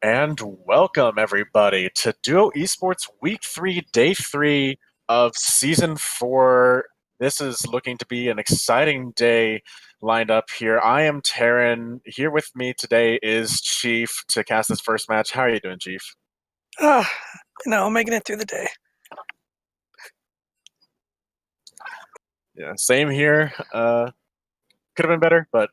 And welcome everybody to Duo Esports Week 3, Day 3 of Season 4. This is looking to be an exciting day lined up here. I am Taryn. Here with me today is Chief to cast this first match. How are you doing, Chief? Making it through the day. Yeah, same here. Could have been better, but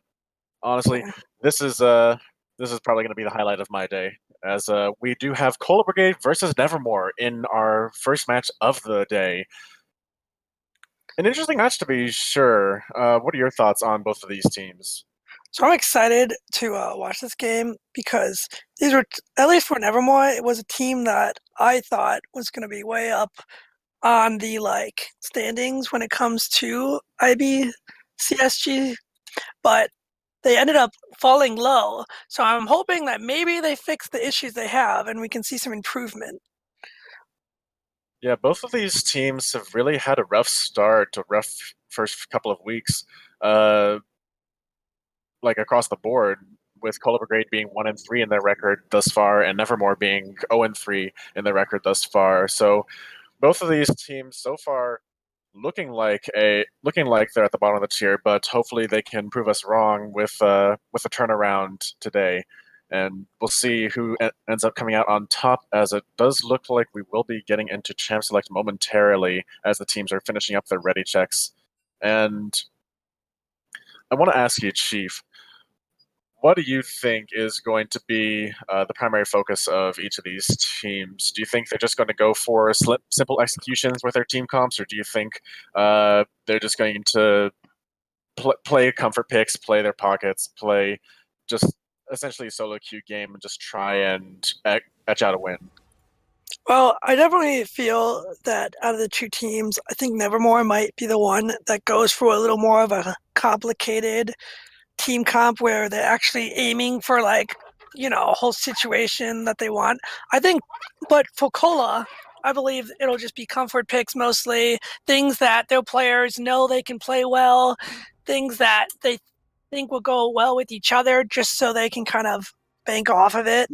honestly, this is probably going to be the highlight of my day, as we do have Cola Brigade versus Nevermore in our first match of the day. An interesting match to be sure. What are your thoughts on both of these teams? So I'm excited to watch this game because these were, at least for Nevermore, it was a team that I thought was going to be way up on the standings when it comes to IB CSG, but they ended up falling low. So I'm hoping that maybe they fix the issues they have and we can see some improvement. Yeah, both of these teams have really had a rough start, a rough first couple of weeks, across the board, with Cola Brigade being 1-3 in their record thus far, and Nevermore being 0-3 in their record thus far. So both of these teams so far looking like they're at the bottom of the tier, but hopefully they can prove us wrong with a turnaround today, and we'll see who ends up coming out on top. As it does look like we will be getting into Champ Select momentarily as the teams are finishing up their ready checks. And I want to ask you, Chief, what do you think is going to be the primary focus of each of these teams? Do you think they're just going to go for simple executions with their team comps, or do you think they're just going to play comfort picks, play their pockets, play just essentially a solo queue game and just try and etch out a win? Well, I definitely feel that out of the two teams, I think Nevermore might be the one that goes for a little more of a complicated team comp where they're actually aiming for a whole situation that they want. I think, but for Cola, I believe it'll just be comfort picks mostly, things that their players know they can play well, things that they think will go well with each other just so they can kind of bank off of it.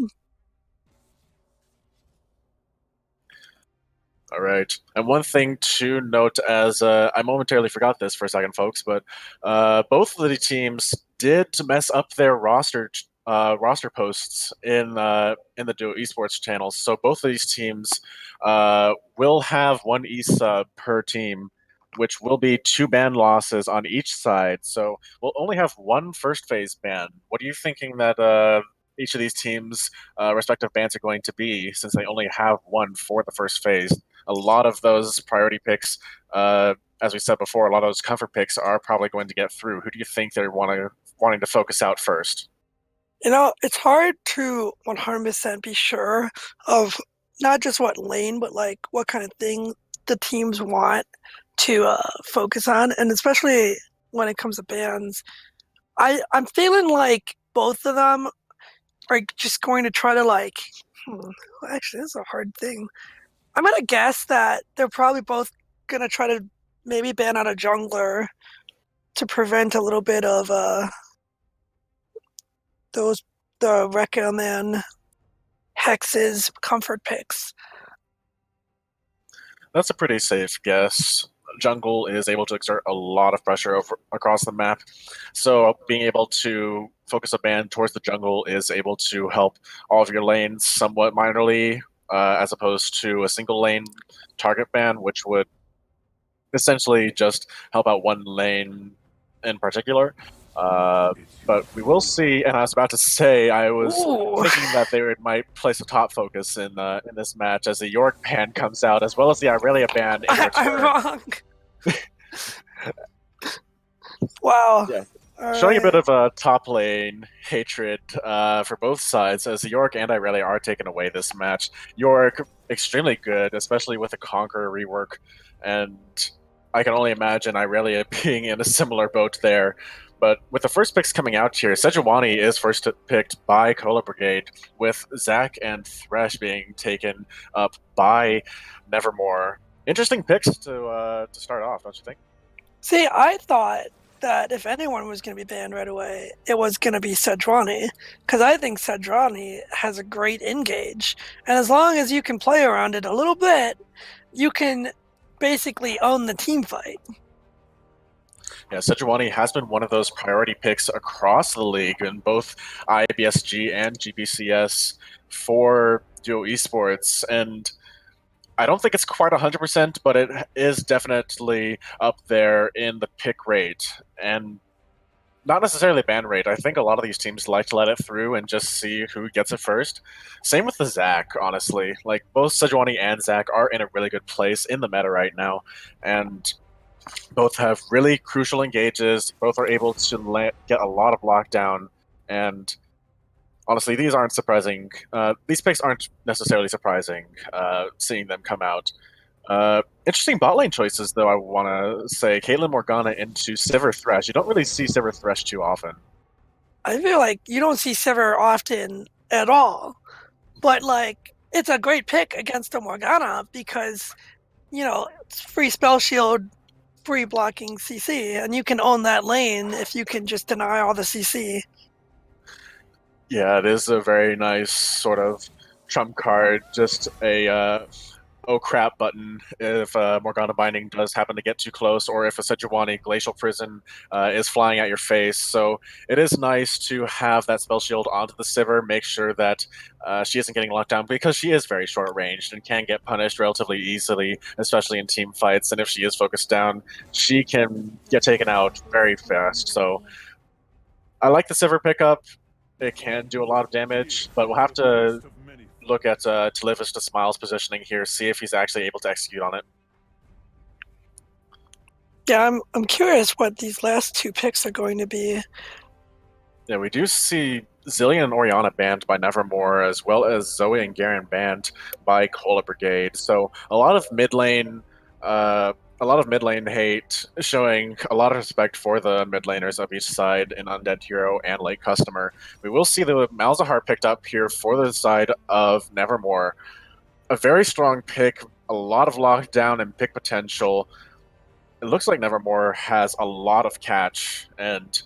All right. And one thing to note, as I momentarily forgot this for a second, folks, but both of the teams did mess up their roster posts in the Duo Esports channels. So both of these teams will have one e-sub per team, which will be 2 ban losses on each side. So we'll only have one first phase ban. What are you thinking that each of these teams' respective bans are going to be, since they only have one for the first phase? A lot of those priority picks, as we said before, a lot of those comfort picks are probably going to get through. Who do you think they're wanting to focus out first? It's hard to 100% be sure of not just what lane, but what kind of thing the teams want to focus on, and especially when it comes to bans. I'm feeling like both of them are just going to try to actually, this is a hard thing. I'm gonna guess that they're probably both gonna try to maybe ban out a jungler to prevent a little bit of the Rekka Man Hex's comfort picks. That's a pretty safe guess. Jungle is able to exert a lot of pressure across the map, so being able to focus a ban towards the jungle is able to help all of your lanes somewhat minorly, as opposed to a single lane target ban, which would essentially just help out one lane in particular. But we will see. And I was about to say, I was thinking that they might place a top focus in this match as the York ban comes out, as well as the Irelia ban in return. I'm wrong. Wow. Yeah. Showing a bit of a top lane hatred for both sides, as York and Irelia are taking away this match. York, extremely good, especially with the Conqueror rework, and I can only imagine Irelia being in a similar boat there. But with the first picks coming out here, Sejuani is first picked by Cola Brigade, with Zac and Thresh being taken up by Nevermore. Interesting picks to start off, don't you think? See, I thought that if anyone was going to be banned right away, it was going to be Sejuani, because I think Sejuani has a great engage, and as long as you can play around it a little bit, you can basically own the team fight. Yeah, Sejuani has been one of those priority picks across the league in both IBSG and GBCS for Duo Esports, and I don't think it's quite 100%, but it is definitely up there in the pick rate. And not necessarily ban rate. I think a lot of these teams like to let it through and just see who gets it first. Same with the Zac, honestly. Like, both Sejuani and Zac are in a really good place in the meta right now. And both have really crucial engages. Both are able to get a lot of lockdown. And honestly, these aren't surprising. These picks aren't necessarily surprising, seeing them come out. Interesting bot lane choices, though, I want to say. Caitlyn Morgana into Sivir Thresh. You don't really see Sivir Thresh too often. I feel like you don't see Sivir often at all, but like it's a great pick against the Morgana because it's free spell shield, free blocking CC, and you can own that lane if you can just deny all the CC. Yeah, it is a very nice sort of trump card. Just a oh crap button if Morgana Binding does happen to get too close, or if a Sejuani Glacial Prison is flying at your face. So it is nice to have that spell shield onto the Sivir, make sure that she isn't getting locked down, because she is very short ranged and can get punished relatively easily, especially in team fights. And if she is focused down, she can get taken out very fast. So I like the Sivir pickup. It can do a lot of damage, but we'll have to look at Televis to Smile's positioning here, see if he's actually able to execute on it. Yeah, I'm curious what these last two picks are going to be. Yeah, we do see Zillion and Orianna banned by Nevermore, as well as Zoe and Garen banned by Cola Brigade. So a lot of mid lane hate, showing a lot of respect for the mid laners of each side in Undead Hero and Late Customer. We will see the Malzahar picked up here for the side of Nevermore. A very strong pick, a lot of lockdown and pick potential. It looks like Nevermore has a lot of catch, and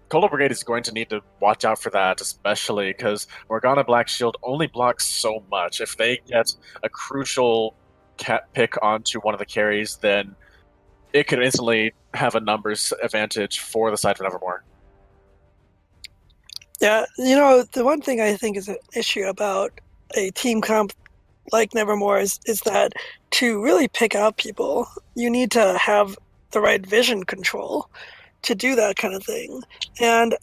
Cola Brigade is going to need to watch out for that, especially because Morgana Black Shield only blocks so much. If they get a crucial pick onto one of the carries, then it could instantly have a numbers advantage for the side of Nevermore. Yeah, the one thing I think is an issue about a team comp like Nevermore is that to really pick out people, you need to have the right vision control to do that kind of thing. And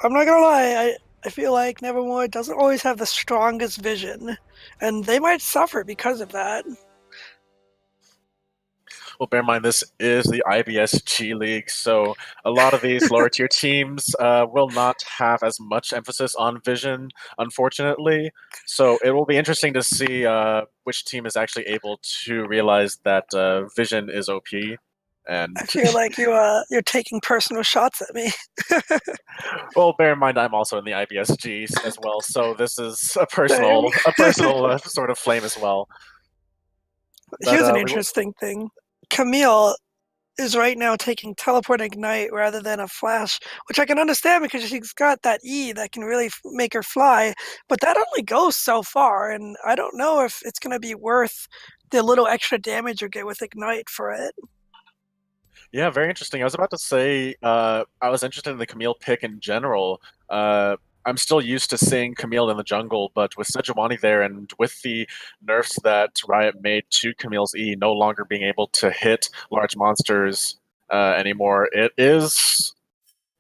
I'm not gonna lie, I feel like Nevermore doesn't always have the strongest vision, and they might suffer because of that. Well, bear in mind, this is the IBSG League, so a lot of these lower tier teams will not have as much emphasis on vision, unfortunately. So it will be interesting to see which team is actually able to realize that vision is OP. And I feel like you're taking personal shots at me. well, bear in mind, I'm also in the IBSG as well, so this is a personal sort of flame as well. Here's an interesting thing. Camille is right now taking Teleport Ignite rather than a Flash, which I can understand because she's got that E that can really make her fly, but that only goes so far, and I don't know if it's going to be worth the little extra damage you get with Ignite for it. Yeah, very interesting. I was about to say I was interested in the Camille pick in general. I'm still used to seeing Camille in the jungle, but with Sejuani there and with the nerfs that Riot made to Camille's E no longer being able to hit large monsters anymore, it is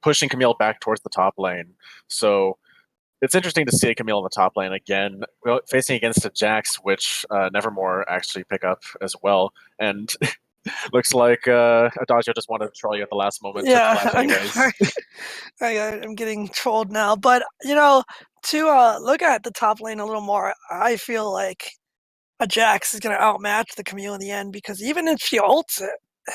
pushing Camille back towards the top lane. So it's interesting to see Camille in the top lane again, facing against a Jax, which Nevermore actually pick up as well. And looks like Adagio just wanted to troll you at the last moment. Yeah, Anyways. I'm getting trolled now. But, to look at the top lane a little more, I feel like a Jax is going to outmatch the Camille in the end, because even if she ults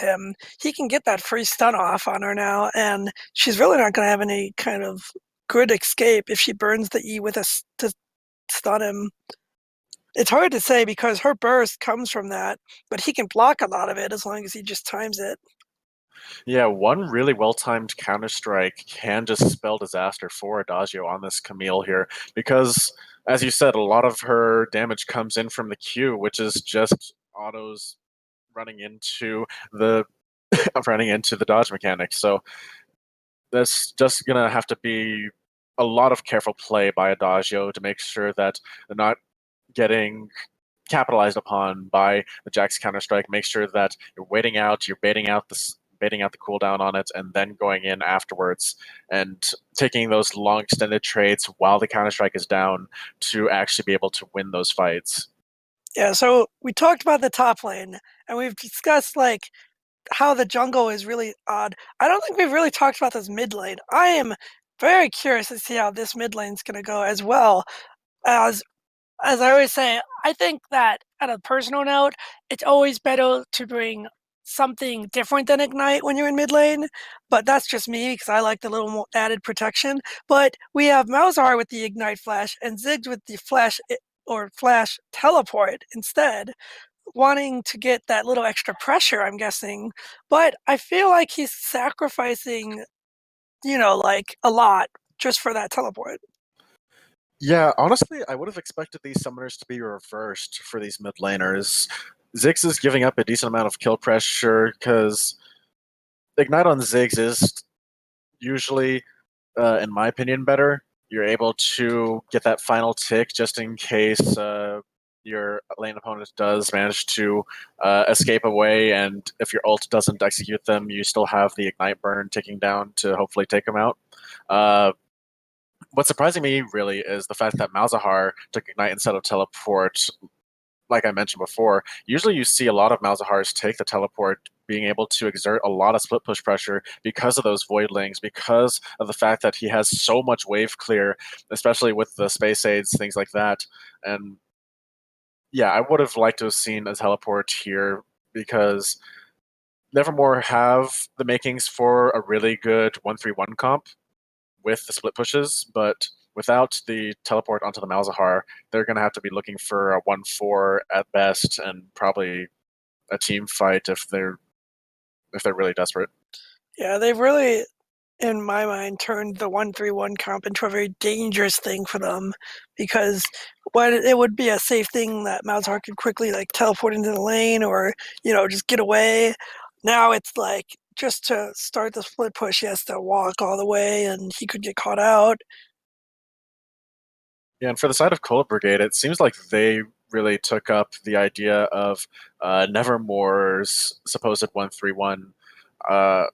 him, he can get that free stun off on her now, and she's really not going to have any kind of good escape if she burns the E with to stun him. It's hard to say because her burst comes from that, but he can block a lot of it as long as he just times it. Yeah, one really well-timed Counter-Strike can just spell disaster for Adagio on this Camille here, because, as you said, a lot of her damage comes in from the Q, which is just autos running into the running into the dodge mechanics. So that's just gonna have to be a lot of careful play by Adagio to make sure that they're not getting capitalized upon by the Jack's Counter-Strike. Make sure that you're waiting out, you're baiting out the cooldown on it, and then going in afterwards and taking those long extended trades while the Counter-Strike is down to actually be able to win those fights. Yeah, so we talked about the top lane, and we've discussed like how the jungle is really odd. I don't think we've really talked about this mid lane. I am very curious to see how this mid lane's going to go as well. As as I always say, I think that on a personal note, it's always better to bring something different than Ignite when you're in mid lane, but that's just me because I like the little more added protection. But we have Malzahar with the Ignite Flash and Ziggs with the Flash or Flash Teleport instead, wanting to get that little extra pressure, I'm guessing. But I feel like he's sacrificing, like a lot just for that teleport. Yeah, honestly, I would have expected these summoners to be reversed for these mid laners. Ziggs is giving up a decent amount of kill pressure because Ignite on Ziggs is usually, in my opinion, better. You're able to get that final tick just in case your lane opponent does manage to escape away, and if your ult doesn't execute them, you still have the Ignite burn ticking down to hopefully take them out. What's surprising me really is the fact that Malzahar took Ignite instead of Teleport. Like I mentioned before, usually you see a lot of Malzahars take the Teleport, being able to exert a lot of split push pressure because of those Voidlings, because of the fact that he has so much wave clear, especially with the Space Aids, things like that. And yeah, I would have liked to have seen a Teleport here because Nevermore have the makings for a really good 1-3-1 comp with the split pushes, but without the teleport onto the Malzahar, they're going to have to be looking for a 1-4 at best, and probably a team fight if they're really desperate. Yeah, they've really, in my mind, turned the 1-3-1 comp into a very dangerous thing for them because when it would be a safe thing that Malzahar could quickly like teleport into the lane or just get away. Now it's like just to start the split push, he has to walk all the way, and he could get caught out. Yeah, and for the side of Cola Brigade, it seems like they really took up the idea of Nevermore's supposed 1-3-1 uh,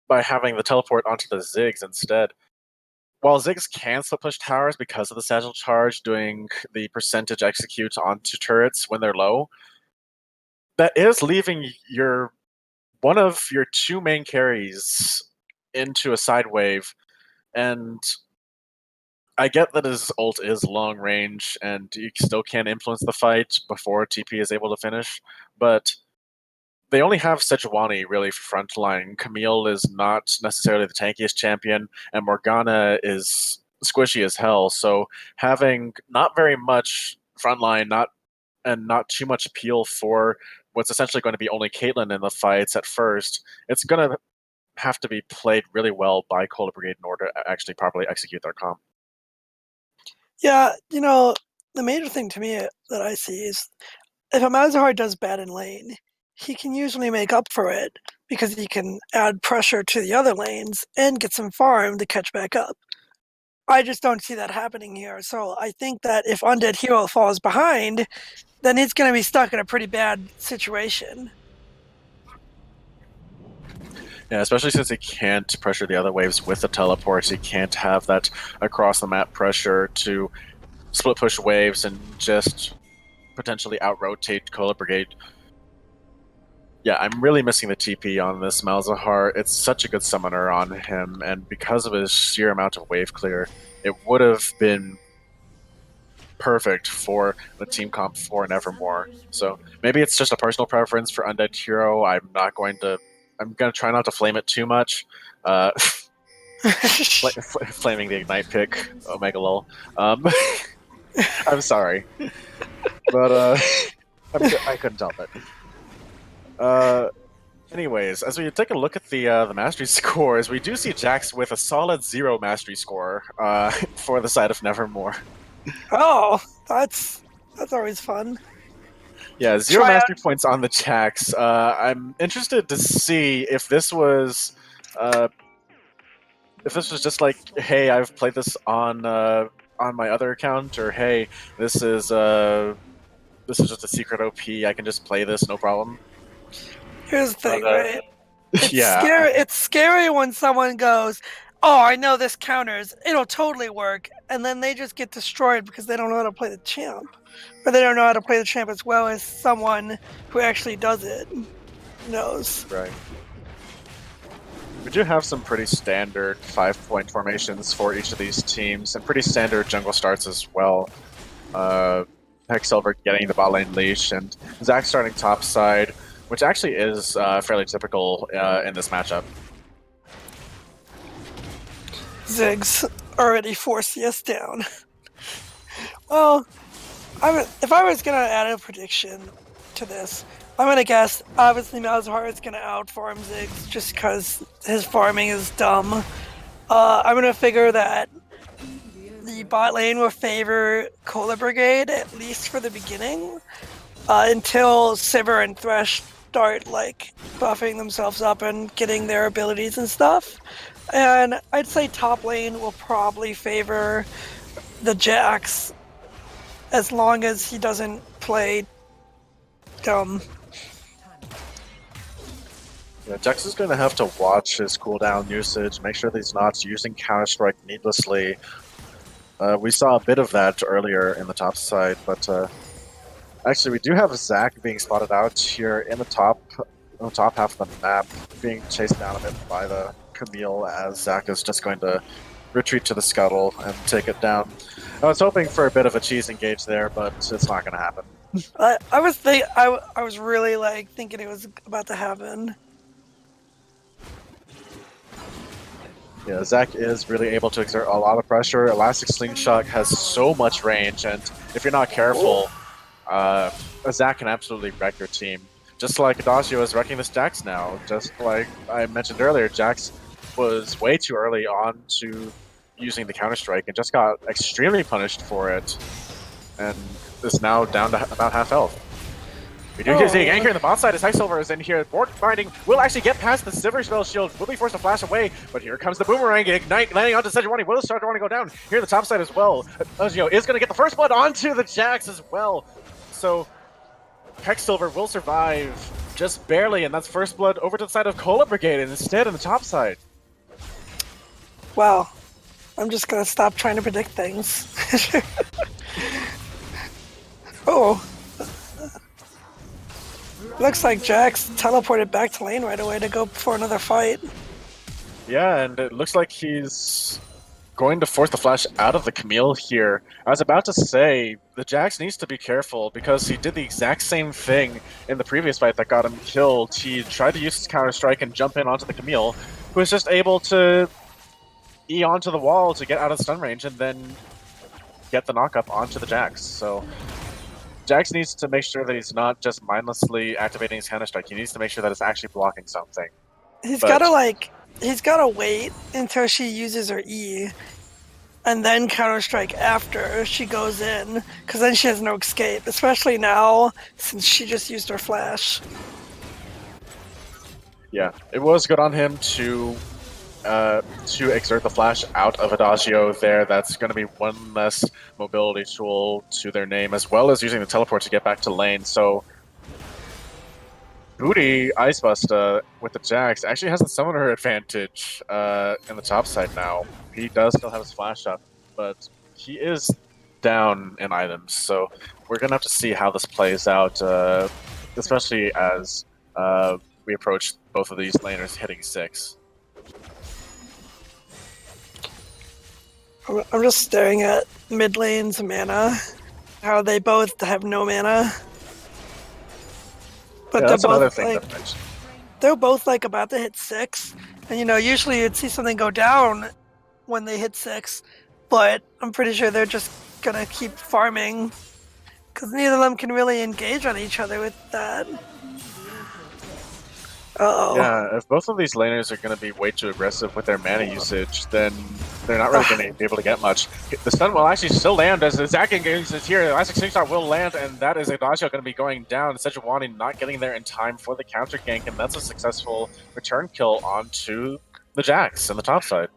by having the teleport onto the Ziggs instead. While Ziggs can split push towers because of the Sagittal Charge doing the percentage execute onto turrets when they're low, that is leaving your one of your two main carries into a side wave, and I get that his ult is long range and you still can influence the fight before TP is able to finish, but they only have Sejuani really frontline. Camille is not necessarily the tankiest champion, and Morgana is squishy as hell. So having not very much frontline, not too much appeal for what's essentially going to be only Caitlyn in the fights at first, it's going to have to be played really well by Cola Brigade in order to actually properly execute their comp. Yeah, the major thing to me that I see is if a Malzahar does bad in lane, he can usually make up for it because he can add pressure to the other lanes and get some farm to catch back up. I just don't see that happening here. So I think that if Undead Hero falls behind, then he's going to be stuck in a pretty bad situation. Yeah, especially since he can't pressure the other waves with the teleports. He can't have that across the map pressure to split push waves and just potentially out rotate Cola Brigade. Yeah, I'm really missing the TP on this Malzahar. It's such a good summoner on him, and because of his sheer amount of wave clear, it would have been perfect for the team comp for Nevermore. So maybe it's just a personal preference for Undead Hero. I'm gonna try not to flame it too much. Flaming the Ignite pick, Omega lol. I'm sorry, but I couldn't help it. Anyways, as we take a look at the mastery scores, we do see Jax with a solid 0 mastery score for the side of Nevermore. Oh, that's always fun. Yeah, 0 Try out. mastery points on the Jax. I'm interested to see if this was just like, hey, I've played this on my other account, or hey, this is just a secret OP. I can just play this, no problem. Here's the thing, But right? It's yeah, scary. It's scary when someone goes, "Oh, I know this counters. It'll totally work," and then they just get destroyed because they don't know how to play the champ, or they don't know how to play the champ as well as someone who actually does it knows. right. We do have some pretty standard 5-point formations for each of these teams, and pretty standard jungle starts as well. Quicksilver getting the bot lane leash, and Zach starting top side, which actually is fairly typical in this matchup. Ziggs already 4 CS down. Well, if I was gonna add a prediction to this, I'm gonna guess obviously Malzahar is gonna outfarm Ziggs just because his farming is dumb. I'm gonna figure that the bot lane will favor Cola Brigade, at least for the beginning, until Sivir and Thresh start like buffing themselves up and getting their abilities and stuff. And I'd say top lane will probably favor the Jax, as long as he doesn't play dumb. Yeah, Jax is going to have to watch his cooldown usage, make sure that he's not using Counter-Strike needlessly. We saw a bit of that earlier in the top side, but actually we do have Zach being spotted out here in the top half of the map, being chased down a bit by the Camille, as Zach is just going to retreat to the scuttle and take it down. I was hoping for a bit of a cheese engage there, but it's not going to happen. I was really like thinking it was about to happen. Yeah, Zach is really able to exert a lot of pressure. Elastic Slingshot has so much range, and if you're not careful, Zach can absolutely wreck your team. Just like Adagio is wrecking this Jax now. Just like I mentioned earlier, Jax was way too early on to using the Counter-Strike and just got extremely punished for it, and is now down to about half health. We do get seeing anchor in the bot side as Quicksilver is in here. Board binding will actually get past the Sivir spell shield. Will be forced to flash away, but here comes the boomerang. Ignite landing onto Sejuani. Will start to want to go down here in the top side as well. Adagio is going to get the first blood onto the Jax as well. So Quicksilver will survive just barely, and that's first blood over to the side of Cola Brigade, and instead on the top side. Wow. I'm just gonna stop trying to predict things. Oh. Looks like Jax teleported back to lane right away to go for another fight. Yeah, and it looks like he's going to force the flash out of the Camille here. I was about to say, the Jax needs to be careful because he did the exact same thing in the previous fight that got him killed. He tried to use his Counter-Strike and jump in onto the Camille, who was just able to E onto the wall to get out of stun range and then get the knock-up onto the Jax. So Jax needs to make sure that he's not just mindlessly activating his Counter-Strike. He needs to make sure that it's actually blocking something. He's gotta wait until she uses her E, and then Counter-Strike after she goes in, because then she has no escape, especially now since she just used her flash. Yeah, it was good on him to exert the flash out of Adagio there. That's going to be one less mobility tool to their name, as well as using the teleport to get back to lane. So Booty Icebust with the Jax actually has the summoner advantage in the top side now. He does still have his flash up, but he is down in items. So we're going to have to see how this plays out, especially as we approach both of these laners hitting 6. I'm just staring at mid lane's mana, how they both have no mana. But yeah, they're that's another both thing like, that I mentioned. they're both like about to hit 6, and usually you'd see something go down when they hit 6, but I'm pretty sure they're just gonna keep farming because neither of them can really engage on each other with that. Uh-oh. Yeah, if both of these laners are going to be way too aggressive with their mana usage, then they're not really going to be able to get much. The stun will actually still land as the Zac engages here. The last extinction shot will land, and that is Ignacio going to be going down. Sejuani not getting there in time for the counter gank, and that's a successful return kill onto the Jax on the top side.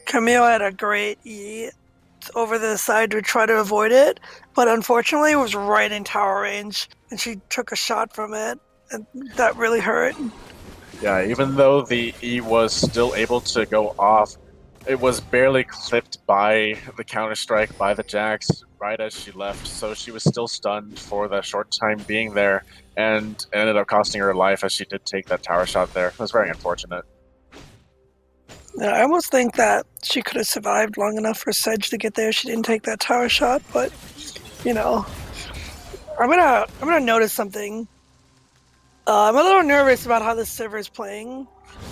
Camille had a great E over the side to try to avoid it, but unfortunately it was right in tower range, and she took a shot from it, and that really hurt. Yeah, even though the E was still able to go off, it was barely clipped by the counter-strike by the Jax right as she left, so she was still stunned for the short time being there, and ended up costing her life as she did take that tower shot there. It was very unfortunate. Yeah, I almost think that she could have survived long enough for Sedge to get there. She didn't take that tower shot, but, you know, I'm gonna notice something. I'm a little nervous about how this Sivir is playing,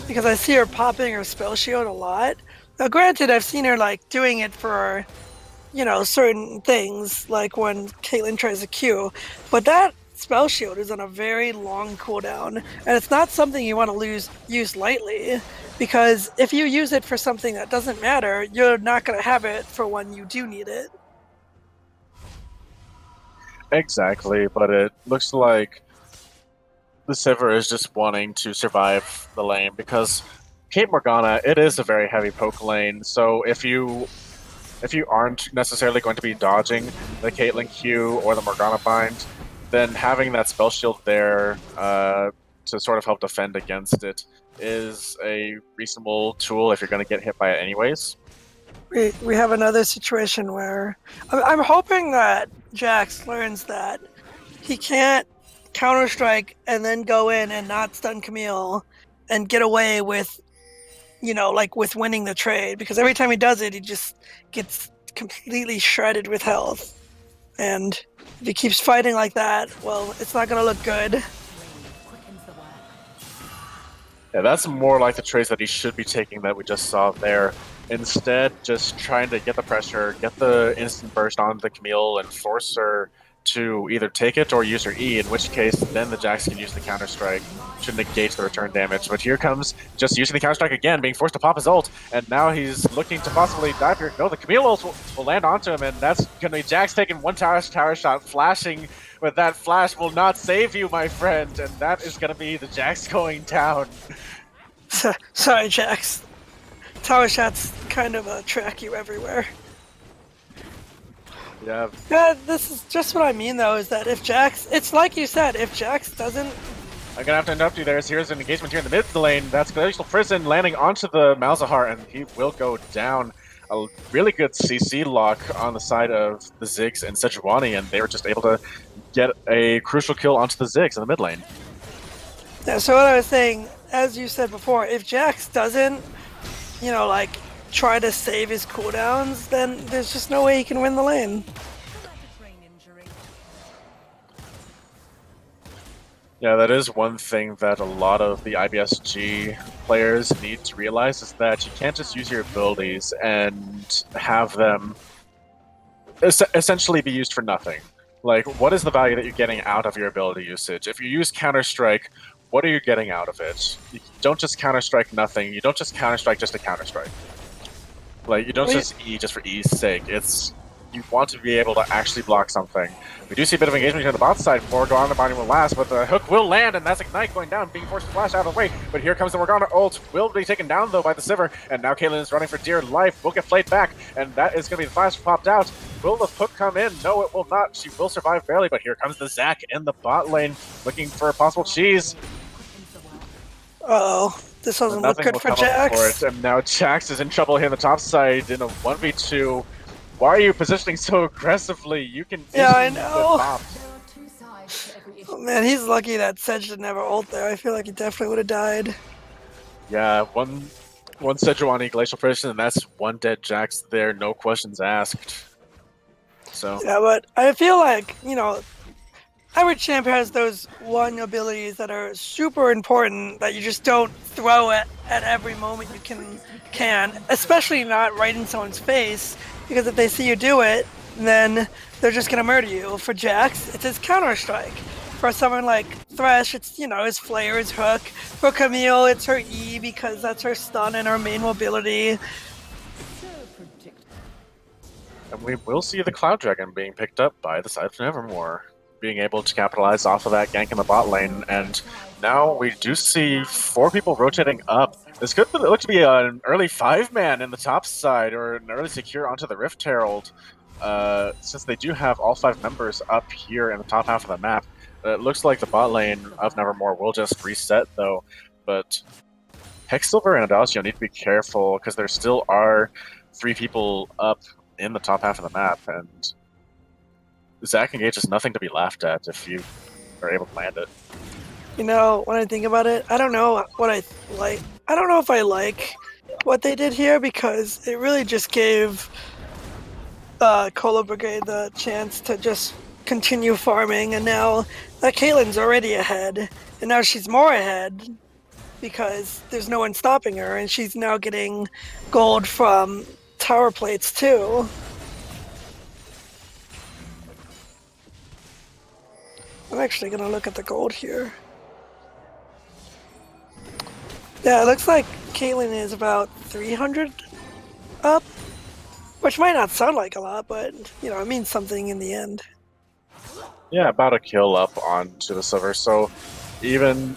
because I see her popping her spell shield a lot. Now, granted, I've seen her like doing it for, you know, certain things, like when Caitlyn tries to Q, but that spell shield is on a very long cooldown, and it's not something you want to use lightly, because if you use it for something that doesn't matter, you're not going to have it for when you do need it. Exactly, but it looks like the Sivir is just wanting to survive the lane, because Kate Morgana, it is a very heavy poke lane, so if you aren't necessarily going to be dodging the Caitlyn Q or the Morgana bind, then having that spell shield there to sort of help defend against it is a reasonable tool if you're going to get hit by it anyways. We have another situation where I'm hoping that Jax learns that he can't counter-strike and then go in and not stun Camille and get away with, you know, like with winning the trade, because every time he does it, he just gets completely shredded with health. And if he keeps fighting like that, well, it's not going to look good. Yeah, that's more like the trades that he should be taking that we just saw there. Instead, just trying to get the pressure, get the instant burst on the Camille, and force her to either take it or use her E, in which case then the Jax can use the counter-strike to negate the return damage. But here comes just using the counter-strike again, being forced to pop his ult, and now he's looking to possibly dive here. No, the Camille ult will land onto him, and that's going to be Jax taking one tower shot, flashing, but that flash will not save you, my friend, and that is going to be the Jax going down. Sorry, Jax. Tower shots kind of track you everywhere. Yeah. Yeah, this is just what I mean, though, is that if Jax, it's like you said, if Jax doesn't... I'm gonna have to interrupt you there. Here's an engagement here in the mid lane. That's Glacial Prison landing onto the Malzahar, and he will go down. A really good CC lock on the side of the Ziggs and Sejuani, and they were just able to get a crucial kill onto the Ziggs in the mid lane. Yeah, so what I was saying, as you said before, if Jax doesn't, you know, like, try to save his cooldowns, then there's just no way he can win the lane. Yeah, that is one thing that a lot of the IBSG players need to realize, is that you can't just use your abilities and have them essentially be used for nothing. Like, what is the value that you're getting out of your ability usage? If you use Counter-Strike, what are you getting out of it? You don't just Counter-Strike nothing. You don't just Counter-Strike just to Counter-Strike. Like, you don't just E just for E's sake. It's, you want to be able to actually block something. We do see a bit of engagement here on the bot side. Morgana binding will last, but the hook will land, and that's Ignite going down, being forced to flash out of the way. But here comes the Morgana ult. Will be taken down, though, by the Sivir, and now Caitlyn is running for dear life. Will get flayed back, and that is going to be the flash popped out. Will the hook come in? No, it will not. She will survive barely, but here comes the Zac in the bot lane, looking for a possible cheese. Uh-oh. This doesn't look good for Jax. And now Jax is in trouble here on the top side in a 1v2. Why are you positioning so aggressively? You can... Yeah, I know. Oh, man, he's lucky that Sedge didn't have an ult there. I feel like he definitely would have died. Yeah, one Sejuani Glacial Prison, and that's one dead Jax there, no questions asked. So... Yeah, but I feel like, you know, every champ has those one abilities that are super important that you just don't throw at every moment you can, especially not right in someone's face, because if they see you do it, then they're just going to murder you. For Jax, it's his Counter-Strike. For someone like Thresh, it's, you know, his flare, his hook. For Camille, it's her E because that's her stun and her main mobility. And we will see the Cloud Dragon being picked up by the side of Nevermore, being able to capitalize off of that gank in the bot lane. And now we do see 4 people rotating up. This could look to be an early 5-man in the top side, or an early secure onto the Rift Herald, since they do have all 5 members up here in the top half of the map. It looks like the bot lane of Nevermore will just reset, though. But Hexsilver and Audacio need to be careful, because there still are 3 people up in the top half of the map, and Zach Engage is nothing to be laughed at if you are able to land it. You know, when I think about it, I don't know what I like. I don't know if I like what they did here, because it really just gave Cola Brigade the chance to just continue farming, and now that Caitlyn's already ahead, and now she's more ahead because there's no one stopping her, and she's now getting gold from tower plates too. I'm actually gonna look at the gold here. Yeah, it looks like Caitlyn is about 300 up, which might not sound like a lot, but you know, it means something in the end. Yeah, about a kill up onto the silver. So even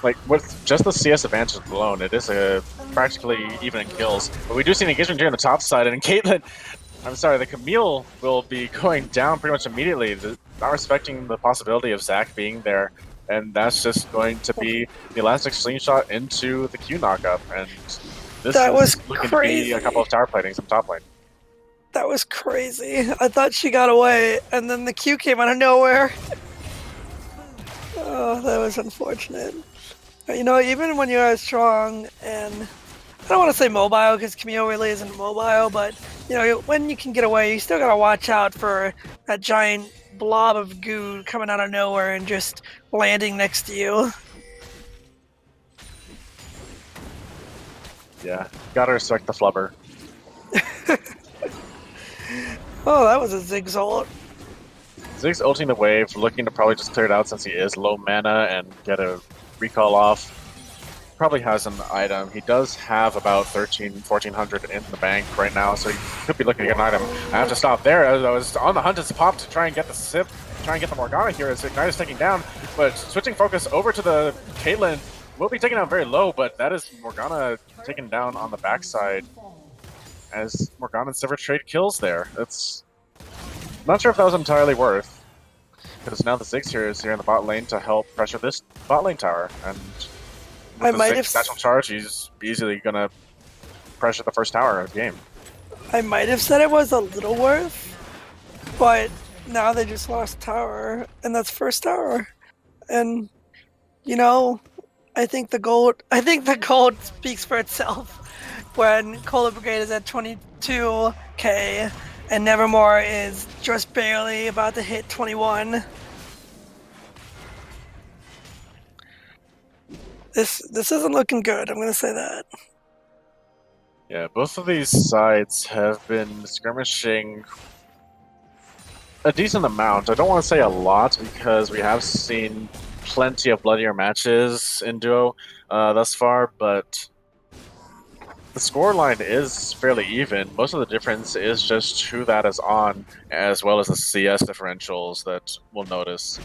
like with just the CS advantage alone, it is a practically even in kills. But we do see an engagement here on the top side, and Caitlyn, I'm sorry, the Camille will be going down pretty much immediately, not respecting the possibility of Zach being there. And that's just going to be the elastic slingshot into the Q knockup. And this is looking to be a couple of tower platings in top lane. That was crazy. I thought she got away, and then the Q came out of nowhere. Oh, that was unfortunate. You know, even when you're strong, and I don't want to say mobile, because Camille really isn't mobile, but, you know, when you can get away, you still got to watch out for that giant blob of goo coming out of nowhere and just landing next to you. Yeah, gotta respect the flubber. Oh, that was a Ziggs ult. Ziggs ulting the wave, looking to probably just clear it out since he is low mana and get a recall off. Probably has an item. He does have about 1400 in the bank right now, so he could be looking to get an item. I have to stop there. I was on the hunt as pop to try and get the Sip, try and get the Morgana here as Ignite is taking down, but switching focus over to the Caitlyn will be taken down very low, but that is Morgana taken down on the backside as Morgana and Sivir trade kills there. That's not sure if that was entirely worth, because now the Ziggs here is here in the bot lane to help pressure this bot lane tower, and with the Ziggs natural charge, he's easily gonna pressure the first tower of the game. I might have said it was a little worth, but now they just lost tower, and that's first tower. And you know, I think the gold speaks for itself when Cola Brigade is at 22k and Nevermore is just barely about to hit 21. This isn't looking good, I'm gonna say that. Yeah, both of these sides have been skirmishing a decent amount. I don't want to say a lot, because we have seen plenty of bloodier matches in duo thus far, but the scoreline is fairly even. Most of the difference is just who that is on, as well as the CS differentials that we'll notice.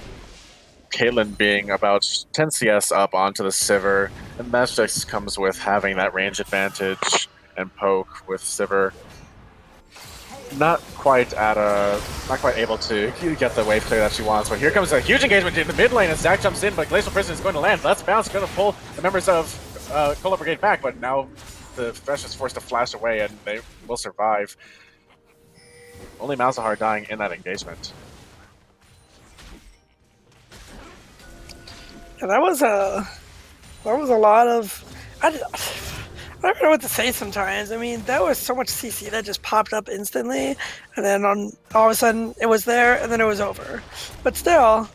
Caitlyn being about 10 CS up onto the Sivir, and that just comes with having that range advantage and poke with Sivir. Not quite able to get the wave clear that she wants, but here comes a huge engagement in the mid lane as Zach jumps in, but Glacial Prison is going to land. Let's bounce, going to pull the members of Cola Brigade back, but now the Thresh is forced to flash away and they will survive. Only Malzahar dying in that engagement. Yeah, that was a lot of... I don't know what to say sometimes. I mean, that was so much CC that just popped up instantly, and then all of a sudden it was there, and then it was over. But still,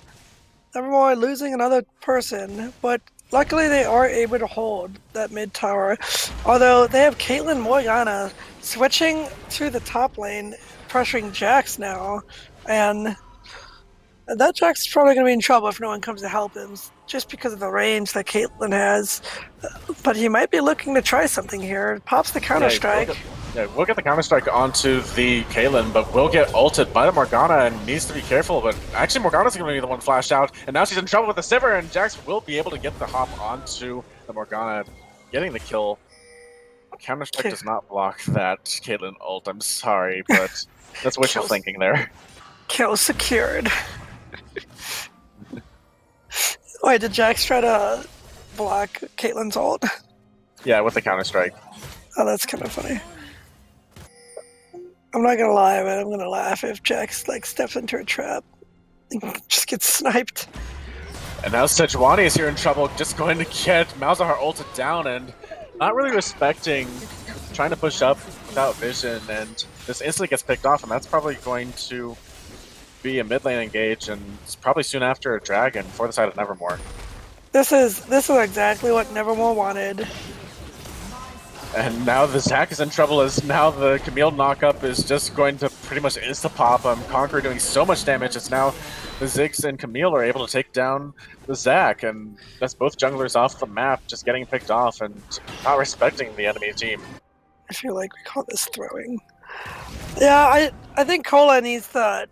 Nevermore losing another person, but luckily they are able to hold that mid tower. Although they have Caitlyn Morgana switching to the top lane, pressuring Jax now, and That Jack's probably going to be in trouble if no one comes to help him, just because of the range that Caitlyn has. But he might be looking to try something here. Pops the Counter-Strike. We'll get the Counter-Strike onto the Caitlyn, but we'll get ulted by the Morgana and needs to be careful. But actually, Morgana's going to be the one flashed out, and now she's in trouble with the Sivir, and Jax will be able to get the hop onto the Morgana, getting the kill. Counter-Strike does not block that Caitlyn ult. I'm sorry, but that's wishful thinking there. Kill secured. Wait, did Jax try to block Caitlyn's ult? Yeah, with the Counter-Strike. Oh, that's kind of funny. I'm not gonna lie, but I'm gonna laugh if Jax like steps into a trap and just gets sniped. And now Sejuani is here in trouble, just going to get Malzahar ulted down and not really respecting, trying to push up without vision, and just instantly gets picked off, and that's probably going to be a mid lane engage, and it's probably soon after a dragon for the side of Nevermore. This is exactly what Nevermore wanted. And now the Zac is in trouble, as now the Camille knockup is just going to pretty much insta-pop him. Conqueror doing so much damage, it's now the Ziggs and Camille are able to take down the Zac, and that's both junglers off the map, just getting picked off and not respecting the enemy team. I feel like we call this throwing. Yeah, I think Cola needs to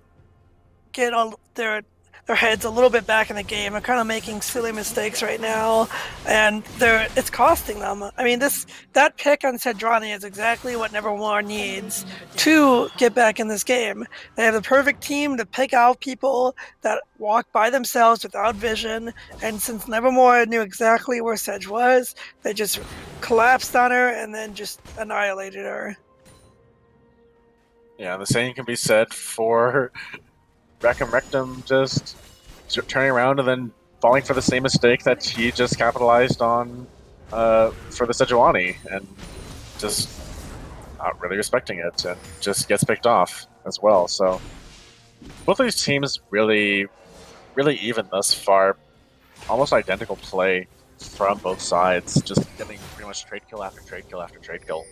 get all their heads a little bit back in the game. They're kind of making silly mistakes right now, and it's costing them. I mean, that pick on Sejuani is exactly what Nevermore needs to get back in this game. They have the perfect team to pick out people that walk by themselves without vision, and since Nevermore knew exactly where Sedge was, they just collapsed on her and then just annihilated her. Yeah, the same can be said for Rectum Rectum, just turning around and then falling for the same mistake that he just capitalized on for the Sejuani, and just not really respecting it, and just gets picked off as well. So both of these teams really even thus far. Almost identical play from both sides, just getting pretty much trade kill after trade kill after trade kill.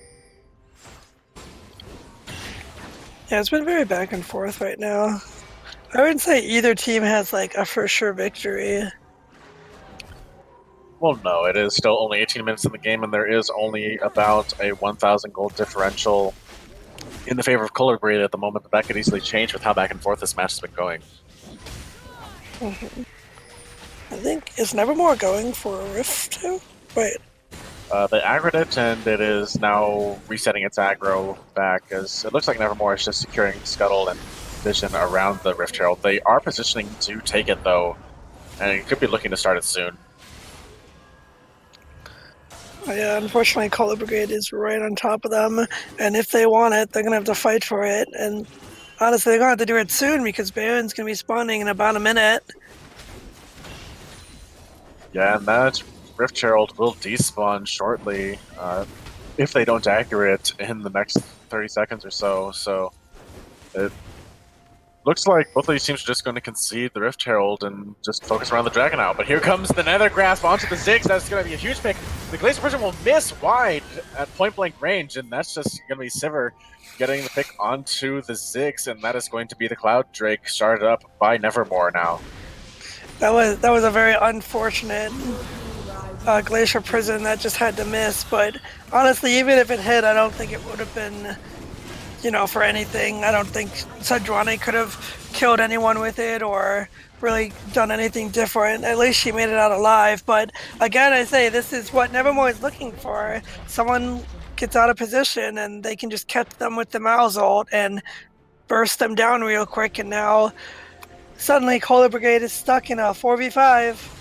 Yeah, it's been very back and forth right now. I wouldn't say either team has like a for sure victory. Well, no, it is still only 18 minutes in the game, and there is only about a 1,000 gold differential in the favor of Color Breed at the moment, but that could easily change with how back and forth this match has been going. Mm-hmm. I think, is Nevermore going for a Rift too? Wait. They aggroed it, and it is now resetting its aggro back, as it looks like Nevermore is just securing Scuttle and Vision around the Rift Herald. They are positioning to take it, though, and it could be looking to start it soon. Yeah, unfortunately, Color Brigade is right on top of them, and if they want it, they're going to have to fight for it, and honestly, they're going to have to do it soon, because Baron's going to be spawning in about a minute. Yeah, and that Rift Herald will despawn shortly if they don't aggro it in the next 30 seconds or so, so it looks like both of these teams are just going to concede the Rift Herald and just focus around the Dragon out. But here comes the Nether Grasp onto the Ziggs. That's going to be a huge pick. The Glacier Prison will miss wide at point-blank range, and that's just going to be Sivir getting the pick onto the Ziggs, and that is going to be the Cloud Drake started up by Nevermore now. That was a very unfortunate Glacier Prison that just had to miss, but honestly, even if it hit, I don't think it would have been, for anything. I don't think Sejuani could have killed anyone with it or really done anything different. At least she made it out alive. But again, I say this is what Nevermore is looking for. Someone gets out of position and they can just catch them with the Mal's ult and burst them down real quick. And now suddenly Cola Brigade is stuck in a 4v5.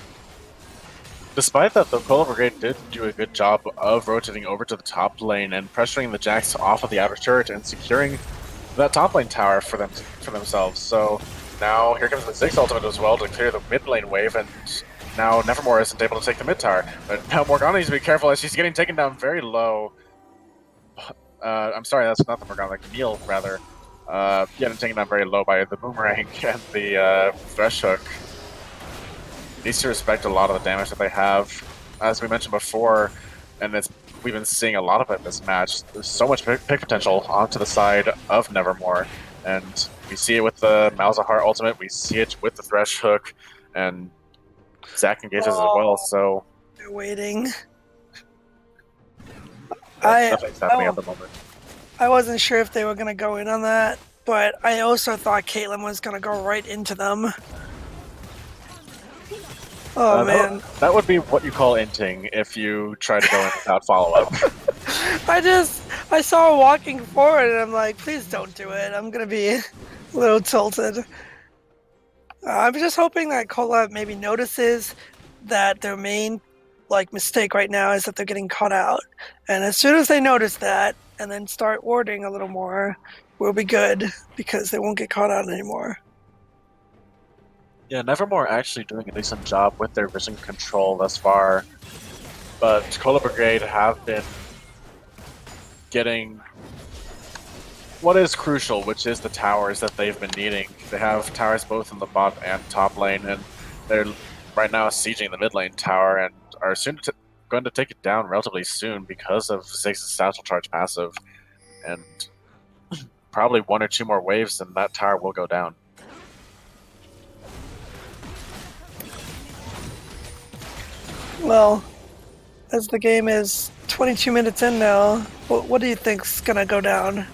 Despite that, though, Cola Brigade did do a good job of rotating over to the top lane and pressuring the Jax off of the outer turret and securing that top lane tower for themselves. So now here comes the Ziggs ultimate as well to clear the mid lane wave, and now Nevermore isn't able to take the mid tower. But now Morgana needs to be careful as she's getting taken down very low. I'm sorry, that's not the Morgana, Camille, rather. Getting taken down very low by the Boomerang and the Thresh Hook. Needs to respect a lot of the damage that they have. As we mentioned before, and we've been seeing a lot of it in this match, there's so much pick potential onto the side of Nevermore, and We see it with the Malzahar ultimate. We see it with the Thresh hook, and Zac engages as well. So they're waiting. nothing's happening at the moment. I wasn't sure if they were going to go in on that, but I also thought Caitlyn was going to go right into them. Oh, man. That would be what you call inting if you try to go in without follow-up. I saw her walking forward, and I'm like, please don't do it. I'm going to be a little tilted. I'm just hoping that Cola maybe notices that their main mistake right now is that they're getting caught out. And as soon as they notice that and then start warding a little more, we'll be good because they won't get caught out anymore. Yeah, Nevermore actually doing a decent job with their vision control thus far, but Cola Brigade have been getting what is crucial, which is the towers that they've been needing. They have towers both in the bot and top lane, and they're right now sieging the mid lane tower and are soon going to take it down relatively soon because of Ziggs' satchel charge passive, and probably 1 or 2 more waves and that tower will go down. Well, as the game is 22 minutes in now, what do you think's gonna go down?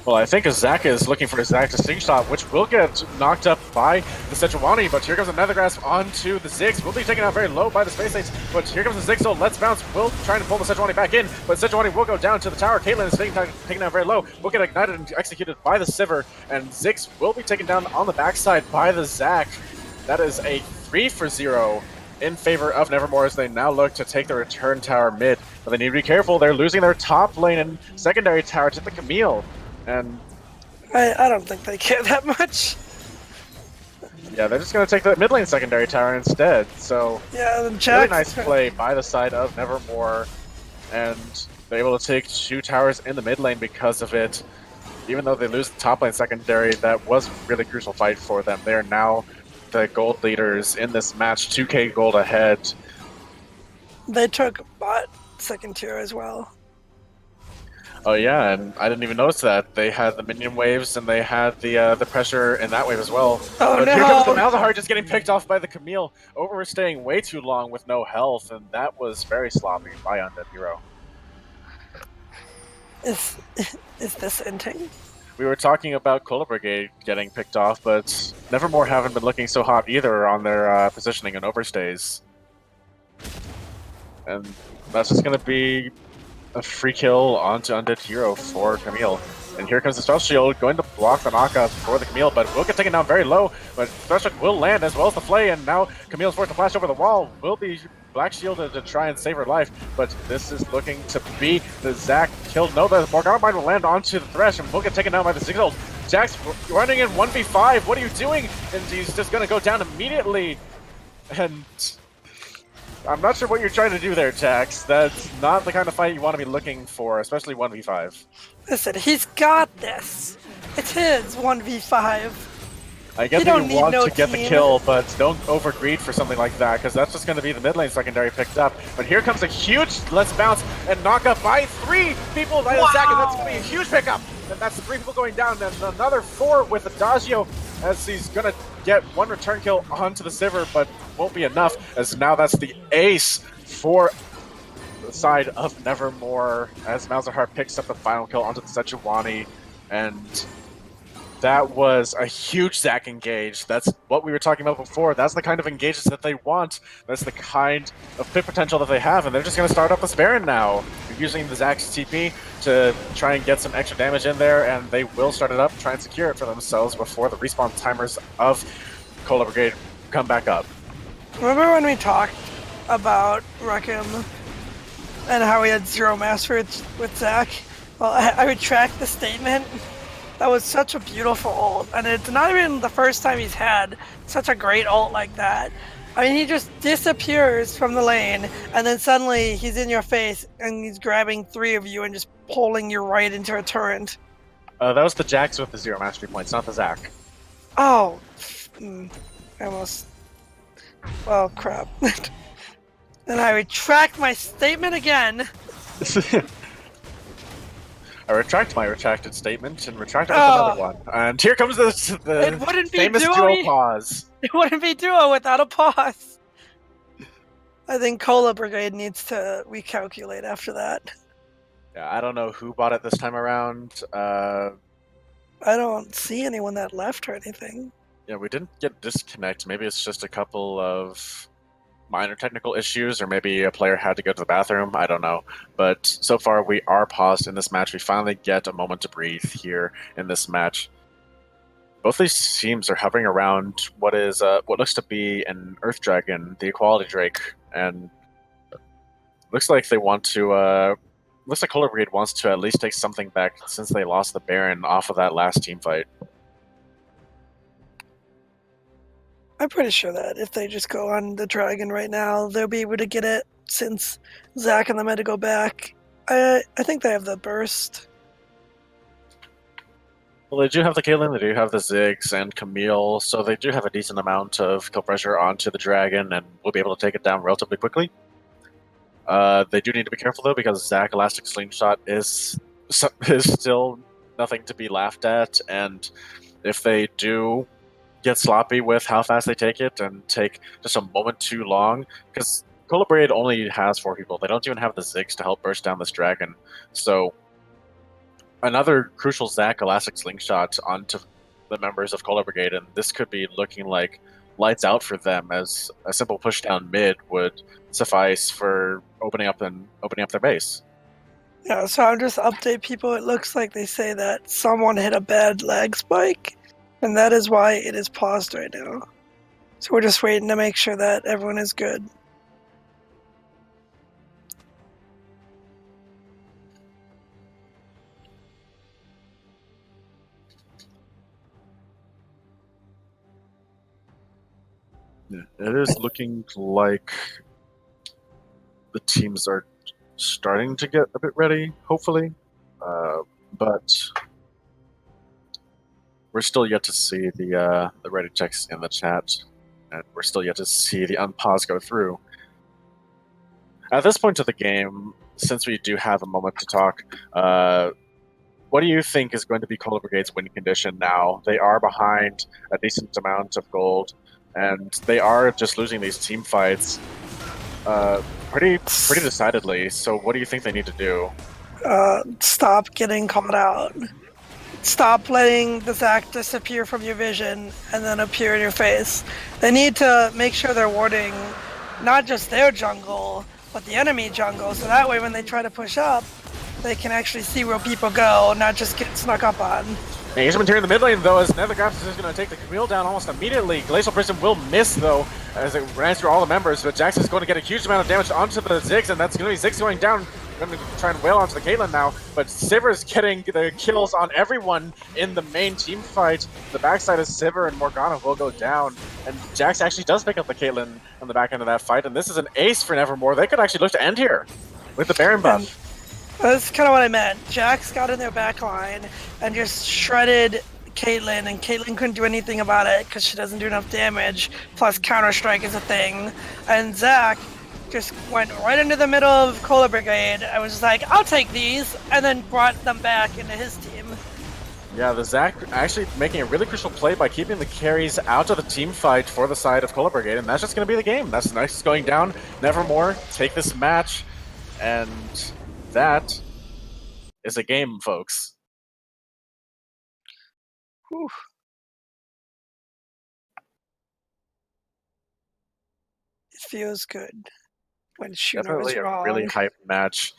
Well, I think Zac is looking for Zac to slingshot, which will get knocked up by the Sejuani, but here comes another grasp onto the Ziggs. Will be taken out very low by the Space Age, but here comes the Ziggs, so let's bounce. Will trying to pull the Sejuani back in, but Sejuani will go down to the tower. Caitlyn is taken out very low. Will get ignited and executed by the Sivir, and Ziggs will be taken down on the backside by the Zac. That is a 3-for-0 in favor of Nevermore as they now look to take the return tower mid. But they need to be careful. They're losing their top lane and secondary tower to the Camille. And I don't think they care that much. Yeah, they're just going to take the mid lane secondary tower instead. So yeah, really nice play by the side of Nevermore. And they're able to take 2 towers in the mid lane because of it. Even though they lose the top lane secondary, that was a really crucial fight for them. They are now the gold leaders in this match, 2k gold ahead. They took bot second tier as well. Oh yeah, and I didn't even notice that. They had the minion waves and they had the pressure in that wave as well. Oh but no! Here comes the Malzahar just getting picked off by the Camille, overstaying way too long with no health, and that was very sloppy by Undead Hero. Is this inting? We were talking about Cola Brigade getting picked off, but Nevermore haven't been looking so hot either on their positioning and overstays. And that's just going to be a free kill onto Undead Hero for Camille. And here comes the Stealth Shield, going to block the knockup for the Camille, but will get taken down very low, but Thresh will land as well as the Flay, and now Camille's forced to flash over the wall, will be Black Shielded to try and save her life, but this is looking to be the Zac kill. No, the Morgana Mine will land onto the Thresh, and will get taken down by the Ziggs. Jack's running in 1v5, what are you doing? And he's just going to go down immediately, and I'm not sure what you're trying to do there, Jax. That's not the kind of fight you want to be looking for, especially 1v5. Listen, he's got this. It's his 1v5. I guess you want to get the kill, but don't overgreed for something like that, because that's just going to be the mid lane secondary picked up. But here comes a huge let's bounce and knock up by 3 people by the Zac, and that's going to be a huge pickup. And that's the 3 people going down, and another 4 with Adagio, as he's going to get 1 return kill onto the Sivir, but won't be enough, as now that's the ace for the side of Nevermore, as Malzahar picks up the final kill onto the Sejuani, and that was a huge Zac engage. That's what we were talking about before. That's the kind of engages that they want. That's the kind of pit potential that they have, and they're just going to start up with Baron now, using the Zac's TP to try and get some extra damage in there, and they will start it up, try and secure it for themselves before the respawn timers of Cola Brigade come back up. Remember when we talked about Rakim and how he had 0 mastery with Zac? Well, I retract the statement. That was such a beautiful ult, and it's not even the first time he's had such a great ult like that. I mean, he just disappears from the lane, and then suddenly he's in your face, and he's grabbing 3 of you and just pulling you right into a turret. That was the Jax with the 0 mastery points, not the Zac. Oh, I almost... Well, crap. And I retract my statement again. I retract my retracted statement and retract it with another Oh, one. And here comes the it wouldn't be famous duo. duo pause. It wouldn't be duo without a pause. I think Cola Brigade needs to recalculate after that. Yeah, I don't know who bought it this time around. I don't see anyone that left or anything. Yeah, we didn't get disconnect. Maybe it's just a couple of minor technical issues, or maybe a player had to go to the bathroom. I don't know. But so far, we are paused in this match. We finally get a moment to breathe here in this match. Both these teams are hovering around what looks to be an Earth Dragon, the Equality Drake, and looks like they want to. Looks like Color Brigade wants to at least take something back since they lost the Baron off of that last team fight. I'm pretty sure that if they just go on the Dragon right now, they'll be able to get it since Zach and them had to go back. I think they have the burst. Well, they do have the Caitlyn, they do have the Ziggs and Camille, so they do have a decent amount of kill pressure onto the Dragon, and will be able to take it down relatively quickly. They do need to be careful though, because Zach Elastic Slingshot is still nothing to be laughed at, and if they do get sloppy with how fast they take it and take just a moment too long, because Cola Brigade only has 4 people. They don't even have the Ziggs to help burst down this Dragon, so another crucial Zach Elastic Slingshot onto the members of Cola Brigade, and this could be looking like lights out for them, as a simple push down mid would suffice for opening up their base. Yeah, so I'll just update people. It looks like they say that someone hit a bad lag spike, and that is why it is paused right now. So we're just waiting to make sure that everyone is good. Yeah, it is looking like the teams are starting to get a bit ready, hopefully, but we're still yet to see the ready checks in the chat, and we're still yet to see the unpause go through. At this point of the game, since we do have a moment to talk, what do you think is going to be Cola Brigade's win condition now? They are behind a decent amount of gold, and they are just losing these team fights pretty decidedly. So what do you think they need to do? Stop getting caught out. Stop letting the Zach disappear from your vision and then appear in your face. They need to make sure they're warding not just their jungle, but the enemy jungle, so that way when they try to push up, they can actually see where people go, not just get snuck up on. Engagement here in the mid lane, though, as Nethergraphs is going to take the Camille down almost immediately. Glacial Prison will miss, though, as it runs through all the members, but Jackson's going to get a huge amount of damage onto the Ziggs, and that's going to be Ziggs going down. Going to try and wail onto the Caitlyn now, but Siver's getting the kills on everyone in the main team fight. The backside of Siver and Morgana will go down, and Jax actually does pick up the Caitlyn on the back end of that fight, and this is an ace for Nevermore. They could actually look to end here with the Baron buff. That's kind of what I meant. Jax got in their back line and just shredded Caitlyn, and Caitlyn couldn't do anything about it because she doesn't do enough damage, plus Counter-Strike is a thing. And Zach just went right into the middle of Cola Brigade. I was just like, I'll take these, and then brought them back into his team. Yeah, the Zach actually making a really crucial play by keeping the carries out of the team fight for the side of Cola Brigade, and that's just going to be the game. That's Nexus going down. Nevermore take this match, and that is a game, folks. Whew. It feels good when Shooter is Definitely a wrong. really hyped match.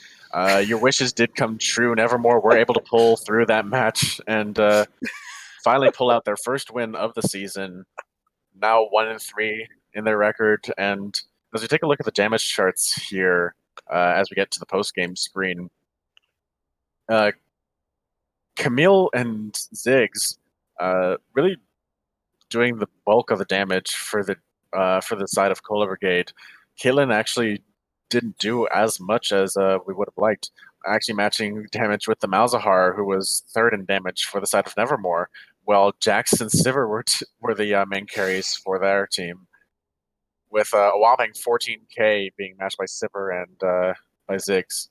Your wishes did come true. Nevermore were able to pull through that match and finally pull out their first win of the season. Now 1-3 in their record. And as we take a look at the damage charts here, as we get to the post-game screen, Camille and Ziggs really doing the bulk of the damage for the side of Cola Brigade. Caitlyn actually didn't do as much as we would have liked, actually matching damage with the Malzahar, who was third in damage for the side of Nevermore, while Jax and Sivir were the main carries for their team, with a whopping 14k being matched by Sivir and by Ziggs.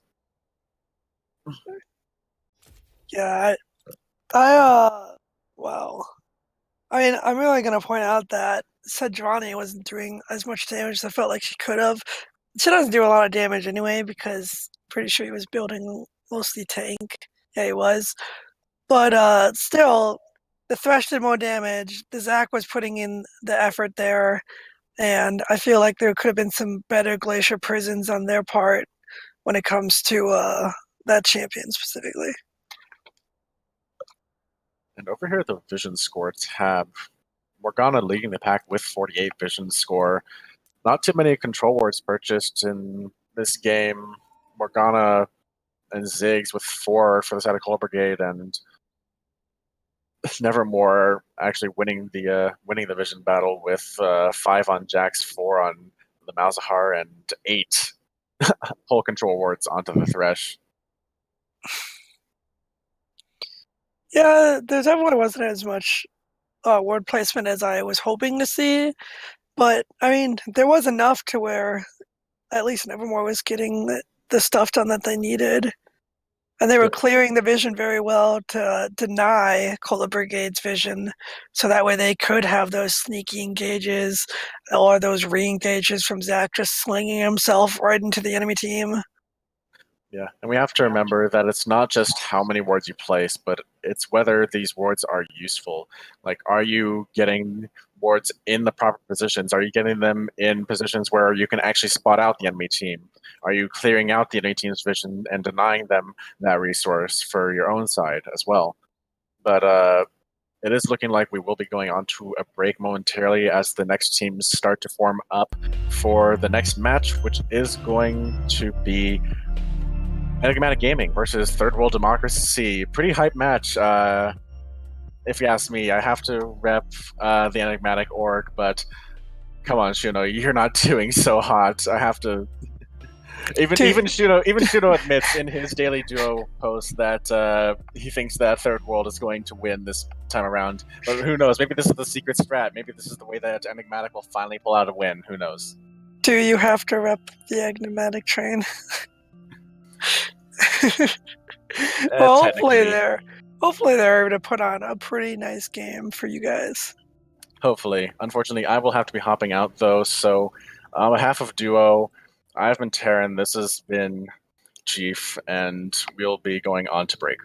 Yeah, well, I mean, I'm really gonna point out that Sedrani wasn't doing as much damage as I felt like she could have. She doesn't do a lot of damage anyway because pretty sure he was building mostly tank. Yeah, he was. But still, the Thresh did more damage. The Zac was putting in the effort there, and I feel like there could have been some better Glacier Prisons on their part when it comes to that champion specifically. And over here at the Vision Score tab, Morgana leading the pack with 48 Vision Score. Not too many control wards purchased in this game. Morgana and Ziggs with 4 for the side of Coal Brigade, and Nevermore actually winning the Vision battle with 5 on Jax, 4 on the Malzahar, and 8 pull control wards onto the Thresh. Yeah, there definitely wasn't as much word placement as I was hoping to see, but I mean, there was enough to where at least Nevermore was getting the stuff done that they needed. And they were clearing the vision very well to deny Cola Brigade's vision, so that way they could have those sneaky engages or those re-engages from Zac just slinging himself right into the enemy team. Yeah, and we have to remember that it's not just how many wards you place, but it's whether these wards are useful. Like, are you getting wards in the proper positions? Are you getting them in positions where you can actually spot out the enemy team? Are you clearing out the enemy team's vision and denying them that resource for your own side as well? But it is looking like we will be going on to a break momentarily as the next teams start to form up for the next match, which is going to be Enigmatic Gaming versus Third World Democracy. Pretty hype match. If you ask me, I have to rep the Enigmatic org, but come on, Shuno, you're not doing so hot. I have to. Even Shuno admits in his daily duo post that he thinks that Third World is going to win this time around. But who knows? Maybe this is the secret strat. Maybe this is the way that Enigmatic will finally pull out a win. Who knows? Do you have to rep the Enigmatic train? Well, hopefully they're able to put on a pretty nice game for you guys. Hopefully. Unfortunately, I will have to be hopping out though. So, on behalf of Duo, I've been Taryn. This has been Chief, and we'll be going on to break.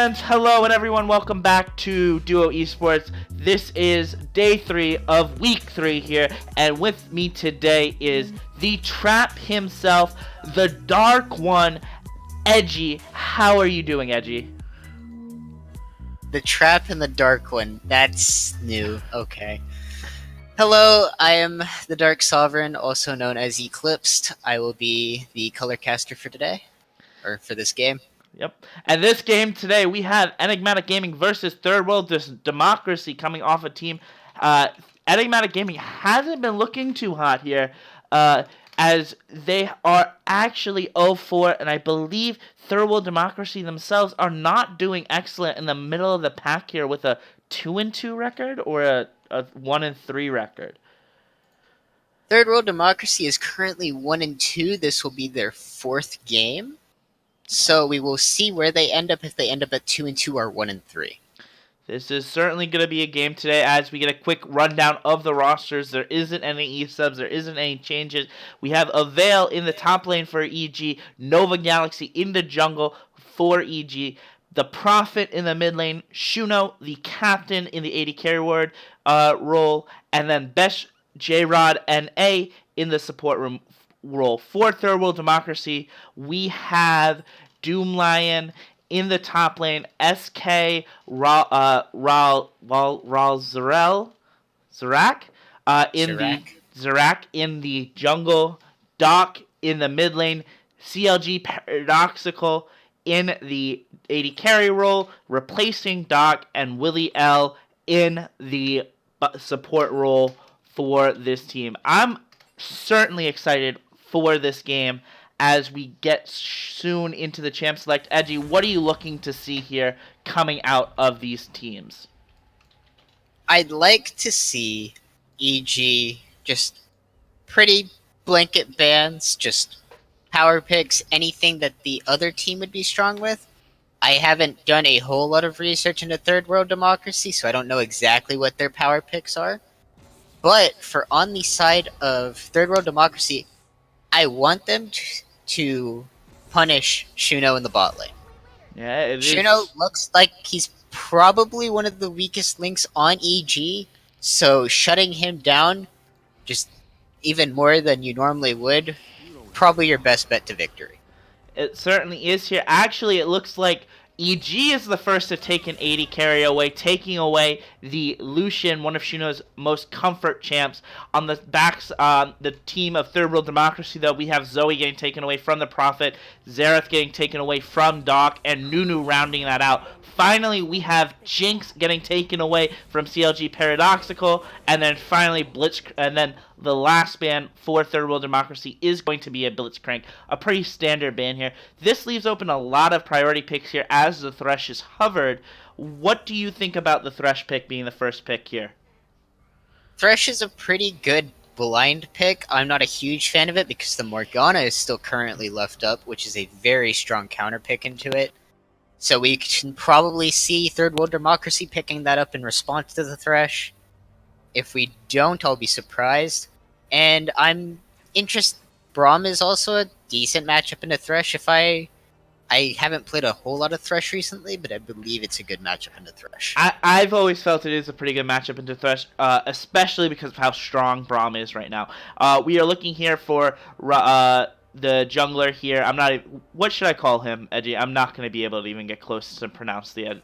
And hello and everyone, welcome back to Duo Esports. This is day 3 of week 3 here, and with me today is the Trap himself, the Dark One, Edgy. How are you doing, Edgy? The Trap and the Dark One. That's new. Okay. Hello, I am the Dark Sovereign, also known as Eclipsed. I will be the color caster for today, or for this game. Yep. And this game today, we have Enigmatic Gaming versus Third World Democracy coming off a team. Enigmatic Gaming hasn't been looking too hot here, as they are actually 0-4, and I believe Third World Democracy themselves are not doing excellent in the middle of the pack here with a 2-2 record or a 1-3 record. Third World Democracy is currently 1-2. This will be their 4th game. So we will see where they end up, if they end up at 2-2 or 1-3. This is certainly going to be a game today as we get a quick rundown of the rosters. There isn't any E-subs. There isn't any changes. We have Avail in the top lane for EG. Nova Galaxy in the jungle for EG. The Prophet in the mid lane. Shuno, the captain in the AD carry ward role. And then Besh, J-Rod, and A in the support room role. For Third World Democracy, we have Doomlion in the top lane, SK, Zarak in the jungle, Doc in the mid lane, CLG Paradoxical in the AD carry role, replacing Doc, and Willie L in the support role for this team. I'm certainly excited for this game as we get soon into the Champ Select. Edgy, what are you looking to see here coming out of these teams? I'd like to see EG just pretty blanket bans, just power picks, anything that the other team would be strong with. I haven't done a whole lot of research into Third World Democracy, so I don't know exactly what their power picks are. But for on the side of Third World Democracy, I want them to punish Shuno in the bot lane. Yeah, Shuno looks like he's probably one of the weakest links on EG, so shutting him down just even more than you normally would, probably your best bet to victory. It certainly is here. Actually, it looks like EG is the first to take an 80 carry away, taking away the Lucian, one of Shuno's most comfort champs. On the backs, the team of Third World Democracy, though, we have Zoe getting taken away from the Prophet, Xerath getting taken away from Doc, and Nunu rounding that out. Finally, we have Jinx getting taken away from CLG Paradoxical, and then finally and then the last ban for Third World Democracy is going to be a Blitzcrank, a pretty standard ban here. This leaves open a lot of priority picks here as the Thresh is hovered. What do you think about the Thresh pick being the first pick here? Thresh is a pretty good blind pick. I'm not a huge fan of it because the Morgana is still currently left up, which is a very strong counter pick into it. So we can probably see Third World Democracy picking that up in response to the Thresh. If we don't, I'll be surprised. And I'm interested. Braum is also a decent matchup into Thresh. I haven't played a whole lot of Thresh recently, but I believe it's a good matchup into Thresh. I've always felt it is a pretty good matchup into Thresh, especially because of how strong Braum is right now. We are looking here for the jungler here. What should I call him, Edgy? I'm not going to be able to even get close to pronounce the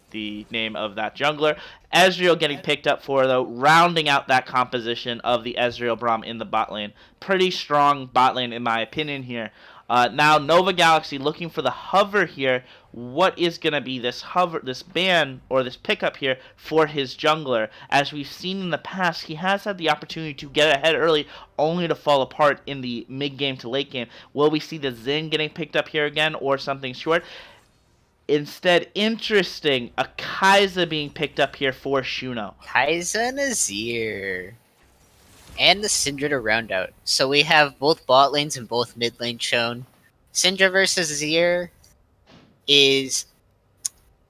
name of that jungler. Ezreal getting picked up for, though, rounding out that composition of the Ezreal Braum in the bot lane. Pretty strong bot lane, in my opinion, here. Now, Nova Galaxy looking for the hover here. What is going to be this ban, or this pickup here for his jungler? As we've seen in the past, he has had the opportunity to get ahead early, only to fall apart in the mid-game to late game. Will we see the Xin getting picked up here again, or something short? Instead, interesting, a Kai'Sa being picked up here for Shuno. Kai'Sa and Azir. And the Syndra to round out. So we have both bot lanes and both mid lanes shown. Syndra versus Azir is...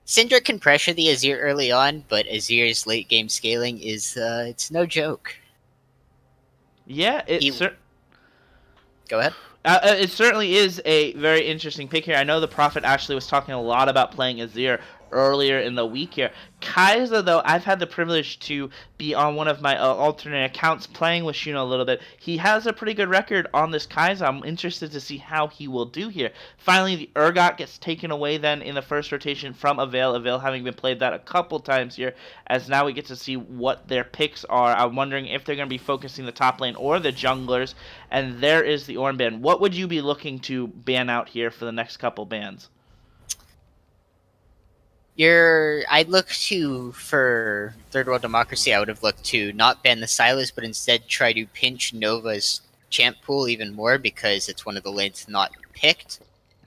Syndra can pressure the Azir early on, but Azir's late game scaling is, it's no joke. Yeah, Go ahead. It certainly is a very interesting pick here. I know the Prophet actually was talking a lot about playing Azir earlier in the week here. Kaiser, though, I've had the privilege to be on one of my alternate accounts playing with Shuno a little bit. He has a pretty good record on this Kaiser. I'm interested to see how he will do here. Finally, the Urgot gets taken away then in the first rotation from Avail. Avail having been played that a couple times here, as now we get to see what their picks are. I'm wondering if they're going to be focusing the top lane or the junglers. And there is the Ornn ban. What would you be looking to ban out here for the next couple bans? I'd look to, for Third World Democracy, I would have looked to not ban the Silas, but instead try to pinch Nova's champ pool even more because it's one of the lanes not picked.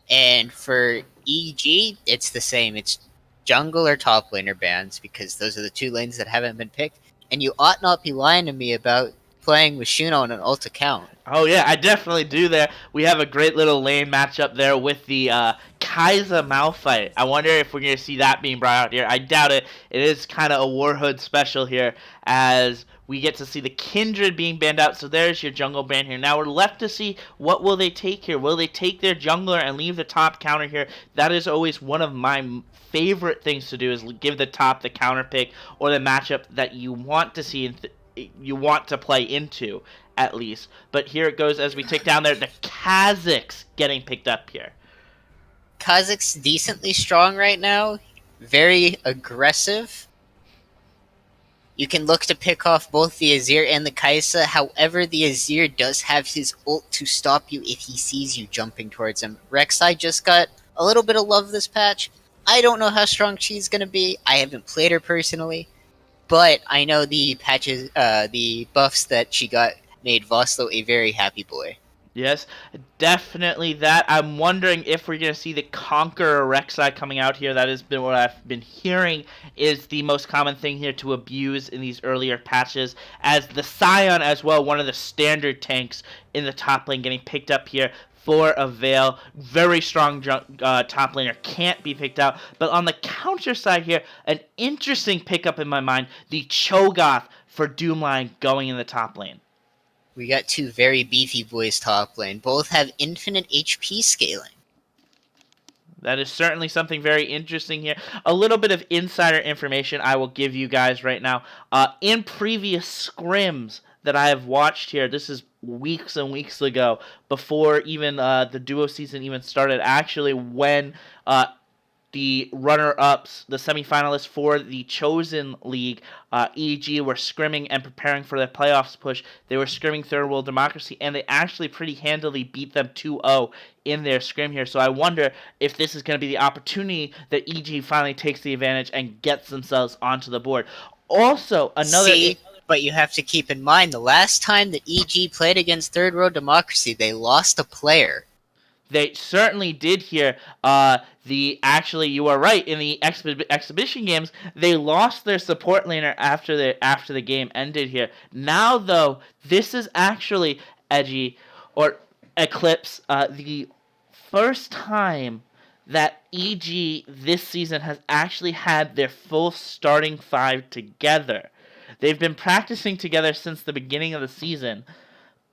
And for EG, it's the same. It's jungle or top laner bans because those are the two lanes that haven't been picked. And you ought not be lying to me about playing with Shuno on an ult account. Oh yeah, I definitely do there. We have a great little lane matchup there with the Kaiser Malphite. I wonder if we're going to see that being brought out here. I doubt it. It is kind of a Warhood special here as we get to see the Kindred being banned out. So there's your jungle ban here. Now we're left to see what will they take here. Will they take their jungler and leave the top counter here? That is always one of my favorite things to do, is give the top the counter pick or the matchup that you want to see you want to play into, at least. But here it goes as we take down there. The Kazakhs getting picked up here. Kazakh's decently strong right now. Very aggressive. You can look to pick off both the Azir and the Kai'Sa. However, the Azir does have his ult to stop you if he sees you jumping towards him. Rek'Sai just got a little bit of love this patch. I don't know how strong she's going to be. I haven't played her personally. But I know the patches, the buffs that she got made Voslo a very happy boy. Yes, definitely that. I'm wondering if we're going to see the Conqueror Rek'Sai coming out here. That has been what I've been hearing is the most common thing here to abuse in these earlier patches. As the Scion as well, one of the standard tanks in the top lane, getting picked up here for Avail. Very strong top laner, can't be picked out. But on the counter side here, an interesting pickup in my mind, the Cho'Gath for Doomline going in the top lane. We got two very beefy boys top lane. Both have infinite HP scaling. That is certainly something very interesting here. A little bit of insider information I will give you guys right now. In previous scrims that I have watched here, this is weeks and weeks ago, before even the duo season even started, actually when the runner-ups, the semifinalists for the Chosen League, EG, were scrimming and preparing for their playoffs push. They were scrimming Third World Democracy, and they actually pretty handily beat them 2-0 in their scrim here. So I wonder if this is going to be the opportunity that EG finally takes the advantage and gets themselves onto the board. Also, another... But you have to keep in mind, the last time that EG played against Third World Democracy, they lost a player. They certainly did here. Actually, you are right. In the exhibition games, they lost their support laner after the game ended here. Now, though, this is actually Edgy or Eclipse, the first time that EG this season has actually had their full starting five together. They've been practicing together since the beginning of the season,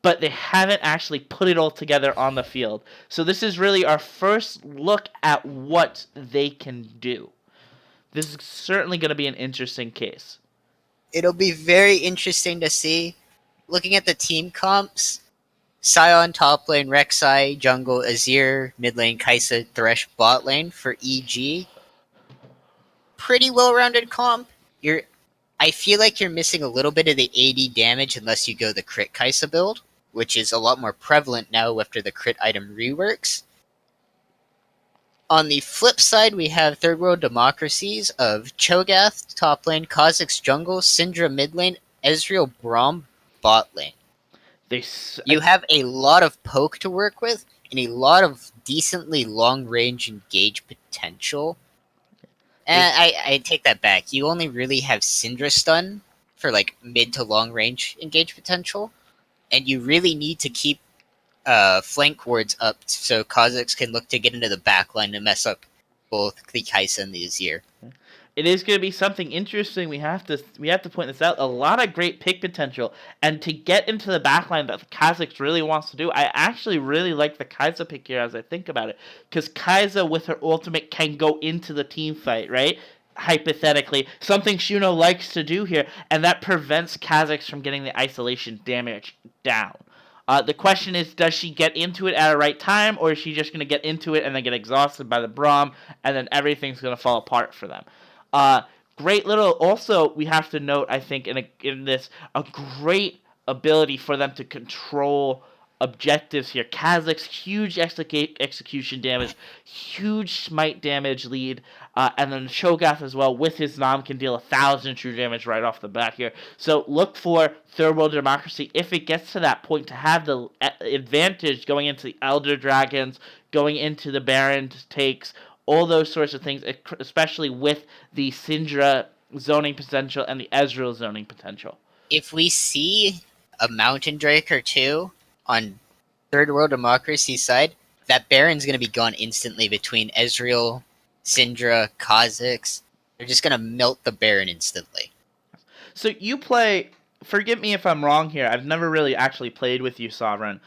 but they haven't actually put it all together on the field. So this is really our first look at what they can do. This is certainly going to be an interesting case. It'll be very interesting to see. Looking at the team comps, Scion top lane, Rek'Sai, jungle, Azir, mid lane, Kai'Sa, Thresh, bot lane for EG. Pretty well-rounded comp. I feel like you're missing a little bit of the AD damage unless you go the crit Kai'Sa build, which is a lot more prevalent now after the crit item reworks. On the flip side, we have Third World Democracies of Cho'Gath top lane, Kazakh's jungle, Syndra mid lane, Ezreal Braum bot lane. You have a lot of poke to work with and a lot of decently long-range engage potential. And I take that back. You only really have Syndra stun for like mid to long range engage potential, and you really need to keep flank wards up so Kazakhs can look to get into the back line to mess up both the Kai'Sa and the Azir. it is going to be something interesting. We have to point this out. A lot of great pick potential, and to get into the backline that the Kazakhs really wants to do, I actually really like the Kai'Sa pick here as I think about it, because Kai'Sa with her ultimate can go into the team fight, right? Hypothetically, something Shuno likes to do here, and that prevents Kazakhs from getting the isolation damage down. The question is, does she get into it at the right time, or is she just going to get into it and then get exhausted by the Braum, and then everything's going to fall apart for them? Great little. Also, we have to note, I think, in this, a great ability for them to control objectives here. Kazakhs, huge execution damage, huge smite damage lead, and then Cho'Gath as well with his Nom can deal 1,000 true damage right off the bat here. So look for Third World Democracy, if it gets to that point, to have the advantage going into the Elder Dragons, going into the Baron takes, all those sorts of things, especially with the Syndra zoning potential and the Ezreal zoning potential. If we see a Mountain Drake or two on Third World Democracy side, that Baron's going to be gone instantly between Ezreal, Syndra, Kazakhs. They're just going to melt the Baron instantly. So you play, forgive me if I'm wrong here, I've never really actually played with you, Sovereign.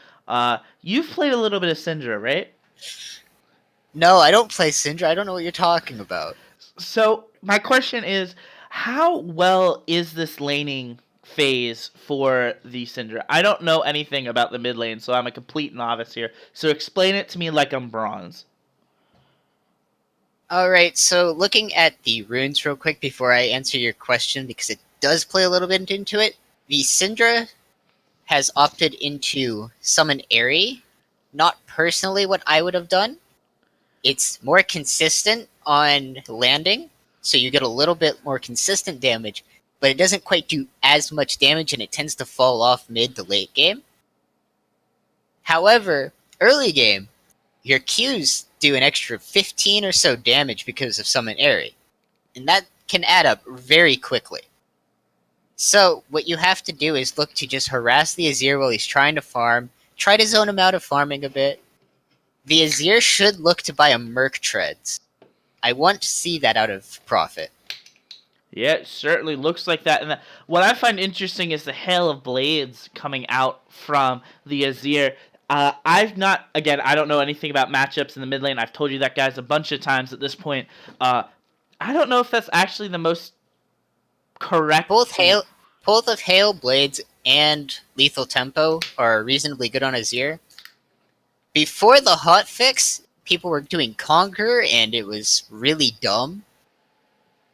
You've played a little bit of Syndra, right? No, I don't play Syndra. I don't know what you're talking about. So my question is, how well is this laning phase for the Syndra? I don't know anything about the mid lane, so I'm a complete novice here. So explain it to me like I'm bronze. Alright, so looking at the runes real quick before I answer your question, because it does play a little bit into it, the Syndra has opted into Summon ARA. Not personally what I would have done. It's more consistent on landing, so you get a little bit more consistent damage, but it doesn't quite do as much damage, and it tends to fall off mid to late game. However, early game, your Qs do an extra 15 or so damage because of Summon ARA, and that can add up very quickly. So what you have to do is look to just harass the Azir while he's trying to farm, try to zone him out of farming a bit. The Azir should look to buy a Merc Treads. I want to see that out of Prophet. Yeah, it certainly looks like that. And what I find interesting is the hail of blades coming out from the Azir. I've not, again, I don't know anything about matchups in the mid lane. I've told you that, guys, a bunch of times at this point. I don't know if that's actually the most correct. Both of Hail Blades and Lethal Tempo are reasonably good on Azir. Before the hotfix, people were doing Conqueror, and it was really dumb.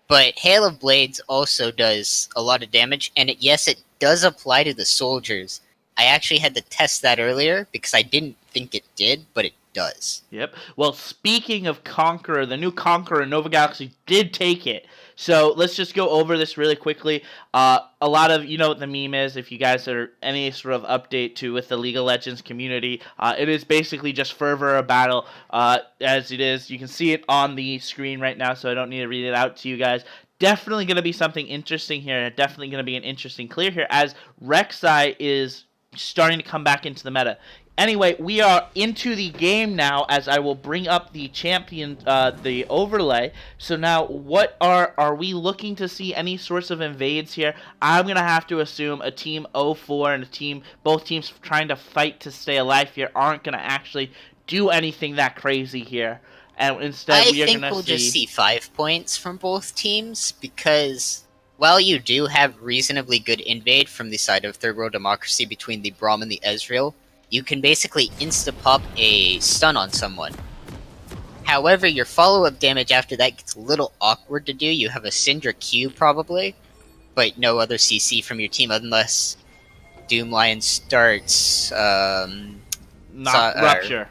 But Hail of Blades also does a lot of damage, and yes, it does apply to the soldiers. I actually had to test that earlier, because I didn't think it did, but it does. Yep. Well, speaking of Conqueror, the new Conqueror, Nova Galaxy did take it. So let's just go over this really quickly. A lot of, you know what the meme is, if you guys are any sort of update to with the League of Legends community, it is basically just fervor of battle, as it is. You can see it on the screen right now, so I don't need to read it out to you guys. Definitely going to be something interesting here, definitely going to be an interesting clear here, as Rek'Sai is starting to come back into the meta. Anyway, we are into the game now, as I will bring up the champion, the overlay. So now, what are we looking to see any sorts of invades here? I'm going to have to assume a team 0-4 and both teams trying to fight to stay alive here aren't going to actually do anything that crazy here. And instead, we are going to see... I think we'll just see 5 points from both teams, because while you do have reasonably good invade from the side of Third World Democracy between the Braum and the Ezreal, you can basically insta-pop a stun on someone. However, your follow-up damage after that gets a little awkward to do. You have a Syndra Q, probably, but no other CC from your team unless Doomlion starts... Rupture.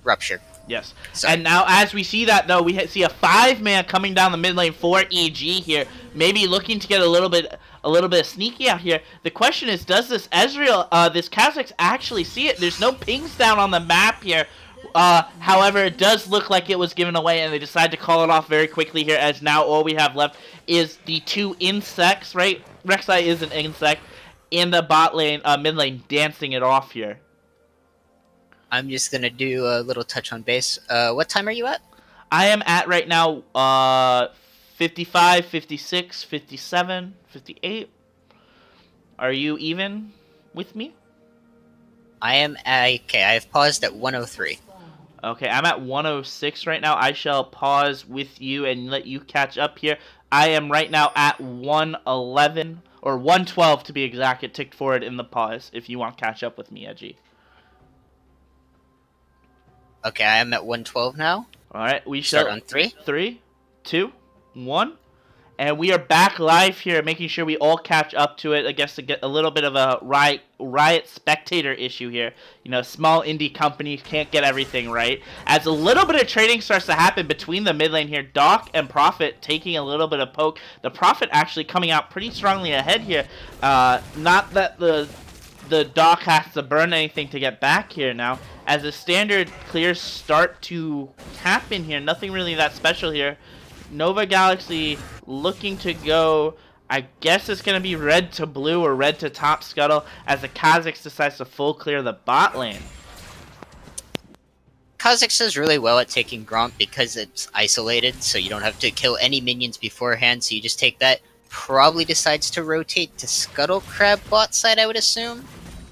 Rupture. Yes. Sorry. And now, as we see that, though, we see a 5-man coming down the mid lane for EG here, maybe looking to get a little bit sneaky out here. The question is, does this Ezreal, this Kazakhs actually see it? There's no pings down on the map here. However, it does look like it was given away, and they decide to call it off very quickly here, as now all we have left is the 2 insects, right? Rek'Sai is an insect, in the bot lane, mid lane, dancing it off here. I'm just gonna do a little touch on base. What time are you at? I am at right now, 55, 56, 57, 58. Are you even with me? I am okay. I have paused at 103. Okay, I'm at 106 right now. I shall pause with you and let you catch up here. I am right now at 111, or 112 to be exact. It ticked forward in the pause if you want to catch up with me, Edgy. Okay, I am at 112 now. Alright, we shall... Start on 3. 3, 2, 1. And we are back live here, making sure we all catch up to it. I guess to get a little bit of a riot spectator issue here. You know, small indie companies can't get everything right. As a little bit of trading starts to happen between the mid lane here, Doc and Prophet taking a little bit of poke. The Prophet actually coming out pretty strongly ahead here. Not that the Doc has to burn anything to get back here now. As the standard clears start to happen here, nothing really that special here. Nova Galaxy looking to go, I guess it's going to be red to blue or red to top scuttle as the Kazakhs decides to full clear the bot lane. Kazakhs does really well at taking Gromp because it's isolated, so you don't have to kill any minions beforehand, so you just take that. Probably decides to rotate to Scuttle Crab bot side, I would assume.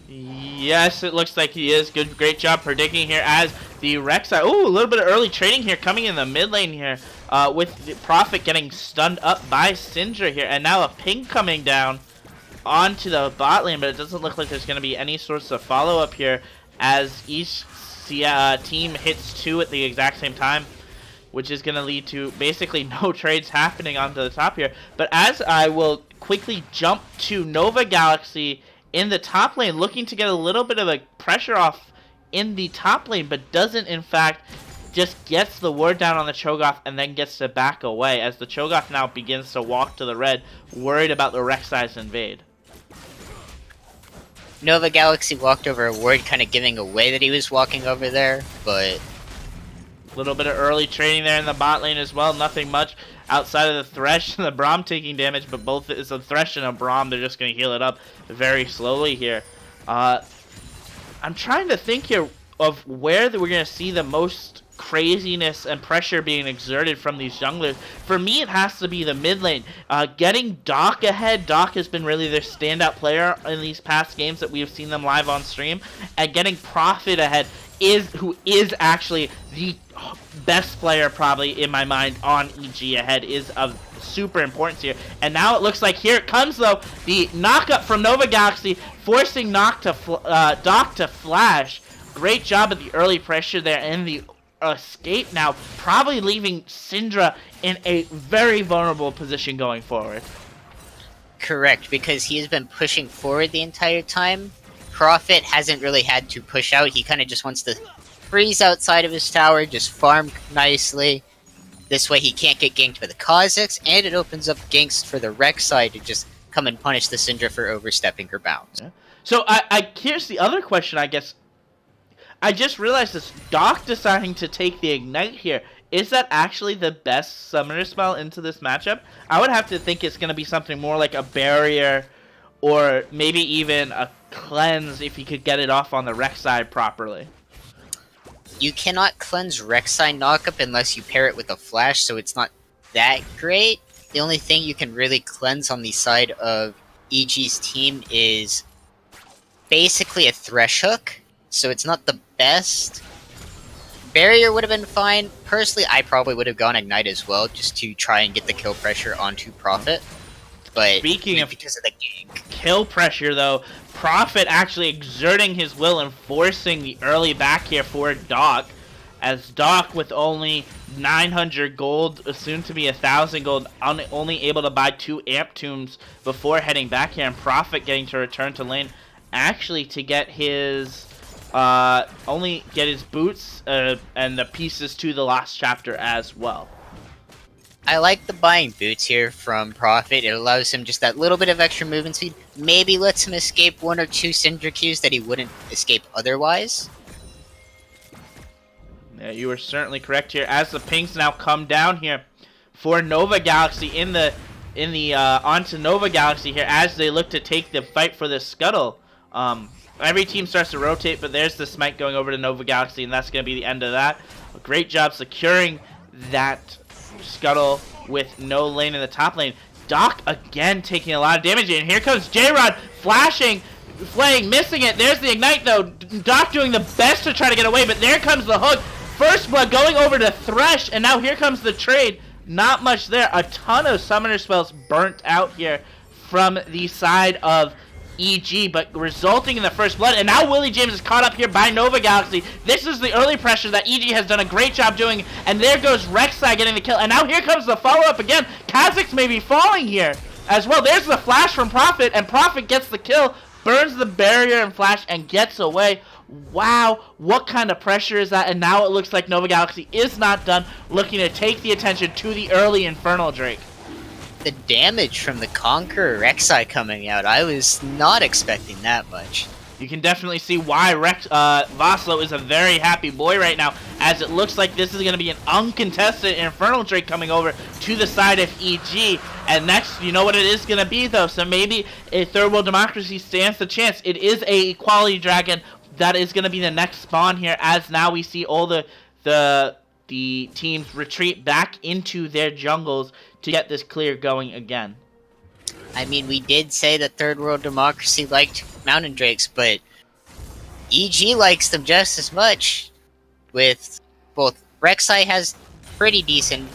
Yes, it looks like he is. Great job predicting here as the Rek'Sai. Oh, a little bit of early trading here coming in the mid lane here. With the Prophet getting stunned up by Syndra here. And now a ping coming down onto the bot lane. But it doesn't look like there's going to be any sorts of follow-up here as each team hits 2 at the exact same time. Which is going to lead to basically no trades happening onto the top here. But as I will quickly jump to Nova Galaxy in the top lane, looking to get a little bit of a pressure off in the top lane, but doesn't in fact, just gets the ward down on the Cho'Gath and then gets to back away as the Cho'Gath now begins to walk to the red, worried about the Rek'Sai's invade. Nova Galaxy walked over a ward, kind of giving away that he was walking over there, but... A little bit of early trading there in the bot lane as well, nothing much outside of the Thresh and the Braum taking damage, but both it's a Thresh and a Braum, they're just going to heal it up very slowly here. I'm trying to think here of where we're going to see the most craziness and pressure being exerted from these junglers. For me, it has to be the mid lane. Getting Doc ahead. Doc has been really their standout player in these past games that we have seen them live on stream. And getting Prophet ahead, who is actually the best player probably in my mind on EG ahead, is of super importance here. And now it looks like here it comes though, the knock-up from Nova Galaxy, forcing Doc to flash. Great job of the early pressure there and the escape now, probably leaving Syndra in a very vulnerable position going forward. Correct, because he has been pushing forward the entire time. Prophet hasn't really had to push out. He kind of just wants to freeze outside of his tower, just farm nicely. This way he can't get ganked by the Kazakhs, and it opens up ganks for the Rek'Sai to just come and punish the Syndra for overstepping her bounds. Yeah. So here's the other question, I guess. I just realized this, Doc deciding to take the Ignite here. Is that actually the best summoner spell into this matchup? I would have to think it's going to be something more like a barrier or maybe even a cleanse if you could get it off on the Rek'Sai properly. You cannot cleanse Rek'Sai knockup unless you pair it with a flash, so it's not that great. The only thing you can really cleanse on the side of EG's team is basically a Thresh Hook, so it's not the best. Barrier would have been fine. Personally, I probably would have gone Ignite as well, just to try and get the kill pressure onto Prophet. But Speaking of because of the gank, kill pressure, though, Prophet actually exerting his will and forcing the early back here for Doc, as Doc with only 900 gold, soon to be 1,000 gold, only able to buy 2 Amp Tombs before heading back here, and Prophet getting to return to lane, actually to get his only get his boots and the pieces to the last chapter as well. I like the buying boots here from Prophet. It allows him just that little bit of extra movement speed. Maybe lets him escape 1 or 2 Syndra Qs that he wouldn't escape otherwise. Yeah, you are certainly correct here. As the pings now come down here for Nova Galaxy onto Nova Galaxy here as they look to take the fight for the scuttle. Every team starts to rotate, but there's the smite going over to Nova Galaxy, and that's going to be the end of that. A great job securing that Scuttle with no lane in the top lane. Doc again taking a lot of damage, and here comes J-Rod flashing, flaying, missing it. There's the ignite though. Doc doing the best to try to get away, but there comes the hook. First blood going over to Thresh, and now here comes the trade. Not much there. A ton of summoner spells burnt out here from the side of EG, but resulting in the first blood. And now Willie James is caught up here by Nova Galaxy. This is the early pressure that EG has done a great job doing, and there goes Rek'Sai getting the kill. And now here comes the follow-up again. Kha'Zix may be falling here as well. There's the flash from Prophet, and Prophet gets the kill, burns the barrier and flash, and gets away. Wow, what kind of pressure is that? And now it looks like Nova Galaxy is not done, looking to take the attention to the early Infernal Drake. The damage from the Conqueror Rek'Sai coming out, I was not expecting that much. You can definitely see why Voslo is a very happy boy right now, as it looks like this is going to be an uncontested Infernal Drake coming over to the side of EG. And next, you know what it is going to be, though, so maybe a Third World Democracy stands the chance. It is a Equality Dragon that is going to be the next spawn here, as now we see all the teams retreat back into their jungles to get this clear going again. I mean, we did say that Third World Democracy liked Mountain Drakes, but EG likes them just as much. With both Rek'Sai has pretty decent,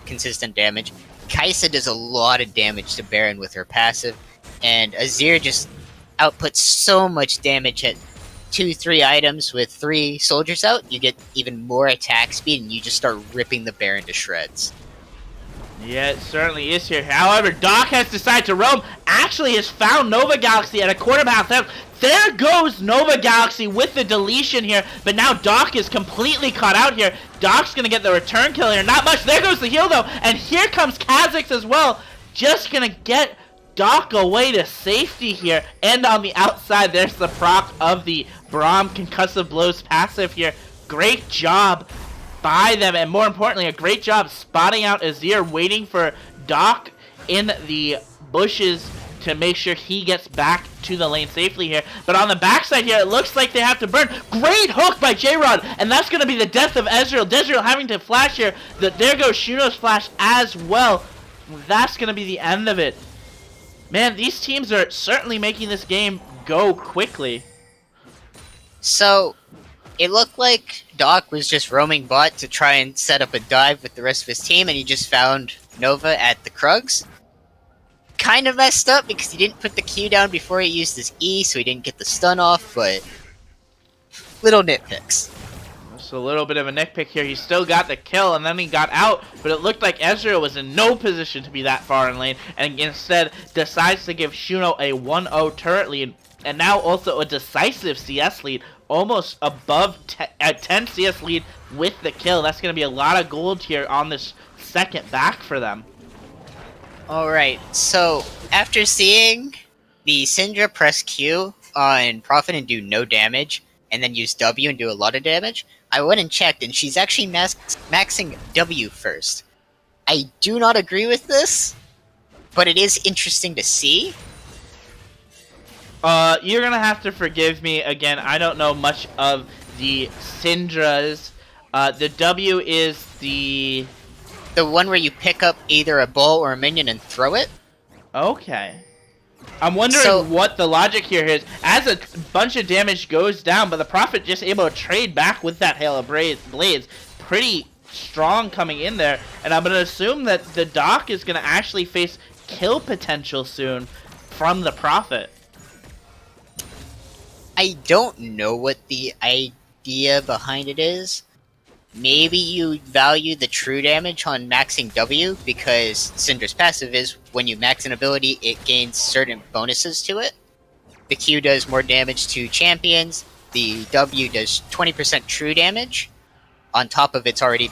consistent damage. Kai'Sa does a lot of damage to Baron with her passive, and Azir just outputs so much damage at 2-3 items with 3 soldiers out. You get even more attack speed, and you just start ripping the Baron to shreds. Yeah, it certainly is here. However, Doc has decided to roam. Actually has found Nova Galaxy at a quarter mile health. There goes Nova Galaxy with the deletion here, but now Doc is completely caught out here. Doc's gonna get the return kill here. Not much. There goes the heal though, and here comes Kha'Zix as well. Just gonna get Doc away to safety here. And on the outside, there's the proc of the Braum Concussive Blows passive here. Great job by them, and more importantly, a great job spotting out Azir, waiting for Doc in the bushes to make sure he gets back to the lane safely here. But on the backside here, it looks like they have to burn. Great hook by J-Rod, and that's going to be the death of Ezreal. Ezreal having to flash here. There goes Shuno's flash as well. That's going to be the end of it. Man, these teams are certainly making this game go quickly. So, it looked like Doc was just roaming bot to try and set up a dive with the rest of his team, and he just found Nova at the Krugs. Kind of messed up because he didn't put the Q down before he used his E, so he didn't get the stun off, but little nitpicks. Just a little bit of a nitpick here. He still got the kill, and then he got out, but it looked like Ezreal was in no position to be that far in lane, and instead decides to give Shuno a 1-0 turret lead, and now also a decisive CS lead, almost above 10 CS lead with the kill. That's going to be a lot of gold here on this second back for them. Alright, so after seeing the Syndra press Q on Prophet and do no damage, and then use W and do a lot of damage, I went and checked, and she's actually maxing W first. I do not agree with this, but it is interesting to see. You're gonna have to forgive me again. I don't know much of the Syndras. The W is the one where you pick up either a ball or a minion and throw it. Okay. I'm wondering what the logic here is. As a bunch of damage goes down, but the Prophet just able to trade back with that Hail of Blades. Pretty strong coming in there. And I'm going to assume that the Doc is going to actually face kill potential soon from the Prophet. I don't know what the idea behind it is. Maybe you value the true damage on maxing W, because Syndra's passive is when you max an ability, it gains certain bonuses to it. The Q does more damage to champions, the W does 20% true damage, on top of its already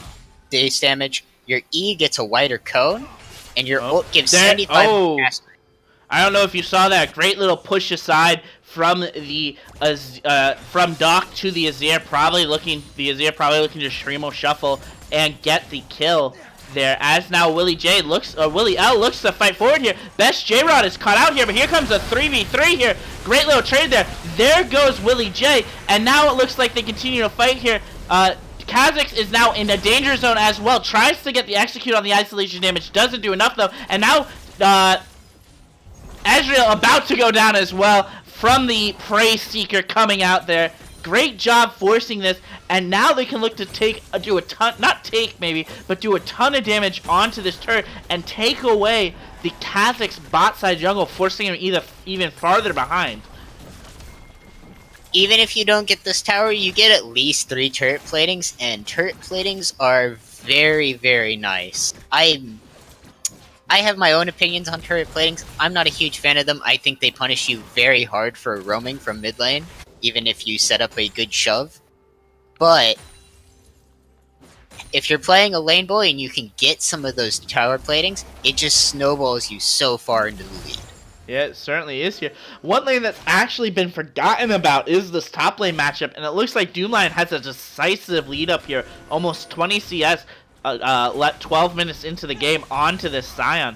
base damage. Your E gets a wider cone, and your ult gives 75 mastery. I don't know if you saw that great little push aside from the from Doc to the Azir, probably looking to Shremo shuffle and get the kill there. As now Willie L looks to fight forward here. Best J-Rod is caught out here, but here comes a 3v3 here. Great little trade there. There goes Willie J, and now it looks like they continue to fight here. Kha'Zix Kha'Zix is now in a danger zone as well. Tries to get the execute on the isolation damage. Doesn't do enough, though. And now, Ezreal about to go down as well from the Prey Seeker coming out there. Great job forcing this, and now they can look to do a ton, not take maybe, but do a ton of damage onto this turret and take away the Kha'Zix bot side jungle, forcing him even farther behind. Even if you don't get this tower, you get at least 3 turret platings, and turret platings are very, very nice. I have my own opinions on turret platings. I'm not a huge fan of them. I think they punish you very hard for roaming from mid lane, even if you set up a good shove. But if you're playing a lane boy and you can get some of those tower platings, it just snowballs you so far into the lead. Yeah, it certainly is here. One lane that's actually been forgotten about is this top lane matchup, and it looks like Doomlion has a decisive lead up here, almost 20 CS, 12 minutes into the game onto this Sion.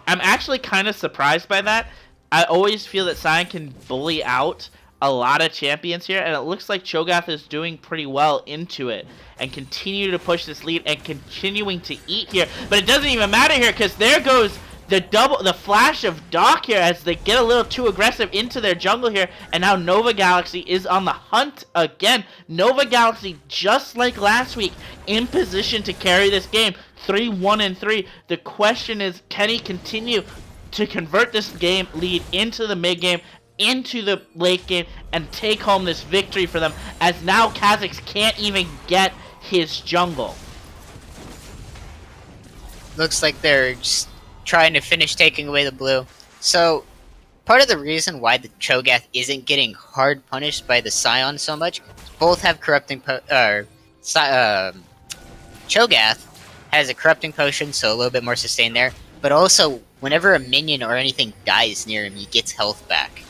I'm actually kind of surprised by that. I always feel that Sion can bully out a lot of champions here, and it looks like Cho'Gath is doing pretty well into it and continue to push this lead and continuing to eat here. But it doesn't even matter here, because there goes the flash of Doc here as they get a little too aggressive into their jungle here, and now Nova Galaxy is on the hunt again. Nova Galaxy, just like last week, in position to carry this game 3-1-3. The question is, can he continue to convert this game lead into the mid game, into the late game, and take home this victory for them, as now Kha'Zix can't even get his jungle? Looks like they're just trying to finish taking away the blue. So, part of the reason why the Cho'Gath isn't getting hard punished by the Sion so much, both have corrupting Cho'Gath has a corrupting potion, so a little bit more sustain there, but also, whenever a minion or anything dies near him, he gets health back.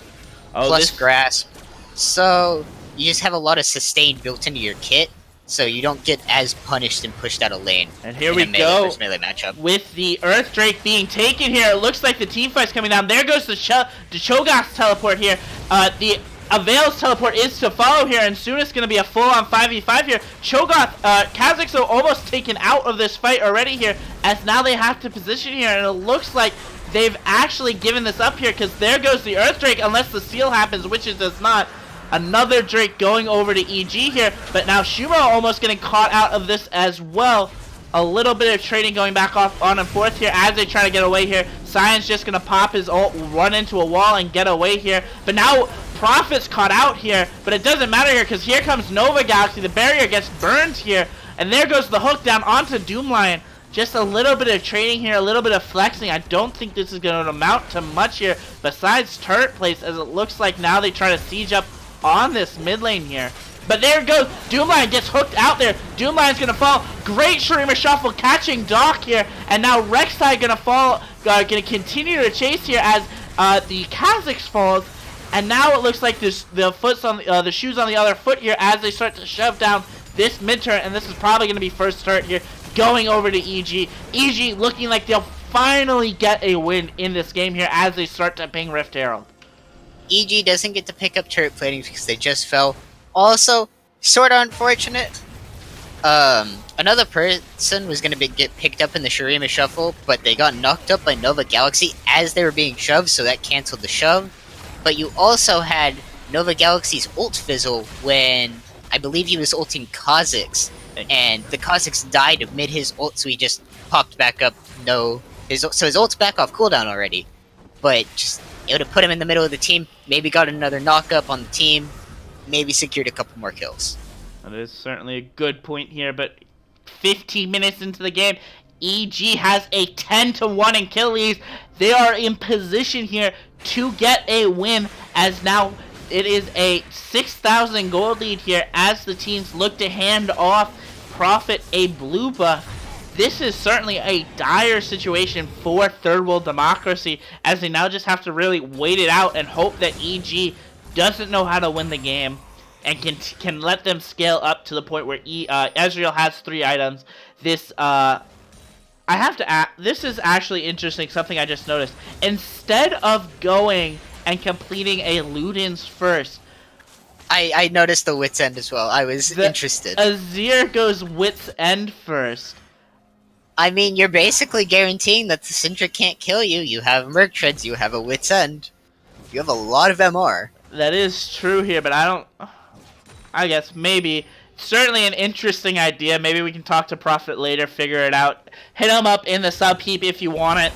Plus grasp. So, you just have a lot of sustain built into your kit, so you don't get as punished and pushed out of lane. And here we go melee matchup. With the Earth Drake being taken here. It looks like the team fight's coming down. There goes the Cho'Gath's teleport here. The Avail's teleport is to follow here, and soon it's going to be a full-on 5v5 here. Cho'Gath, Kha'Zix are almost taken out of this fight already here, as now they have to position here, and it looks like they've actually given this up here, because there goes the Earth Drake, unless the seal happens, which it does not. Another Drake going over to EG here, but now Shumo almost getting caught out of this as well. A little bit of trading going back off on and forth here as they try to get away here. Sion's just going to pop his ult, run into a wall, and get away here. But now Prophet's caught out here, but it doesn't matter here, because here comes Nova Galaxy. The barrier gets burned here, and there goes the hook down onto Doomlion. Just a little bit of trading here, a little bit of flexing. I don't think this is going to amount to much here, besides turret place, as it looks like now they try to siege up on this mid lane here. But there it goes. Doomlion gets hooked out there. Doomlion's going to fall. Great Shurima Shuffle catching Doc here. And now Rek'Sai going to fall, going to continue to chase here as the Kha'Zix falls. And now it looks like the shoes on the other foot here as they start to shove down this mid turret. And this is probably going to be first turret here going over to EG. EG looking like they'll finally get a win in this game here as they start to ping Rift Herald. EG doesn't get to pick up turret platings because they just fell. Also, sort of unfortunate. Another person was going to get picked up in the Shurima Shuffle, but they got knocked up by Nova Galaxy as they were being shoved, so that canceled the shove. But you also had Nova Galaxy's ult fizzle when I believe he was ulting Kha'Zix, and the Kha'Zix died amid his ult, so he just popped back up. So his ult's back off cooldown already, but just it would have put him in the middle of the team, maybe got another knock-up on the team, maybe secured a couple more kills. That is certainly a good point here, but 15 minutes into the game, EG has a 10-1 in kill leads. They are in position here to get a win, as now it is a 6,000 gold lead here as the teams look to hand off Prophet a blue buff. This is certainly a dire situation for Third World Democracy, as they now just have to really wait it out and hope that EG doesn't know how to win the game and can let them scale up to the point where Ezreal has 3 items. This I have to add, this is actually interesting, something I just noticed. Instead of going and completing a Ludens first, I noticed the wit's end as well. I was interested. Azir goes wit's end first. I mean, you're basically guaranteeing that the Syndra can't kill you. You have Merc Treads, you have a wit's end. You have a lot of MR. That is true here, but I guess maybe. Certainly an interesting idea. Maybe we can talk to Prophet later, figure it out. Hit him up in the sub heap if you want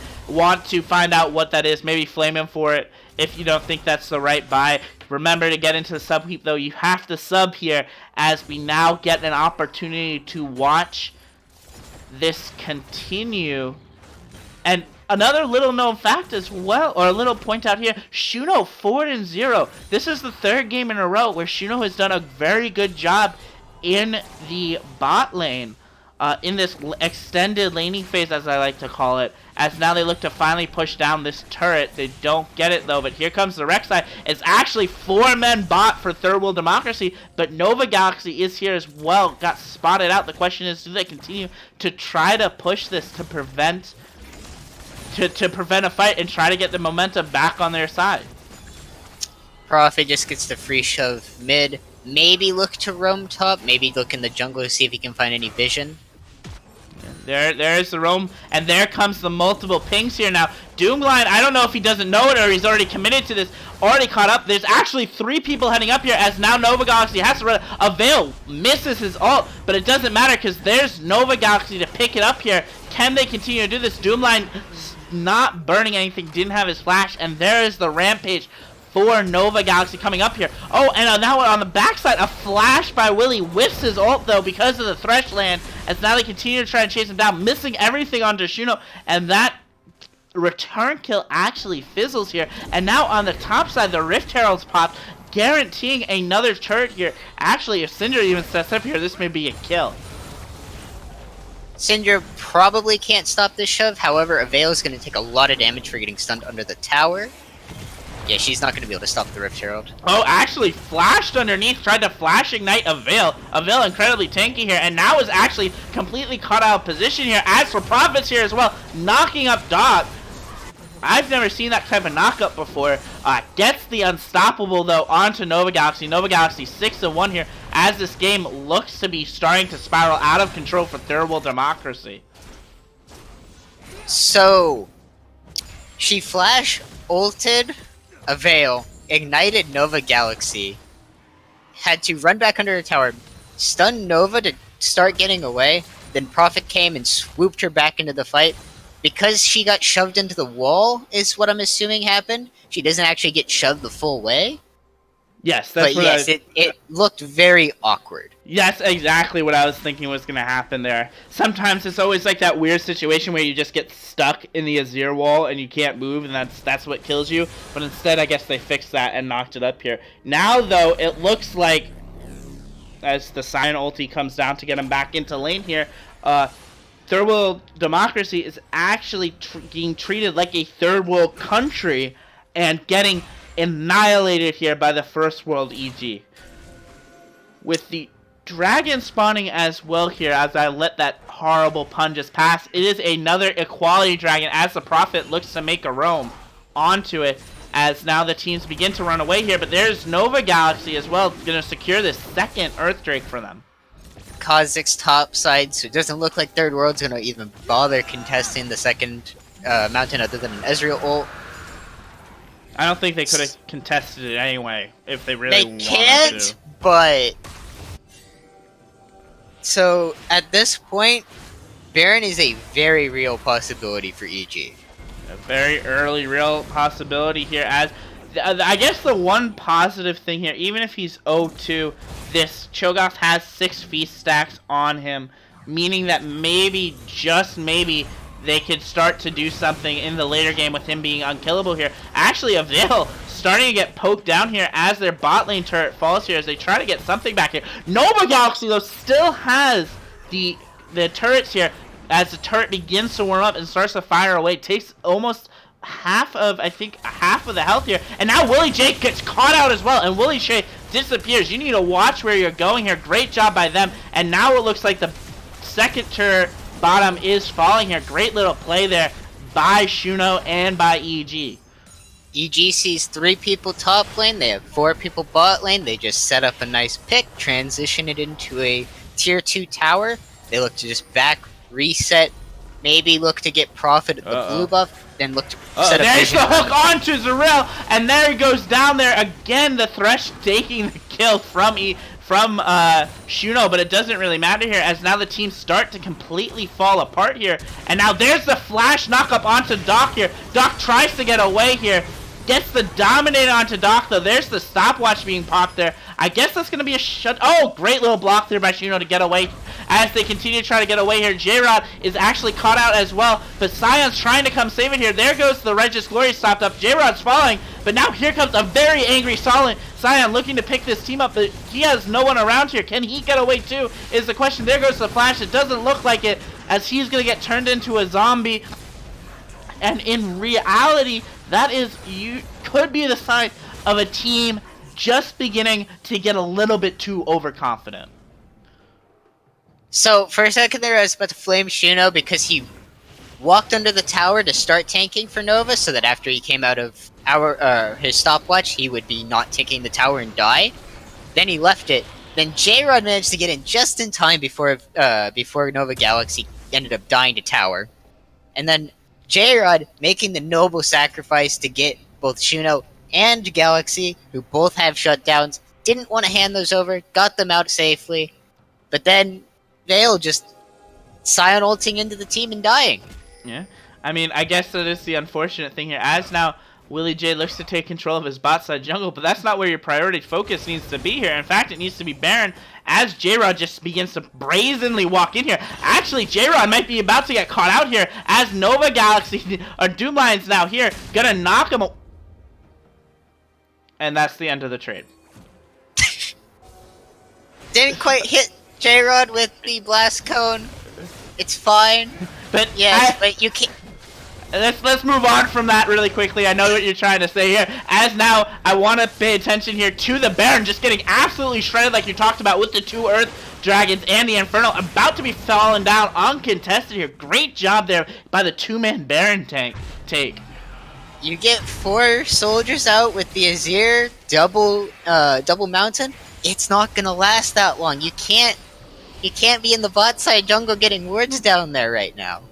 to find out what that is. Maybe flame him for it if you don't think that's the right buy. Remember to get into the sub heap though. You have to sub here as we now get an opportunity to watch this continue. And another little known fact as well, or a little point out here, Shuno 4-0. This is the third game in a row where Shuno has done a very good job in the bot lane, in this extended laning phase, as I like to call it, as now they look to finally push down this turret. They don't get it though, but here comes the Rek'Sai. It's actually 4-man bot for Third World Democracy, but Nova Galaxy is here as well, got spotted out. The question is, do they continue to try to push this to prevent a fight and try to get the momentum back on their side? Prophet just gets the free shove mid. Maybe look to roam top. Maybe look in the jungle to see if he can find any vision. There's the roam, and there comes the multiple pings here now. Doomblind, I don't know if he doesn't know it or he's already committed to this, already caught up. There's actually 3 people heading up here as now Nova Galaxy has to run. A Veil misses his ult, but it doesn't matter because there's Nova Galaxy to pick it up here. Can they continue to do this? Doomblind not burning anything, didn't have his flash, and there is the rampage for Nova Galaxy coming up here. Oh, and now on the backside, a flash by Willie whiffs his ult though because of the Thresh land, as now they continue to try and chase him down, missing everything onto Shuno, and that return kill actually fizzles here. And now on the top side, the Rift Heralds popped, guaranteeing another turret here. Actually, if Syndra even sets up here, this may be a kill. Syndra probably can't stop this shove, however, Avail is going to take a lot of damage for getting stunned under the tower. Yeah, she's not going to be able to stop the Rift Herald. Oh, actually flashed underneath, tried to flash ignite Avail. Avail incredibly tanky here, and now is actually completely caught out of position here. As for Prophets here as well, knocking up Dog. I've never seen that type of knockup before. Gets the Unstoppable though onto Nova Galaxy. Nova Galaxy 6-1 here, as this game looks to be starting to spiral out of control for Third World Democracy. So, she flash ulted Avail, ignited Nova Galaxy, had to run back under her tower, stun Nova to start getting away, then Prophet came and swooped her back into the fight. Because she got shoved into the wall, is what I'm assuming happened. She doesn't actually get shoved the full way. Yes, that's what it looked very awkward. That's exactly what I was thinking was going to happen there. Sometimes it's always like that weird situation where you just get stuck in the Azir wall and you can't move, and that's what kills you. But instead, I guess they fixed that and knocked it up here. Now, though, it looks like, as the Sion ulti comes down to get him back into lane here, Third World Democracy is actually being treated like a third world country and getting annihilated here by the First World EG. With the dragon spawning as well here, as I let that horrible pun just pass, it is another equality dragon as the Prophet looks to make a roam onto it, as now the teams begin to run away here, but there's Nova Galaxy as well, going to secure this second Earthdrake for them. Kha'Zix's top side, so it doesn't look like Third World's going to even bother contesting the second mountain other than an Ezreal ult. I don't think they could have contested it anyway, if they really wanted to. They can't, but... So, at this point, Baron is a very real possibility for EG. A very early real possibility here, as... I guess the one positive thing here, even if he's 0-2, this Cho'Gath has 6 feast stacks on him, meaning that maybe, just maybe, they could start to do something in the later game with him being unkillable here. Actually, Avail starting to get poked down here as their bot lane turret falls here as they try to get something back here. Nova Galaxy, though, still has the turrets here as the turret begins to warm up and starts to fire away. Takes almost half of the health here, and now Willie J gets caught out as well, and Willie J disappears. You need to watch where you're going here. Great job by them, and now it looks like the second turret bottom is falling here. Great little play there by Shuno and by EG. EG sees 3 people top lane, they have 4 people bot lane, they just set up a nice pick, transition it into a tier 2 tower, they look to just back, reset, maybe look to get profit at the blue buff, then look to set up there's vision. the hook onto Zarel, and there he goes down there again, the Thresh taking the kill from Shuno, but it doesn't really matter here as now the teams start to completely fall apart here. And now there's the flash knock up onto Doc here. Doc tries to get away here. Gets the dominate onto Doc though. There's the stopwatch being popped there. I guess that's going to be a shut. Oh, great little block there by Shuno to get away. As they continue to try to get away here, J-Rod is actually caught out as well. But Sion's trying to come save it here. There goes the Regis Glory stopped up. J-Rod's falling. But now here comes a very angry Sion looking to pick this team up. But he has no one around here. Can he get away too is the question. There goes the flash. It doesn't look like it as he's going to get turned into a zombie. And in reality, that could be the sign of a team just beginning to get a little bit too overconfident. So, for a second there, I was about to flame Shuno because he walked under the tower to start tanking for Nova, so that after he came out of his stopwatch, he would be not taking the tower and die. Then he left it. Then J-Rod managed to get in just in time before Nova Galaxy ended up dying to tower. And then J-Rod making the noble sacrifice to get both Shuno and Galaxy, who both have shutdowns, didn't want to hand those over, got them out safely, but then Vale just Sion ulting into the team and dying. Yeah, I mean, I guess that is the unfortunate thing here, as now Willie J looks to take control of his bot side jungle, but that's not where your priority focus needs to be here. In fact, it needs to be Baron, as J-Rod just begins to brazenly walk in here. Actually, J-Rod might be about to get caught out here, as Nova Galaxy, or Doom Lions now here, gonna knock him. And that's the end of the trade. Didn't quite hit J-Rod with the blast cone. It's fine. But yes, but you can't. Let's move on from that really quickly. I know what you're trying to say here. As now, I want to pay attention here to the Baron just getting absolutely shredded like you talked about with the 2 Earth Dragons and the Infernal. About to be fallen down uncontested here. Great job there by the 2-man Baron take. You get 4 soldiers out with the Azir double mountain. It's not gonna last that long. You can't be in the bot side jungle getting wards down there right now.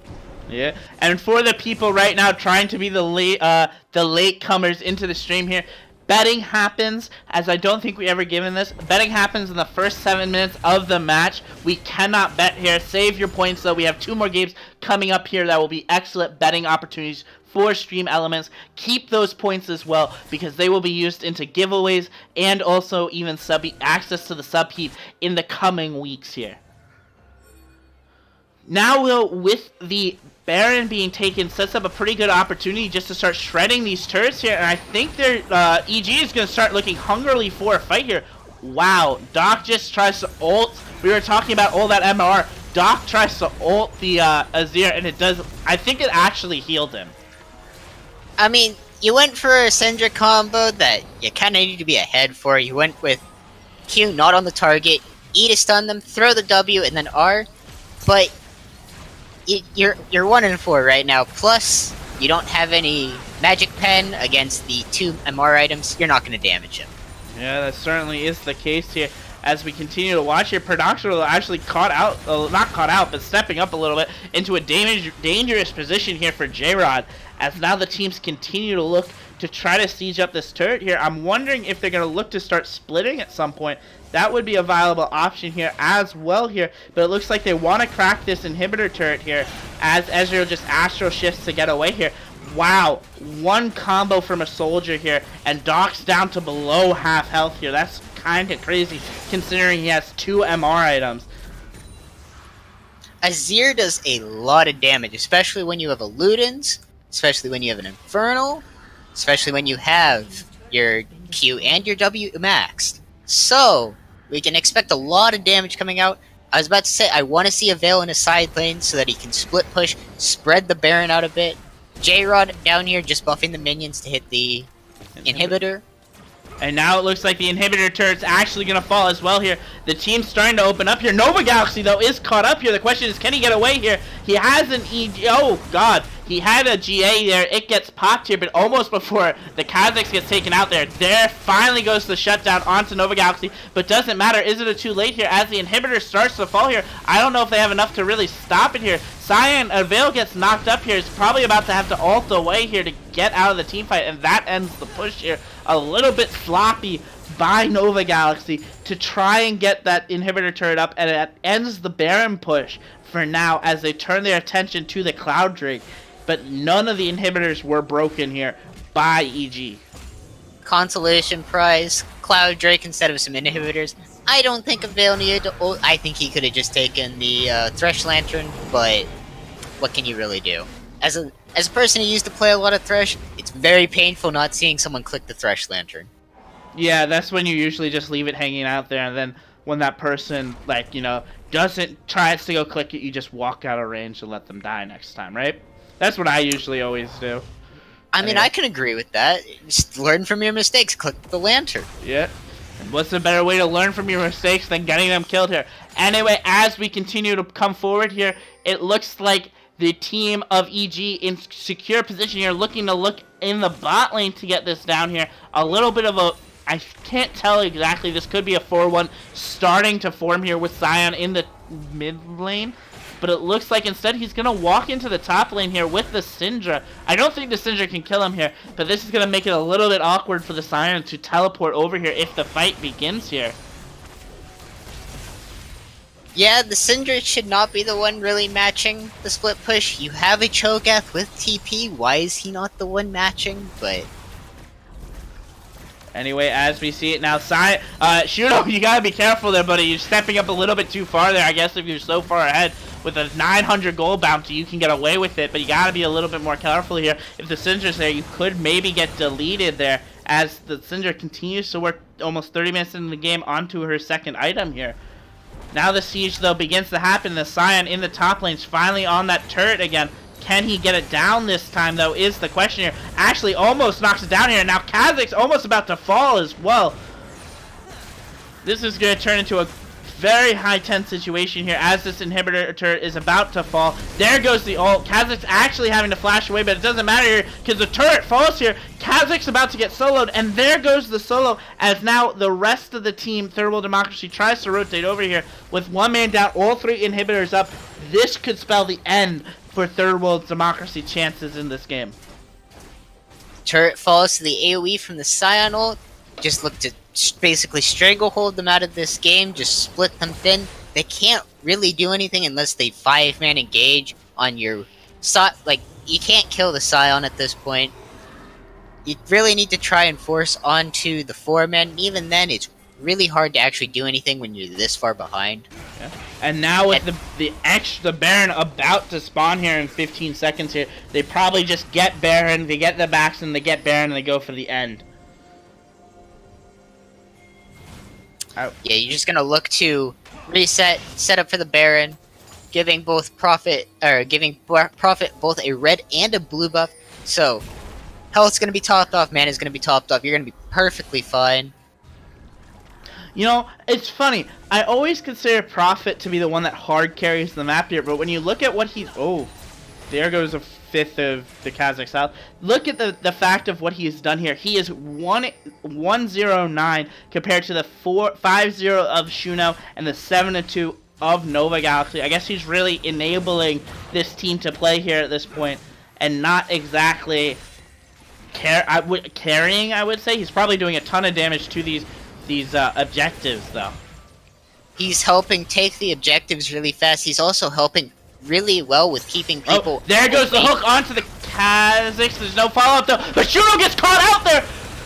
Yeah, and for the people right now trying to be the latecomers into the stream here, betting happens, as I don't think we ever given this. Betting happens in the first 7 minutes of the match. We cannot bet here. Save your points though. We have 2 more games coming up here that will be excellent betting opportunities for stream elements. Keep those points as well, because they will be used into giveaways and also even access to the sub heap in the coming weeks here. Now, with the Baron being taken, sets up a pretty good opportunity just to start shredding these turrets here, and I think their EG is going to start looking hungrily for a fight here. Wow, Doc just tries to ult. We were talking about all that MR. Doc tries to ult the Azir, and it does. I think it actually healed him. I mean, you went for a Syndra combo that you kind of needed to be ahead for. You went with Q not on the target, E to stun them, throw the W, and then R. But you're 1-4 right now. Plus, you don't have any Magic Pen against the 2 MR items. You're not going to damage him. Yeah, that certainly is the case here. As we continue to watch here, Productional actually caught out, not caught out, but stepping up a little bit into a dangerous position here for J-Rod. As now the teams continue to look to try to siege up this turret here. I'm wondering if they're going to look to start splitting at some point. That would be a viable option here as well here. But it looks like they want to crack this inhibitor turret here as Ezreal just Astro shifts to get away here. Wow, 1 combo from a soldier here, and Doc's down to below half health here. That's kind of crazy considering he has 2 MR items. Azir does a lot of damage, especially when you have a Ludens, especially when you have an Infernal, especially when you have your Q and your W maxed. So, we can expect a lot of damage coming out. I was about to say, I want to see a Vale in a side lane so that he can split push, spread the Baron out a bit. J-Rod down here just buffing the minions to hit the inhibitor. And now it looks like the inhibitor turret's actually going to fall as well here, The team's starting to open up here. Nova Galaxy, though, is caught up here. The question is, can he get away here? He has an EG. Oh, God. He had a GA there. It gets popped here, but almost before the Kazakhs gets taken out there. There finally goes the shutdown onto Nova Galaxy, but doesn't matter. Is it too late here as the inhibitor starts to fall here? I don't know if they have enough to really stop it here. Cyan, Veil gets knocked up here. He's probably about to have to ult away here to get out of the team fight, and that ends the push here. A little bit sloppy by Nova Galaxy to try and get that inhibitor turret up, and it ends the Baron push for now as they turn their attention to the Cloud Drake. But none of the inhibitors were broken here by EG. Consolation prize, Cloud Drake instead of some inhibitors. I don't think Veil needed to ult. I think he could have just taken the Thresh Lantern, but what can you really do? As a person who used to play a lot of Thresh, it's very painful not seeing someone click the Thresh Lantern. Yeah, that's when you usually just leave it hanging out there, and then when that person, like, tries to go click it, you just walk out of range and let them die next time, right? That's what I usually always do. I mean, I can agree with that. Just learn from your mistakes. Click the lantern. Yeah. And what's a better way to learn from your mistakes than getting them killed here? Anyway, as we continue to come forward here, it looks like the team of EG in secure position here, looking to look in the bot lane to get this down here. A little bit of a... I can't tell exactly. This could be a 4-1 starting to form here with Sion in the mid lane. But it looks like instead he's going to walk into the top lane here with the Syndra. I don't think the Syndra can kill him here, but this is going to make it a little bit awkward for the Sion to teleport over here if the fight begins here. Yeah, the Syndra should not be the one really matching the split push. You have a Cho'Gath with TP. Why is he not the one matching? But anyway, as we see it now, Shuno, you gotta be careful there, buddy. You're stepping up a little bit too far there. I guess if you're so far ahead with a 900 gold bounty, you can get away with it, but you gotta be a little bit more careful here. If the Syndra's there, you could maybe get deleted there as the Syndra continues to work almost 30 minutes into the game onto her second item here. Now the siege, though, begins to happen. The Sion in the top lane's finally on that turret again. Can he get it down this time, though, is the question here. Actually almost knocks it down here. Now Kazakh's almost about to fall as well. This is going to turn into a very high tense situation here as this inhibitor turret is about to fall. There goes the ult. Kazakh's actually having to flash away, but it doesn't matter here because the turret falls here. Kazakh's about to get soloed, and there goes the solo as now the rest of the team, Third World Democracy, tries to rotate over here with one man down, all three inhibitors up. This could spell the end for Third World Democracy chances in this game. turret falls to the AoE from the Scion ult. Just look to basically stranglehold them out of this game, just split them thin. They can't really do anything unless they 5-man engage on your... Like, you can't kill the Scion at this point. You really need to try and force onto the 4-man. Even then, it's really hard to actually do anything when you're this far behind. Yeah. And now with the Baron about to spawn here in 15 seconds here, they probably just get Baron, they get the backs, and they get Baron, and they go for the end. Yeah, you're just gonna look to reset, set up for the Baron, giving Prophet both a red and a blue buff. So health's gonna be topped off, mana's gonna be topped off. You're gonna be perfectly fine. You know, it's funny. I always consider Prophet to be the one that hard carries the map here, but when you look at what he's... Oh, there goes a fifth of the Kazakh South. Look at the fact of what he's done here. He is 1-0-9 compared to the 5-0 of Shuno and the 7-2 of Nova Galaxy. I guess he's really enabling this team to play here at this point, and not exactly carrying, I would say. He's probably doing a ton of damage to these objectives, though. He's helping take the objectives really fast. He's also helping really well with keeping people... Oh, there goes the hook onto the Kazakhs. There's no follow-up, though. But Shuno gets caught out there!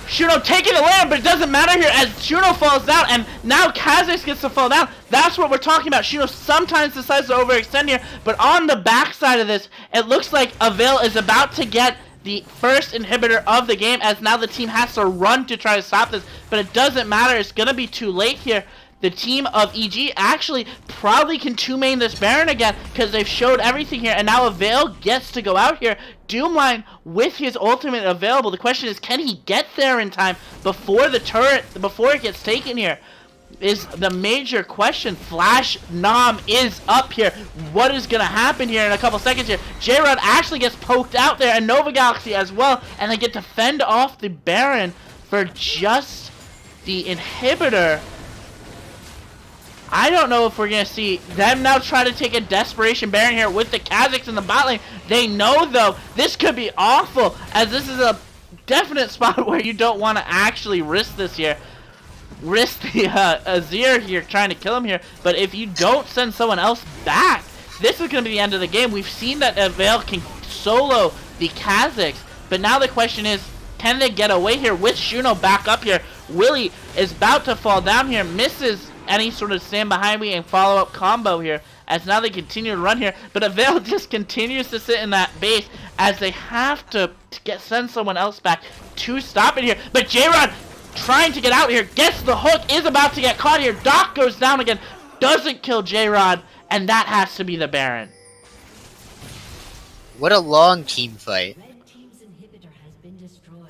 Shuno taking the land, but it doesn't matter here as Shuno falls down, and now Kazakhs gets to fall down. That's what we're talking about. Shuno sometimes decides to overextend here, but on the backside of this, it looks like Avail is about to get the first inhibitor of the game, as now the team has to run to try to stop this, but it doesn't matter. It's going to be too late here. The team of EG actually probably can two-main this Baron again because they've showed everything here, and now Avail gets to go out here. Doomline with his ultimate available. The question is, can he get there in time before the turret, before it gets taken here? is the major question. Flash Nom is up here. What is going to happen here in a couple seconds here? J-Rod actually gets poked out there, and Nova Galaxy as well, and they get to fend off the Baron for just the inhibitor. I don't know if we're going to see them now try to take a desperation Baron here with the Kazakhs in the bot lane. They know, though, this could be awful, as this is a definite spot where you don't want to actually risk this here. Risk the Azir here trying to kill him here, but if you don't send someone else back, this is going to be the end of the game. We've seen that EVO can solo the Kazakhs, but now the question is, can they get away here with Shuno back up here? Willie is about to fall down here, misses any sort of stand behind me and follow-up combo here, as now they continue to run here, but EVO just continues to sit in that base as they have to send someone else back to stop it here. But J-Rod trying to get out here, gets the hook, is about to get caught here. Doc goes down again, doesn't kill J-Rod, and that has to be the Baron. What a long team fight.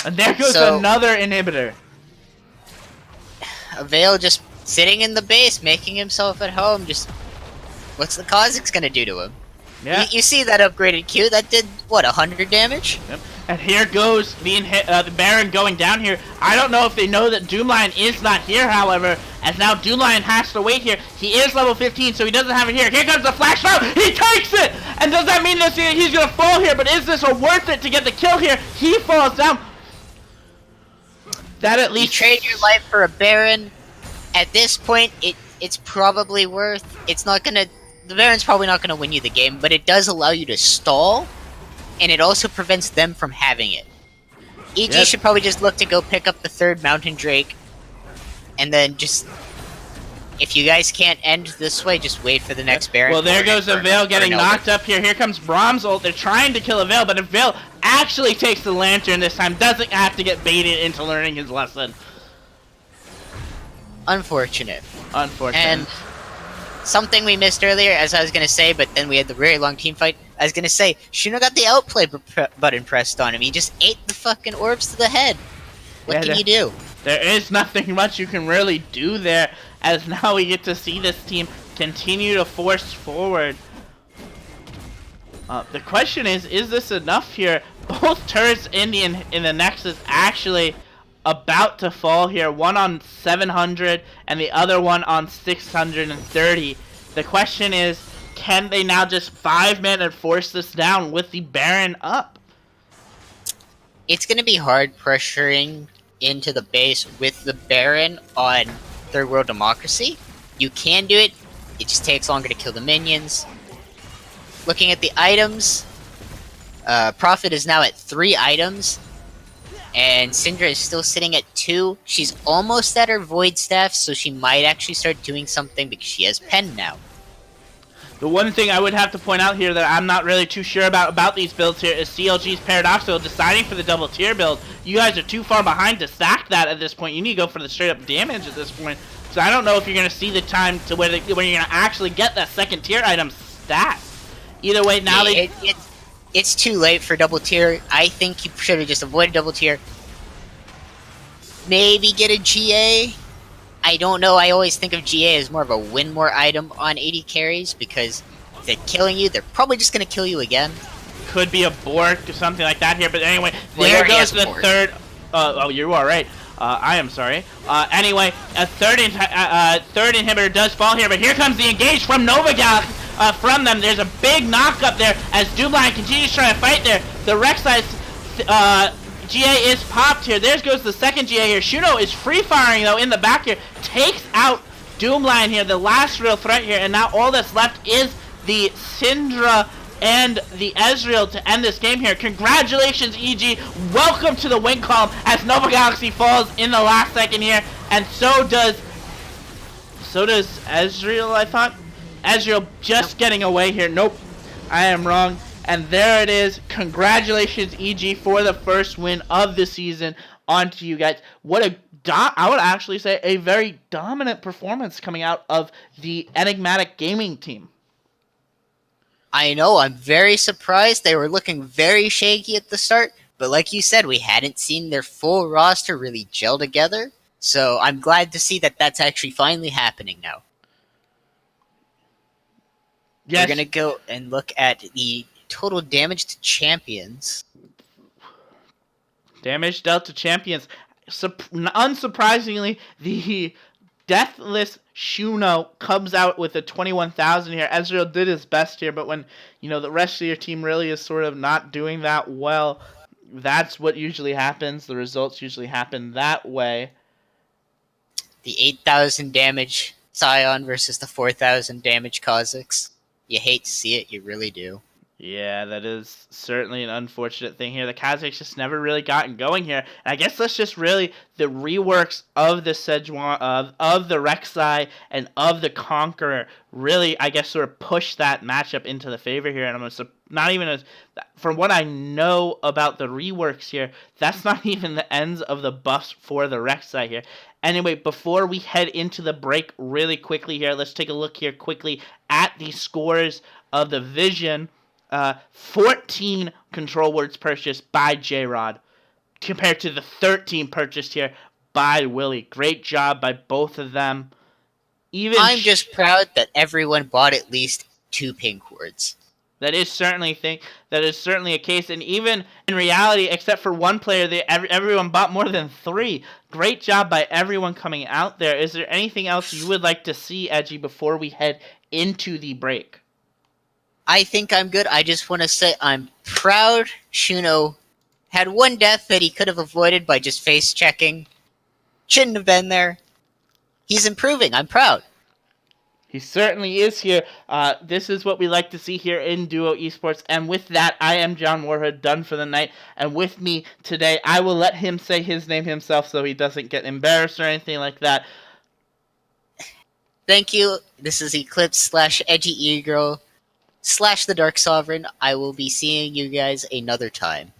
And there goes another inhibitor. Avail just sitting in the base, making himself at home. Just what's the Kazakhs gonna do to him? Yeah. You see that upgraded Q? That did what, 100 damage? Yep. And here goes the Baron going down here. I don't know if they know that Doomlion is not here, however, as now Doomlion has to wait here. He is level 15, so he doesn't have it here. Here comes the flash throw. He takes it! And does that mean that he's going to fall here? But is this worth it to get the kill here? He falls down. That at least... You trade your life for a Baron. At this point, it's probably worth... It's not going to... The Baron's probably not going to win you the game, but it does allow you to stall. And it also prevents them from having it. EG should probably just look to go pick up the third Mountain Drake. And then just... If you guys can't end this way, just wait for the next Baron. Well, there goes EVO getting knocked up here. Here comes Brahms ult. They're trying to kill EVO, but EVO actually takes the Lantern this time. Doesn't have to get baited into learning his lesson. Unfortunate. Unfortunate. And something we missed earlier, as I was going to say, but then we had the very long team fight. I was going to say, Shuno got the outplay button pressed on him. He just ate the fucking orbs to the head. What can you do? There is nothing much you can really do there, as now we get to see this team continue to force forward. The question is this enough here? Both turrets in the Nexus actually about to fall here. One on 700 and the other one on 630. The question is, can they now just 5-man and force this down with the Baron up? It's going to be hard pressuring into the base with the Baron on Third World Democracy. You can do it. It just takes longer to kill the minions. Looking at the items, Prophet is now at 3 items. And Syndra is still sitting at 2. She's almost at her Void Staff, so she might actually start doing something because she has Pen now. The one thing I would have to point out here that I'm not really too sure about these builds here is CLG's Paradoxical deciding for the double tier build. You guys are too far behind to stack that at this point. You need to go for the straight up damage at this point. So I don't know if you're going to see the time to when you're going to actually get that second tier item stat. Either way, now it's too late for double tier. I think you should have just avoided double tier. Maybe get a GA. I don't know. I always think of GA as more of a win more item on 80 carries because if they're killing you, they're probably just going to kill you again. Could be a Bork or something like that here. But anyway, there goes the third. Oh, you are right. I am sorry. Anyway, a third inhibitor does fall here, but here comes the engage from Nova Galaxy. From them, there's a big knock up there as Doomlion continues trying to fight there. The Rek'Sai's GA is popped here. There goes the second GA here. Shuno is free firing though in the back here. Takes out Doomlion here, the last real threat here, and now all that's left is the Syndra and the Ezreal to end this game here. Congratulations, EG. Welcome to the win column as Nova Galaxy falls in the last second here, and so does Ezreal, I thought. Ezreal just getting away here. Nope, I am wrong. And there it is. Congratulations, EG, for the first win of the season. On to you guys. I would actually say a very dominant performance coming out of the Enigmatic Gaming team. I know, I'm very surprised. They were looking very shaky at the start, but like you said, we hadn't seen their full roster really gel together. So I'm glad to see that that's actually finally happening now. Yes. We're going to go and look at the total damage to champions. Damage dealt to champions. Unsurprisingly, the Deathless Shuno comes out with a 21,000 here. Ezreal did his best here, but when the rest of your team really is sort of not doing that well, that's what usually happens. The results usually happen that way. The 8,000 damage Scion versus the 4,000 damage Kha'Zix. You hate to see it, you really do. Yeah, that is certainly an unfortunate thing here. The Kazakhs just never really gotten going here. And I guess that's just really the reworks of the Sejuani, of the Rek'Sai, and of the Conqueror really, I guess, sort of push that matchup into the favor here. And I'm not even as, from what I know about the reworks here, that's not even the ends of the buffs for the Rek'Sai here. Anyway, before we head into the break really quickly here, let's take a look here quickly at the scores of the Vision. 14 control words purchased by J-Rod compared to the 13 purchased here by Willie. Great job by both of them. I'm just proud that everyone bought at least 2 pink words. That is certainly a case, and even in reality, except for one player, everyone bought more than 3. Great job by everyone coming out there. Is there anything else you would like to see, Edgy, before we head into the break? I think I'm good. I just want to say I'm proud Shuno had one death that he could have avoided by just face checking. Shouldn't have been there. He's improving. I'm proud. He certainly is here. This is what we like to see here in Duo Esports. And with that, I am John Warhood, done for the night. And with me today, I will let him say his name himself so he doesn't get embarrassed or anything like that. Thank you. This is Eclipse / Edgy E-Girl / the Dark Sovereign. I will be seeing you guys another time.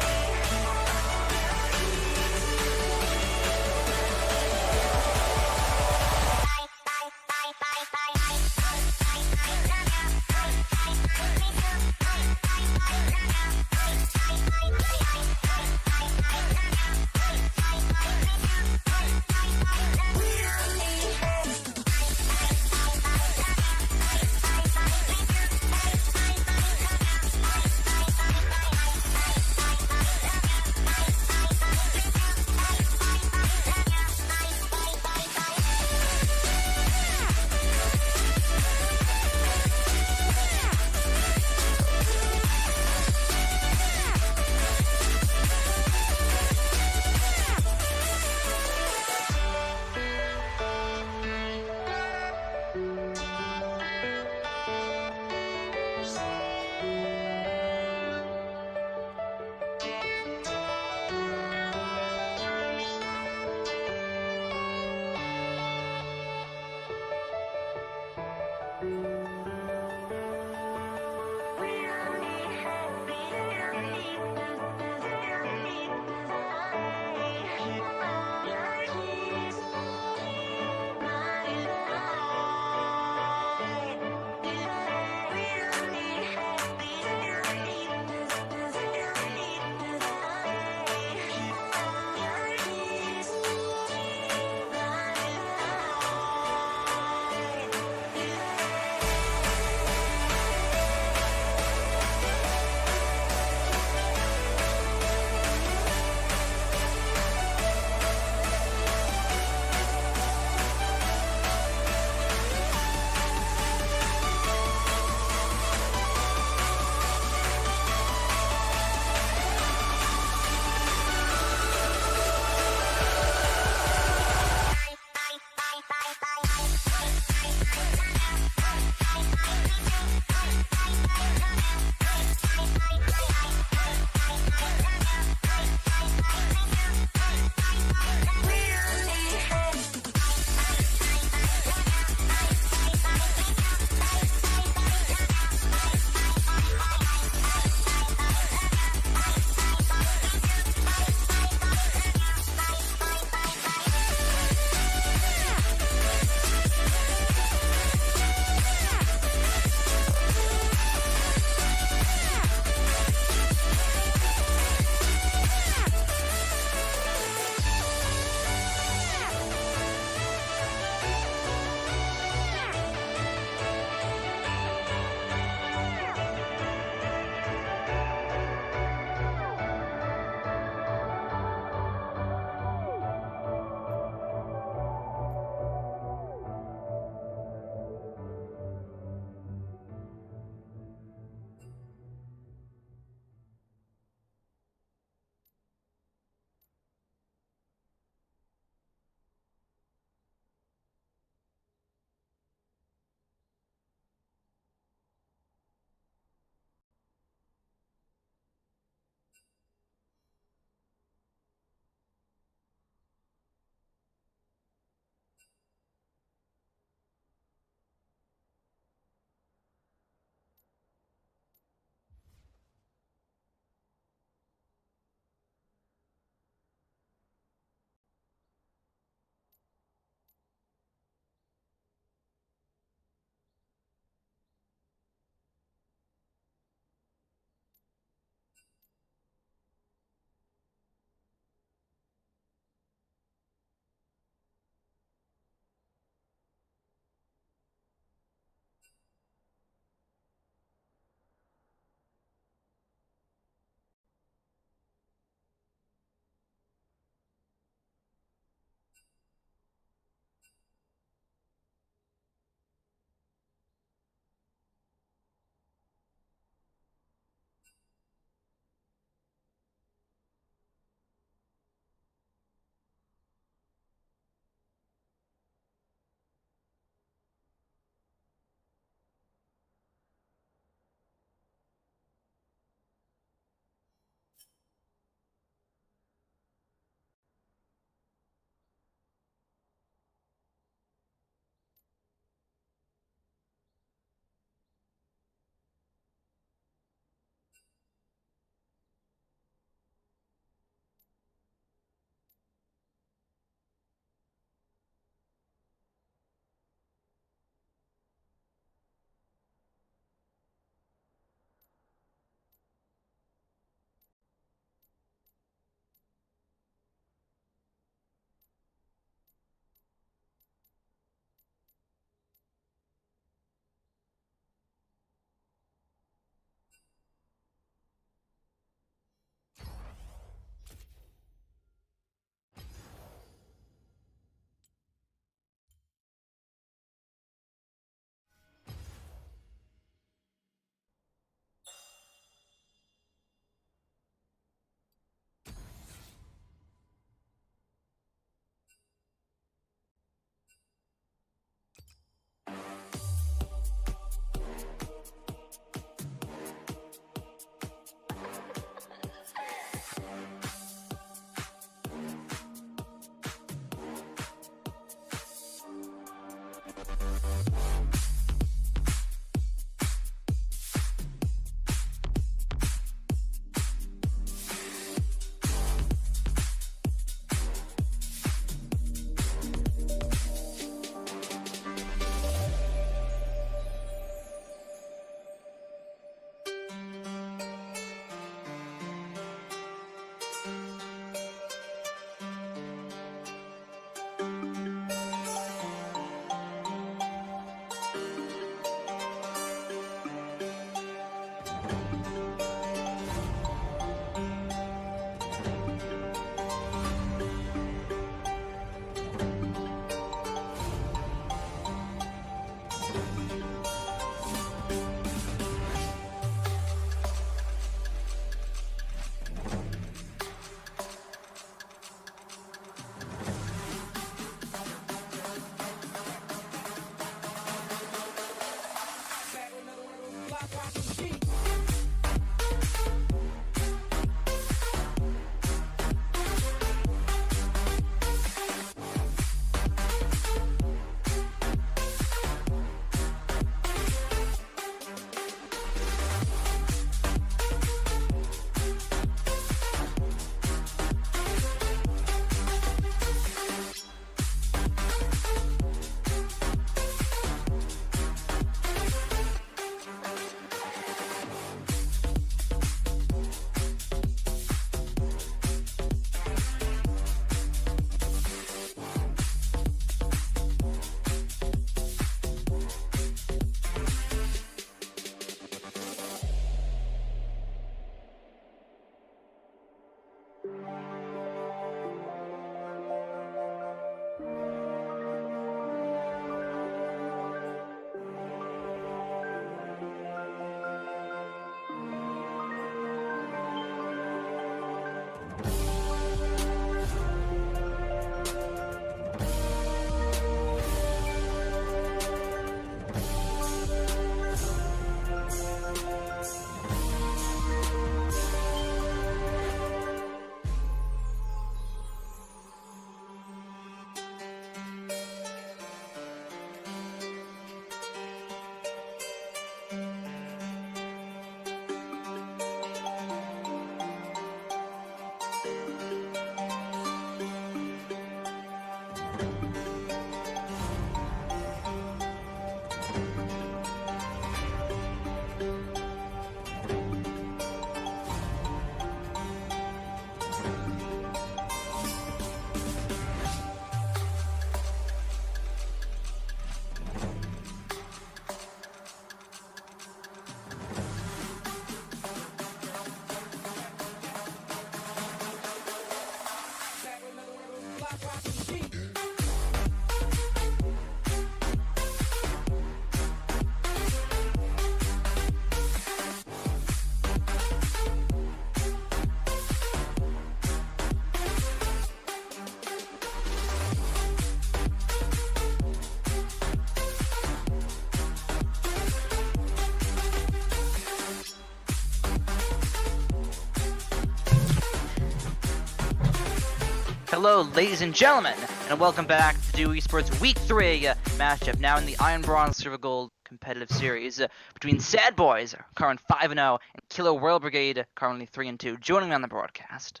Hello, ladies and gentlemen, and welcome back to Do Esports Week 3 matchup, now in the Iron Bronze Silver Gold competitive series between Sad Boys, current 5-0, and Killer World Brigade, currently 3-2. Joining me on the broadcast.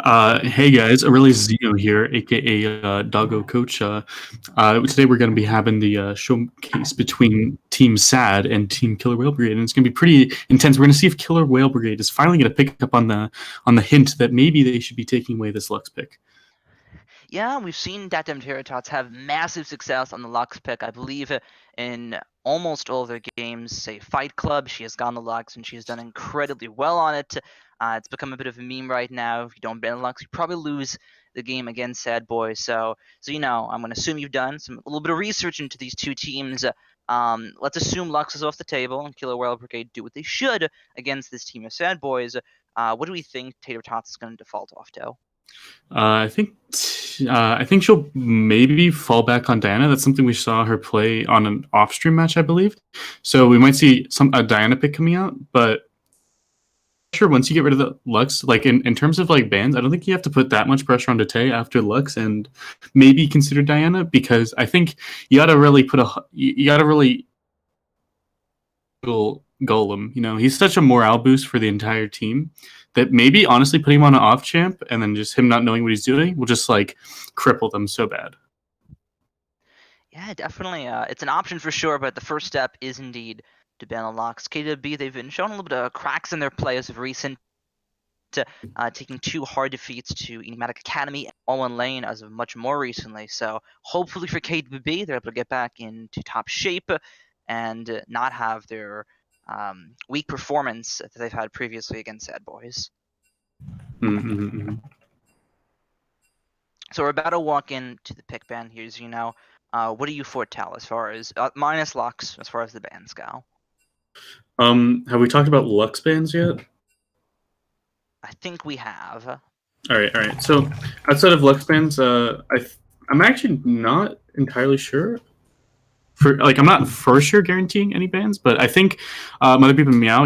Hey guys, Aurelius Zeno here, aka Doggo Coach. Today we're going to be having the showcase between Team Sad and Team Killer Whale Brigade, and it's going to be pretty intense. We're going to see if Killer Whale Brigade is finally going to pick up on the hint that maybe they should be taking away this Lux pick. Yeah, we've seen Datem Teratots have massive success on the Lux pick. I believe in almost all of their games, say Fight Club, she has gone the Lux and she has done incredibly well on it. It's become a bit of a meme right now. If you don't ban Lux, you probably lose the game against Sad Boys. So I'm going to assume you've done a little bit of research into these two teams. Let's assume Lux is off the table and Killer Whale Brigade do what they should against this team of Sad Boys. What do we think Tater Tots is going to default off to? I think she'll maybe fall back on Diana. That's something we saw her play on an off-stream match, I believe. So we might see a Diana pick coming out, but sure, once you get rid of the Lux, like in terms of like bans, I don't think you have to put that much pressure on Date after Lux and maybe consider Diana, because I think you gotta really Golem. You know, he's such a morale boost for the entire team that maybe honestly putting him on an off champ and then just him not knowing what he's doing will just like cripple them so bad. Yeah, definitely. It's an option for sure, but the first step is indeed to ban the Lux. KWB, they've been showing a little bit of cracks in their play as of recent, taking 2 hard defeats to Enigmatic Academy and Owen Lane as of much more recently. So hopefully for KWB, they're able to get back into top shape and not have their weak performance that they've had previously against Sad Boys. Mm-hmm. So we're about to walk into the pick ban here, as you know. What do you foretell as far as minus Lux as far as the bans go? Have we talked about Lux bans yet? I think we have. All right. So outside of Lux bans, I'm actually not entirely sure. I'm not for sure guaranteeing any bans, but I think Mother Beep and Meow,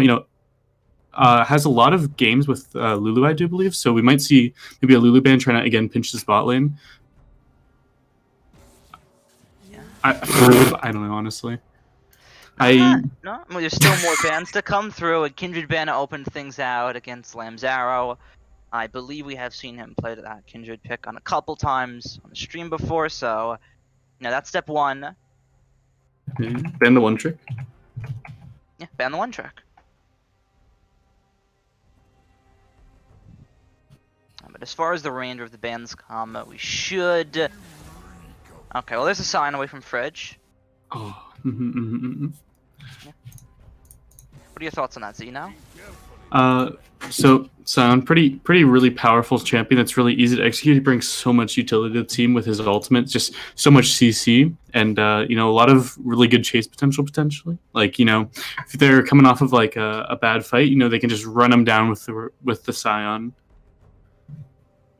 has a lot of games with Lulu, I do believe. So we might see maybe a Lulu ban trying to again pinch the spot lane. Yeah. I don't know, honestly. There's still more bans to come through. A Kindred ban opened things out against Lamzaro. I believe we have seen him play that Kindred pick on a couple times on the stream before, so that's step 1. Ban the one trick. Yeah, ban the one trick. But as far as the range of the bans come, we should. Okay, well, there's a sign away from Fridge. Oh. Yeah. What are your thoughts on that, Zeno? So Sion, pretty really powerful champion that's really easy to execute. He brings so much utility to the team with his ultimate, just so much CC, and a lot of really good chase potentially. Like, if they're coming off of like a bad fight, they can just run them down with the Sion.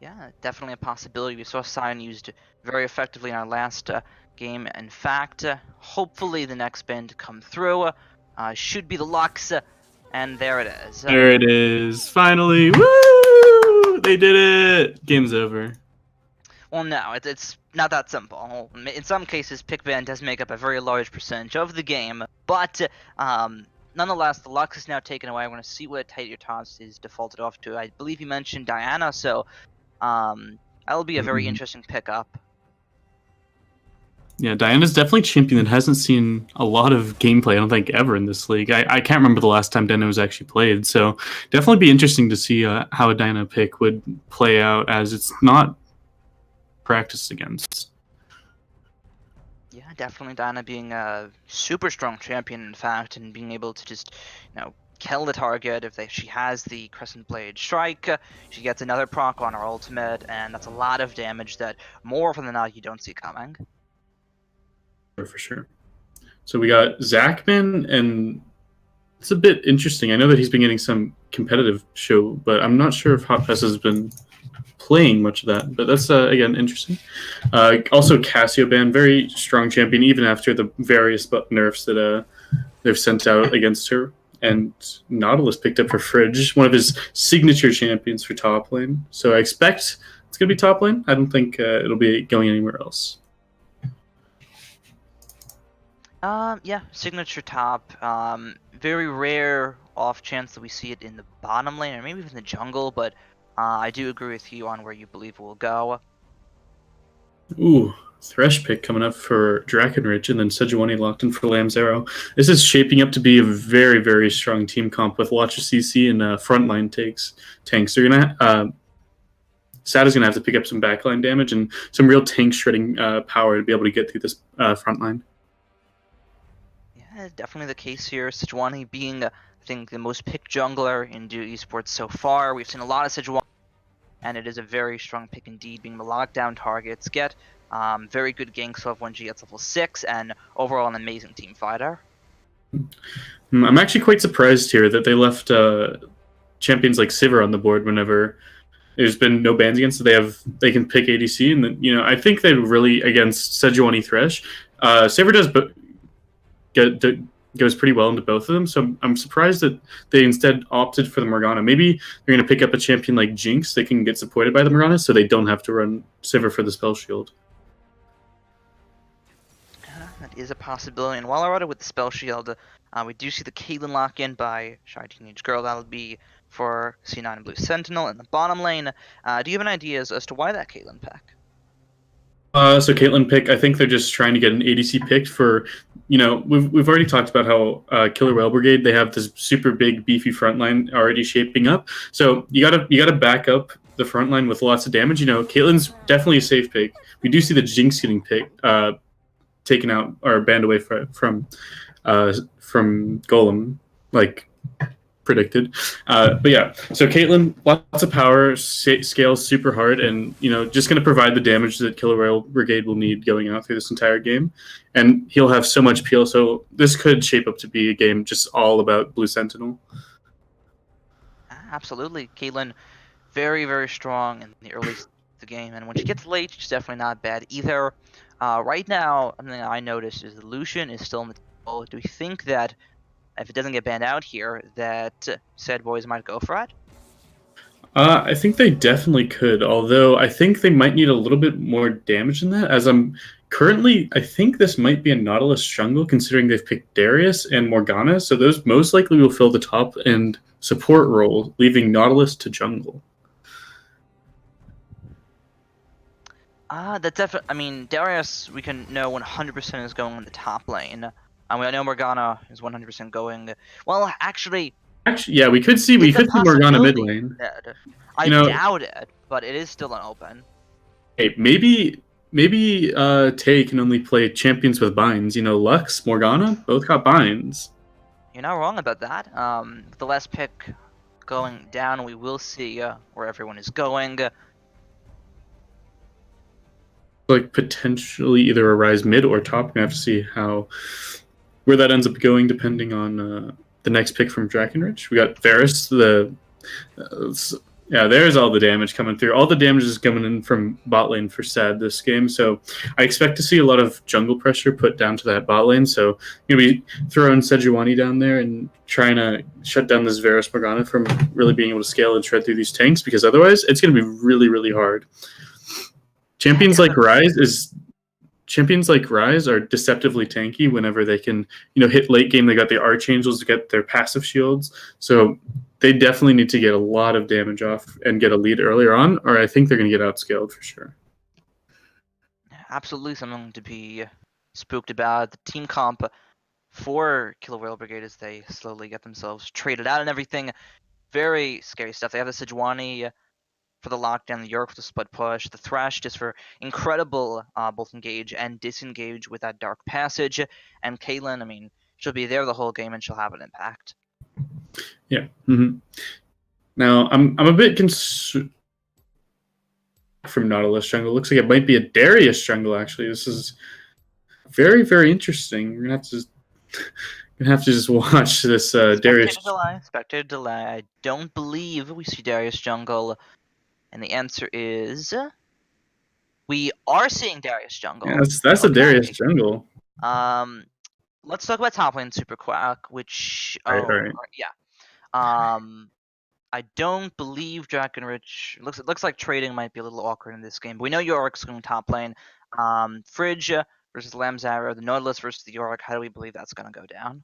Yeah, definitely a possibility. We saw Sion used very effectively in our last game. In fact, hopefully the next ban to come through should be the Lux, and there it is. There it is, finally! Woo! They did it! Game's over. Well, no, it's not that simple. In some cases, pick ban does make up a very large percentage of the game, but nonetheless, the Lux is now taken away. I'm going to see what Tater Tots is defaulted off to. I believe you mentioned Diana, so that'll be a very interesting pickup. Yeah, Diana's definitely a champion that hasn't seen a lot of gameplay, I don't think, ever in this league. I can't remember the last time Diana was actually played, so definitely be interesting to see how a Diana pick would play out, as it's not practiced against. Yeah, definitely Diana being a super strong champion, in fact, and being able to just, kill the target. If she has the Crescent Blade Strike, she gets another proc on her ultimate, and that's a lot of damage that more often than not you don't see coming. For sure. So we got Zachman, and it's a bit interesting. I know that he's been getting some competitive show, but I'm not sure if Hot Pass has been playing much of that. But that's, again, interesting. Also, Cassioban, very strong champion, even after the various nerfs that they've sent out against her. And Nautilus picked up her Fridge, one of his signature champions for top lane. So I expect it's going to be top lane. I don't think it'll be going anywhere else. Yeah, signature top. Very rare off chance that we see it in the bottom lane or maybe even the jungle, but I do agree with you on where you believe it will go. Ooh, Thresh pick coming up for Drakenrich, and then Sejuani locked in for Lamb's Arrow. This is shaping up to be a very, very strong team comp with lots of CC and frontline tanks. They're gonna Sad gonna have to pick up some backline damage and some real tank shredding power to be able to get through this frontline. Yeah, definitely the case here. Sejuani being, I think, the most picked jungler in Duo Esports so far. We've seen a lot of Sejuani, and it is a very strong pick indeed, being the lockdown targets. Get very good ganks off when she gets level 6, and overall an amazing team fighter. I'm actually quite surprised here that they left champions like Sivir on the board whenever there's been no bans against it. They can pick ADC, and then, I think they really, against Sejuani Thresh, Sivir goes pretty well into both of them, so I'm surprised that they instead opted for the Morgana. Maybe they're going to pick up a champion like Jinx. They can get supported by the Morgana, so they don't have to run Sivir for the spell shield. That is a possibility, and while we're at it with the spell shield, we do see the Caitlyn lock-in by Shy Teenage Girl. That'll be for C9 and Blue Sentinel in the bottom lane. Do you have any ideas as to why that Caitlyn pick? So Caitlyn pick, I think they're just trying to get an ADC picked for, we've already talked about how Killer Whale Brigade, they have this super big beefy front line already shaping up. So you gotta back up the front line with lots of damage. Caitlyn's definitely a safe pick. We do see the Jinx getting taken out or banned away from Golem, like predicted. But yeah, so Caitlyn, lots of power, scales super hard, and just going to provide the damage that Killer Whale Brigade will need going out through this entire game. And he'll have so much peel, so this could shape up to be a game just all about Blue Sentinel. Absolutely. Caitlyn, very, very strong in the early of the game, and when she gets late, she's definitely not bad either. Right now, something I noticed is that Lucian is still in the table. Do we think that if it doesn't get banned out here, that said boys might go for it? I think they definitely could, although I think they might need a little bit more damage than that, as I think this might be a Nautilus jungle, considering they've picked Darius and Morgana, so those most likely will fill the top and support role, leaving Nautilus to jungle. Darius, we can know 100% is going in the top lane. I know Morgana is 100% going. Well, actually, yeah, we could see Morgana mid lane. I doubt it, but it is still an open. Hey, maybe Tay can only play champions with binds. Lux, Morgana, both got binds. You're not wrong about that. The last pick going down, we will see where everyone is going. Like potentially either a rise mid or top. We're gonna have to see where that ends up going, depending on the next pick from Drakenrich. We got Varus. There's all the damage coming through. All the damage is coming in from bot lane for Sad this game. So I expect to see a lot of jungle pressure put down to that bot lane. So you're gonna be throwing Sejuani down there and trying to shut down this Varus Morgana from really being able to scale and shred through these tanks, because otherwise it's gonna be really, really hard. Champions like Rise are deceptively tanky whenever they can, hit late game. They got the Archangels to get their passive shields. So they definitely need to get a lot of damage off and get a lead earlier on, or I think they're going to get outscaled for sure. Absolutely something to be spooked about. The team comp for Killer Whale Brigade as they slowly get themselves traded out and everything. Very scary stuff. They have the Sejuani for the lockdown, the York for the split push, the Thresh just for incredible both engage and disengage with that Dark Passage, and Caitlyn, she'll be there the whole game and she'll have an impact. Yeah. Mm-hmm. Now I'm a bit concerned from Nautilus jungle. Looks like it might be a Darius jungle. Actually, this is very, very interesting. We're gonna have to just watch this Darius. Spectator delay. I don't believe we see Darius jungle, and the answer is we are seeing Darius jungle. Yeah, that's a Darius jungle. Let's talk about top lane super quick, which Right. yeah. I don't believe Drakenrich. Looks like trading might be a little awkward in this game. But we know Yorick's going top lane. Fridge versus Lamzaro, the Nautilus versus the Yorick. How do we believe that's going to go down?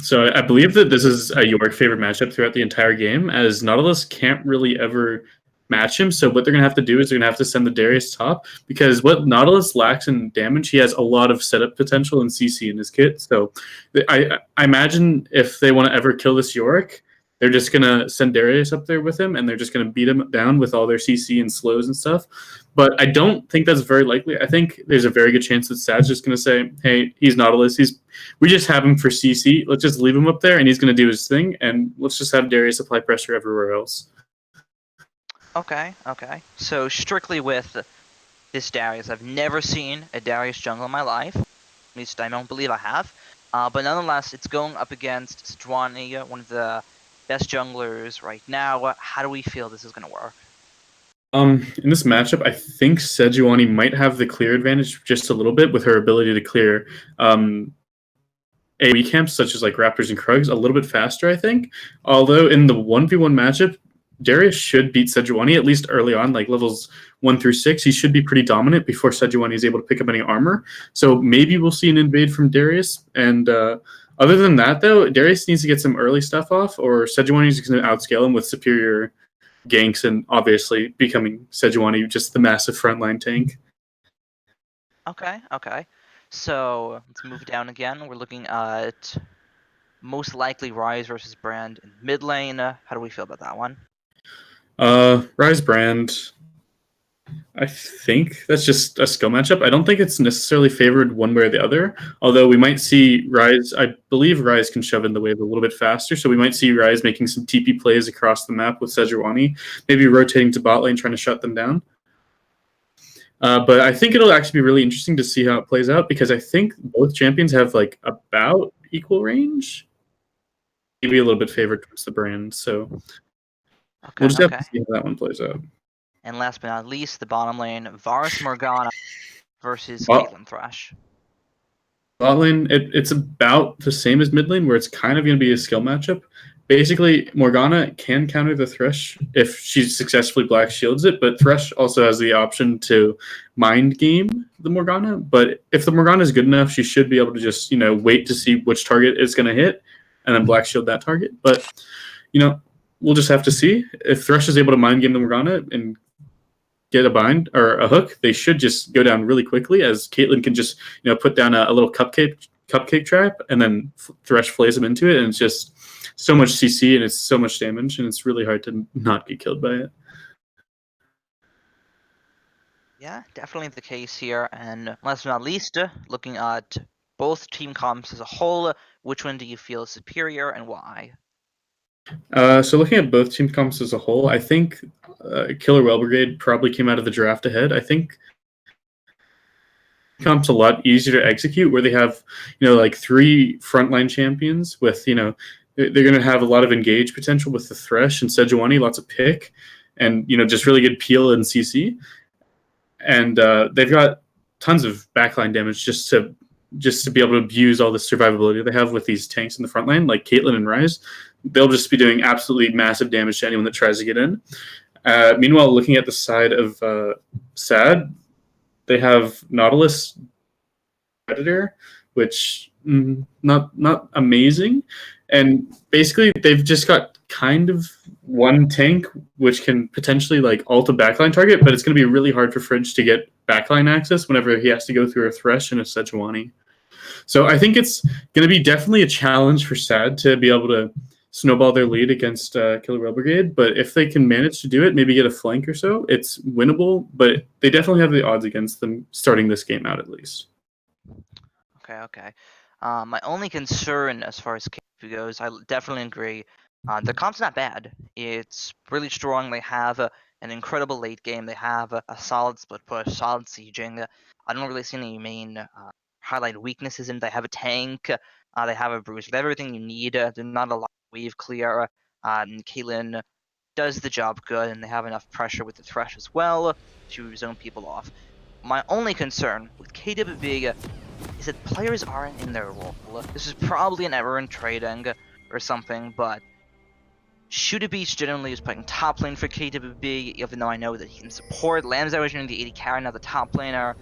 So I believe that this is a Yorick favorite matchup throughout the entire game, as Nautilus can't really ever match him. So what they're going to have to do is they're going to have to send the Darius top, because what Nautilus lacks in damage, he has a lot of setup potential and CC in his kit. So I imagine if they want to ever kill this Yorick, they're just going to send Darius up there with him, and they're just going to beat him down with all their CC and slows and stuff. But I don't think that's very likely. I think there's a very good chance that Sad's just going to say, hey, he's Nautilus. We just have him for CC. Let's just leave him up there, and he's going to do his thing, and let's just have Darius apply pressure everywhere else. Okay. So strictly with this Darius, I've never seen a Darius jungle in my life. At least I don't believe I have. But nonetheless, it's going up against Sejuani, one of the best junglers right now. How do we feel this is going to work? In this matchup, I think Sejuani might have the clear advantage just a little bit with her ability to clear AoE camps such as like Raptors and Krugs a little bit faster, I think. Although in the 1v1 matchup, Darius should beat Sejuani, at least early on, like levels 1 through 6. He should be pretty dominant before Sejuani is able to pick up any armor. So maybe we'll see an invade from Darius. And other than that, though, Darius needs to get some early stuff off, or Sejuani is going to outscale him with superior ganks and obviously becoming Sejuani just the massive frontline tank. Okay. So let's move down again. We're looking at most likely Rise versus Brand in mid lane. How do we feel about that one? Rise Brand, I think that's just a skill matchup. I don't think it's necessarily favored one way or the other, although we might see Rise. I believe Rise can shove in the wave a little bit faster, so we might see Rise making some TP plays across the map with Sejuani, maybe rotating to bot lane, trying to shut them down. But I think it'll actually be really interesting to see how it plays out, because I think both champions have like about equal range, maybe a little bit favored towards the Brand. So we'll just have to see how that one plays out. And last but not least, the bottom lane, Varus Morgana versus Caitlyn Thresh. Bot lane, it's about the same as mid lane, where it's kind of going to be a skill matchup. Basically, Morgana can counter the Thresh if she successfully black shields it, but Thresh also has the option to mind game the Morgana. But if the Morgana is good enough, she should be able to just, wait to see which target is going to hit and then black shield that target. But, we'll just have to see. If Thresh is able to mind game the Morgana and get a bind or a hook, they should just go down really quickly, as Caitlyn can just, put down a little cupcake trap, and then Thresh flays him into it, and it's just so much CC and it's so much damage, and it's really hard to not get killed by it. Yeah, definitely the case here. And last but not least, looking at both team comps as a whole, which one do you feel is superior and why? So looking at both team comps as a whole, I think Killer Well Brigade probably came out of the draft ahead. I think comps a lot easier to execute, where they have, like 3 frontline champions with, they're going to have a lot of engage potential with the Thresh and Sejuani, lots of pick, and, just really good peel and CC. And they've got tons of backline damage just to be able to abuse all the survivability they have with these tanks in the front line, like Caitlyn and Rise. They'll just be doing absolutely massive damage to anyone that tries to get in. Meanwhile, looking at the side of Sad, they have Nautilus Predator, which not amazing. And basically, they've just got kind of one tank which can potentially like ult a backline target, but it's going to be really hard for Fridge to get backline access whenever he has to go through a Thresh and a Sejuani. So I think it's going to be definitely a challenge for Sad to be able to snowball their lead against Killer Whale Brigade. But if they can manage to do it, maybe get a flank or so, it's winnable. But they definitely have the odds against them starting this game out, at least. Okay. My only concern as far as KW goes, I definitely agree. Their comp's not bad. It's really strong. They have an incredible late game. They have a solid split push, solid sieging. I don't really see any main highlight weaknesses in it. They have a tank. They have a bruiser. They have everything you need. They're not a lot of wave clear. Caitlyn does the job good, and they have enough pressure with the Thresh as well to zone people off. My only concern with KWB is that players aren't in their role. This is probably an error in trading or something, but Shooter Beach generally is playing top lane for KWB, even though I know that he can support. Lamzo is doing the AD carry, now the top laner,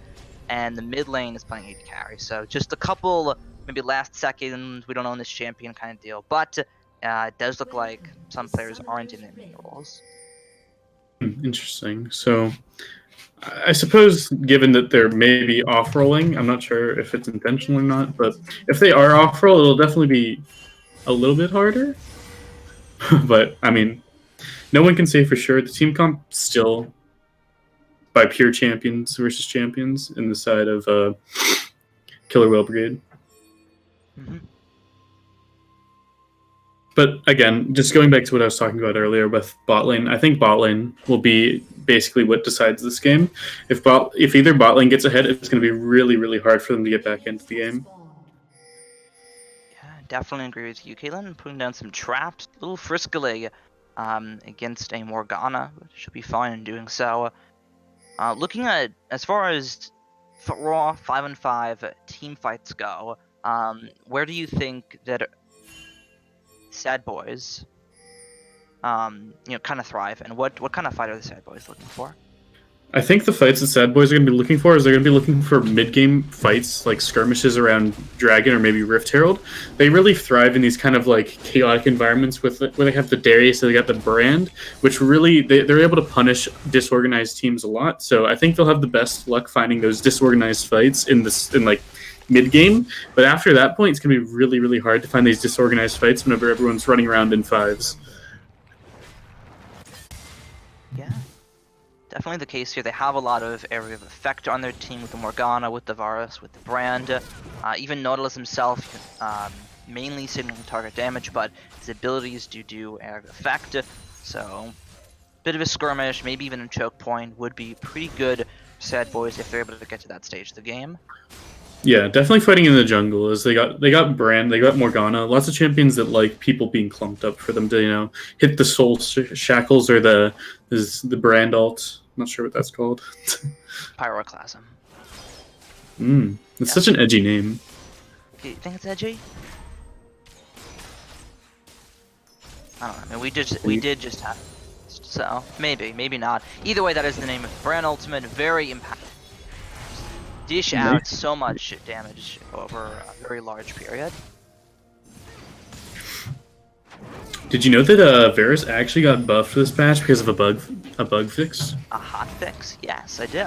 and the mid lane is playing AD carry. So just a couple, maybe last second, we don't own this champion kind of deal. But it does look like some players aren't in their main roles. Interesting. So I suppose, given that they're maybe off-rolling, I'm not sure if it's intentional or not, but if they are off-roll, it'll definitely be a little bit harder. But, I mean, no one can say for sure. The team comp still by pure champions versus champions in the side of Killer Whale Brigade. Mm-hmm. But again, just going back to what I was talking about earlier with bot lane, I think bot lane will be basically what decides this game. If either bot lane gets ahead, it's going to be really, really hard for them to get back into the game. Yeah, definitely agree with you, Caitlyn. Putting down some traps, a little friskily against a Morgana, but she'll be fine in doing so. Looking at, as far as raw 5-on-5 team fights go, where do you think that Sad Boys, kind of thrive, and what kind of fight are the Sad Boys looking for? I think the fights that Sad Boys are going to be looking for is they're going to be looking for mid-game fights, like skirmishes around Dragon or maybe Rift Herald. They really thrive in these kind of like chaotic environments where they have the Darius, so they got the Brand, which really they're able to punish disorganized teams a lot. So I think they'll have the best luck finding those disorganized fights in like mid-game. But after that point, it's going to be really, really hard to find these disorganized fights whenever everyone's running around in fives. Yeah. Definitely the case here. They have a lot of area of effect on their team with the Morgana, with the Varus, with the Brand. Even Nautilus himself, mainly signaling target damage, but his abilities do area of effect. So, bit of a skirmish, maybe even a choke point would be pretty good for Sad Boys if they're able to get to that stage of the game. Yeah, definitely fighting in the jungle. Is they got Brand, they got Morgana, lots of champions that like people being clumped up for them to hit the soul shackles or the Brand ult. I'm not sure what that's called. Pyroclasm. It's such an edgy name. Do you think it's edgy? I don't know. I mean, we did just have, so maybe not. Either way, that is the name of Brand Ultimate. Very impactful. Dish out so much damage over a very large period. Did you know that Varus actually got buffed for this patch because of a bug fix? A hot fix? Yes, I do.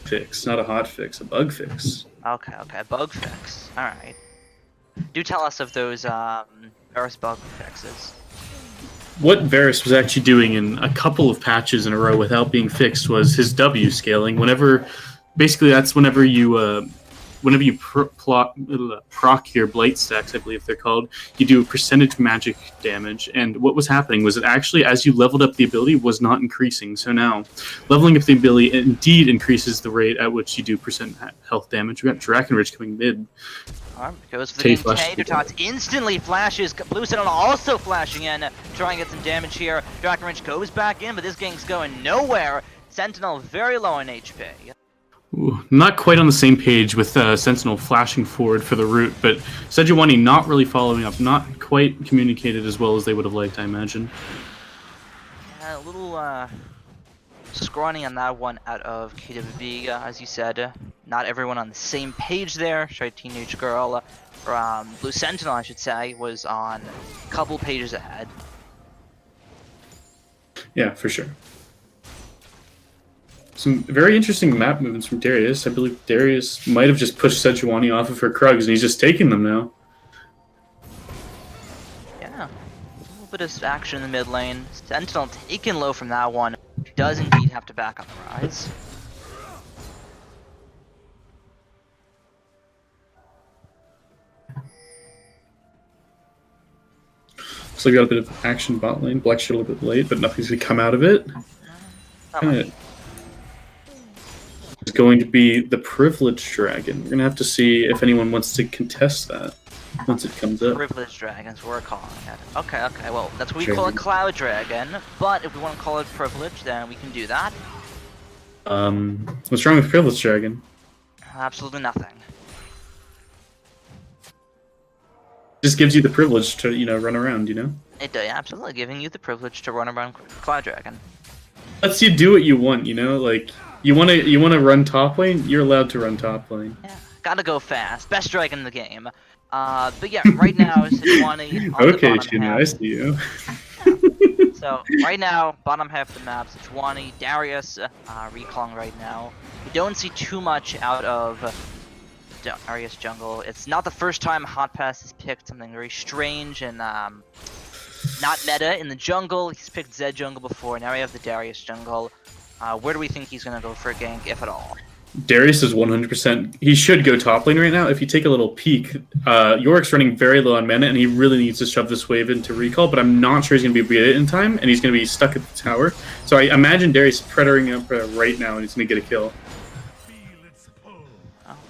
Fix, not a hot fix, a bug fix. Okay, bug fix. All right. Do tell us of those Varus bug fixes. What Varus was actually doing in a couple of patches in a row without being fixed was his W scaling. Basically, that's whenever you proc your blight stacks, I believe they're called, you do percentage magic damage. And what was happening was that actually, as you leveled up the ability, was not increasing. So now, leveling up the ability indeed increases the rate at which you do percent health damage. We got Drakenridge coming mid. Goes for the Tater instantly flashes. Blue Sentinel also flashing in, trying to get some damage here. Drakenridge goes back in, but this gang's going nowhere. Sentinel very low on HP. Ooh, not quite on the same page with Sentinel flashing forward for the root, but Sejuani not really following up, not quite communicated as well as they would have liked, I imagine. Yeah, a little scrawny on that one out of KWB, as you said. Not everyone on the same page there. Shy Teenage Girl from Blue Sentinel, I should say, was on a couple pages ahead. Yeah, for sure. Some very interesting map movements from Darius. I believe Darius might have just pushed Sejuani off of her Krugs, and he's just taking them now. Yeah, a little bit of action in the mid lane. Sentinel taken low from that one. Does indeed have to back on the rise. So we got a bit of action bot lane. Black shit a little bit late, but nothing's going to come out of it. It's going to be the Privileged Dragon. We're going to have to see if anyone wants to contest that once it comes up. Privileged Dragons, we're calling it. Okay, well, that's what we call it, Cloud Dragon. But if we want to call it Privilege, then we can do that. What's wrong with Privileged Dragon? Absolutely nothing. Just gives you the privilege to, run around, It does, absolutely, giving you the privilege to run around Cloud Dragon. Lets you do what you want, like, you wanna run top lane, you're allowed to run top lane. Yeah, gotta go fast. Best dragon in the game. But yeah, right now, Sejuani on Okay, the bottom half. I see you. So, right now, bottom half of the map, Sejuani, Darius, recalling right now. We don't see too much out of Darius jungle. It's not the first time Hot Pass has picked something very strange and not meta in the jungle. He's picked Zed jungle before, now we have the Darius jungle. Where do we think he's going to go for a gank, if at all? Darius is 100%. He should go top lane right now. If you take a little peek, Yorick's running very low on mana, and he really needs to shove this wave into recall, but I'm not sure he's going to be able to get it in time, and he's going to be stuck at the tower. So I imagine Darius predating up right now, and he's going to get a kill.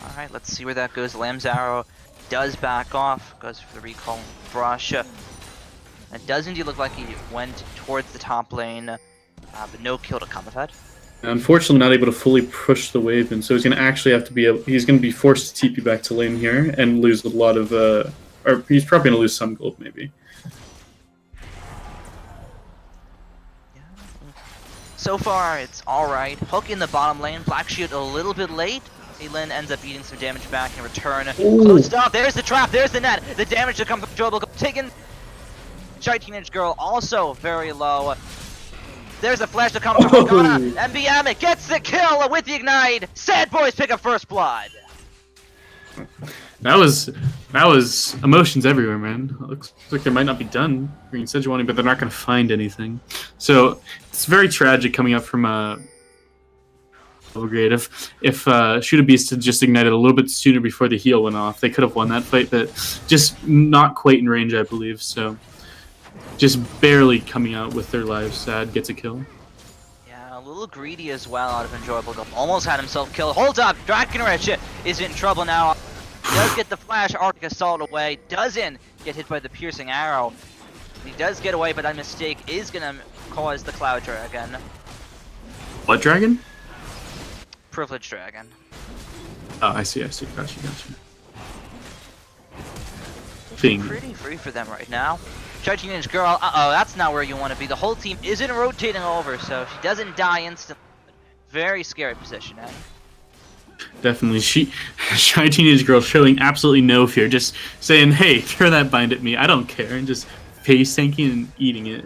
Alright, let's see where that goes. Lamb's arrow does back off, goes for the recall brush. It does indeed look like he went towards the top lane, but no kill to come of it. Unfortunately, not able to fully push the wave in, so he's going to actually have to he's going to be forced to TP back to lane here and lose a lot of, or he's probably going to lose some gold, maybe. Yeah. So far, it's alright. Hook in the bottom lane, Black Shield a little bit late. Lin ends up eating some damage back in return. Closed off, there's the trap, there's the net. The damage to come from Joel taken. Shy Teenage Girl also very low. There's a flash to come from Morgana. NVR gets the kill with the ignite. Sad Boys pick up first blood. That was emotions everywhere, man. Looks like they might not be done bringing Sejuani, but they're not going to find anything. So it's very tragic coming up from grade. If Shoot Beast had just ignited a little bit sooner before the heal went off, they could have won that fight, but just not quite in range, I believe. So just barely coming out with their lives. Sad gets a kill. Yeah, a little greedy as well out of Enjoyable Golf. Almost had himself killed. Hold up! Dragonrich is in trouble now. Does get the flash Arctic Assault away. Doesn't get hit by the piercing arrow. He does get away, but that mistake is gonna cause the Cloud Dragon. What dragon? Privileged Dragon. Oh, I see. Gotcha. Pretty free for them right now. Shy Teenage Girl, that's not where you want to be. The whole team isn't rotating over, so she doesn't die instantly. Very scary position, eh? Definitely. Shy Teenage Girl showing absolutely no fear, just saying, hey, throw that bind at me, I don't care, and just face tanking and eating it.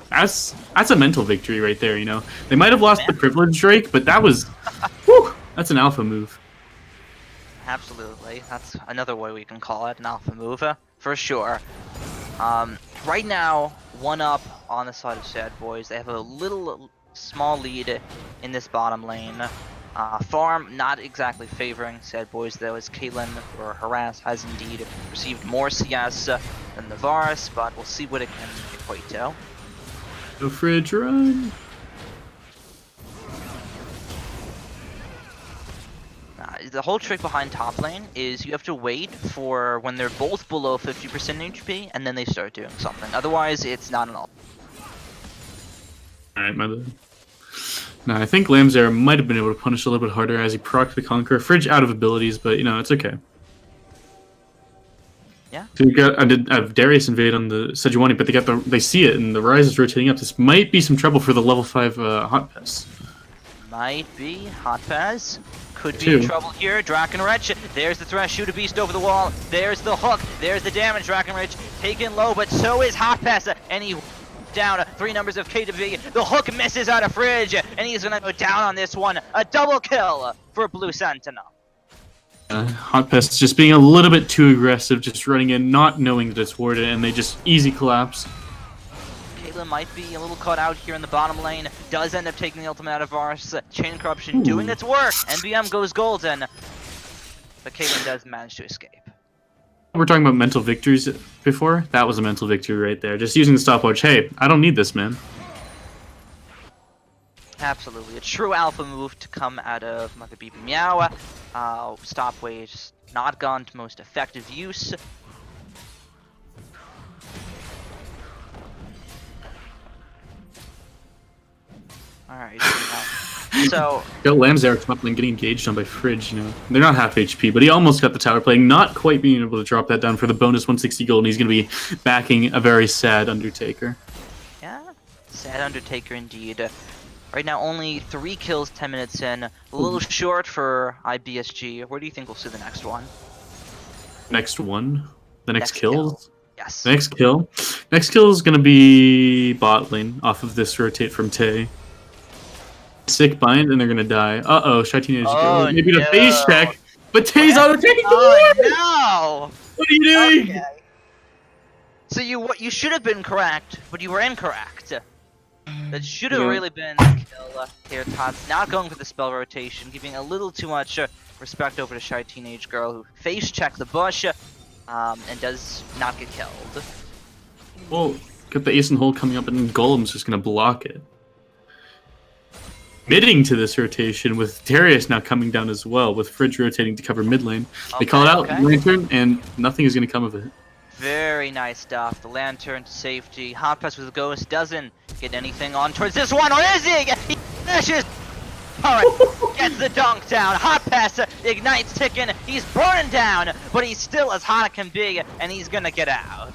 That's a mental victory right there, They might have lost the Privileged Drake, but that's an alpha move. Absolutely. That's another way we can call it, an alpha move, for sure. Right now, 1-up on the side of Sad Boys. They have a little small lead in this bottom lane. Farm not exactly favoring Sad Boys, though, as Caitlyn, or Harass, has indeed received more CS than the Varus, but we'll see what it can equate to. Go Fridge, run! The whole trick behind top lane is you have to wait for when they're both below 50% HP, and then they start doing something. Otherwise, it's not an ult. Alright, my bad. Now, I think Lamzare might have been able to punish a little bit harder as he procced the Conqueror. Fridge out of abilities, but, it's okay. Yeah. So we got Darius invade on the Sejuani, but they see it, and the Rise is rotating up. This might be some trouble for the level 5 Hot Pass. Might be. Hot Pass. Could be in trouble here. Drakenrich. There's the Thresh. Shoot a Beast over the wall. There's the hook. There's the damage. Drakenrich taken low, but so is Hot Pass. And he down 3 numbers of KW. The hook misses out of Fridge, and he's going to go down on this one. A double kill for Blue Sentinel. Hot Pass just being a little bit too aggressive, just running in, not knowing that it's warded, and they just easy collapse. Caitlyn might be a little caught out here in the bottom lane. Does end up taking the ultimate out of Varus. Chain Corruption doing its work. NBM goes golden. But Caitlyn does manage to escape. we're talking about mental victories before. That was a mental victory right there. Just using the stopwatch. Hey, I don't need this, man. Absolutely. A true alpha move to come out of Mother Beepy Meow. Stopwatch not gone to most effective use. Alright, so Got Lamb's Eric come up and getting engaged on by Fridge, you know. They're not half HP, but he almost got the tower play, not quite being able to drop that down for the bonus 160 gold, and he's going to be backing a very sad Undertaker. yeah, sad Undertaker indeed. Right now, only 3 kills 10 minutes in. A little short for IBSG. Where do you think we'll see the next one? Next one? The next kill? Yes. The next kill? Next kill is going to be bot lane off of this rotate from Tay. Sick bind, and they're going to die. Uh-oh, Shy Teenage Girl. Maybe the face check, but Tay's auto-taking the ward! No! What are you doing? Okay. So you should have been correct, but you were incorrect. That should have really been the kill here. Todd's not going for the spell rotation, giving a little too much respect over to Shy Teenage Girl, who face checked the bush and does not get killed. Well, got the ace and hold coming up, and Golem's just going to block it. Committing to this rotation with Darius now coming down as well, with Fridge rotating to cover mid lane. They call it out, Lantern, and nothing is going to come of it. Very nice stuff. The Lantern to safety. Hot Pass with the Ghost doesn't get anything on towards this one, or is he? He finishes! Alright, gets the dunk down. Hot Pass ignites ticking. He's burning down, but he's still as hot as can be, and he's going to get out.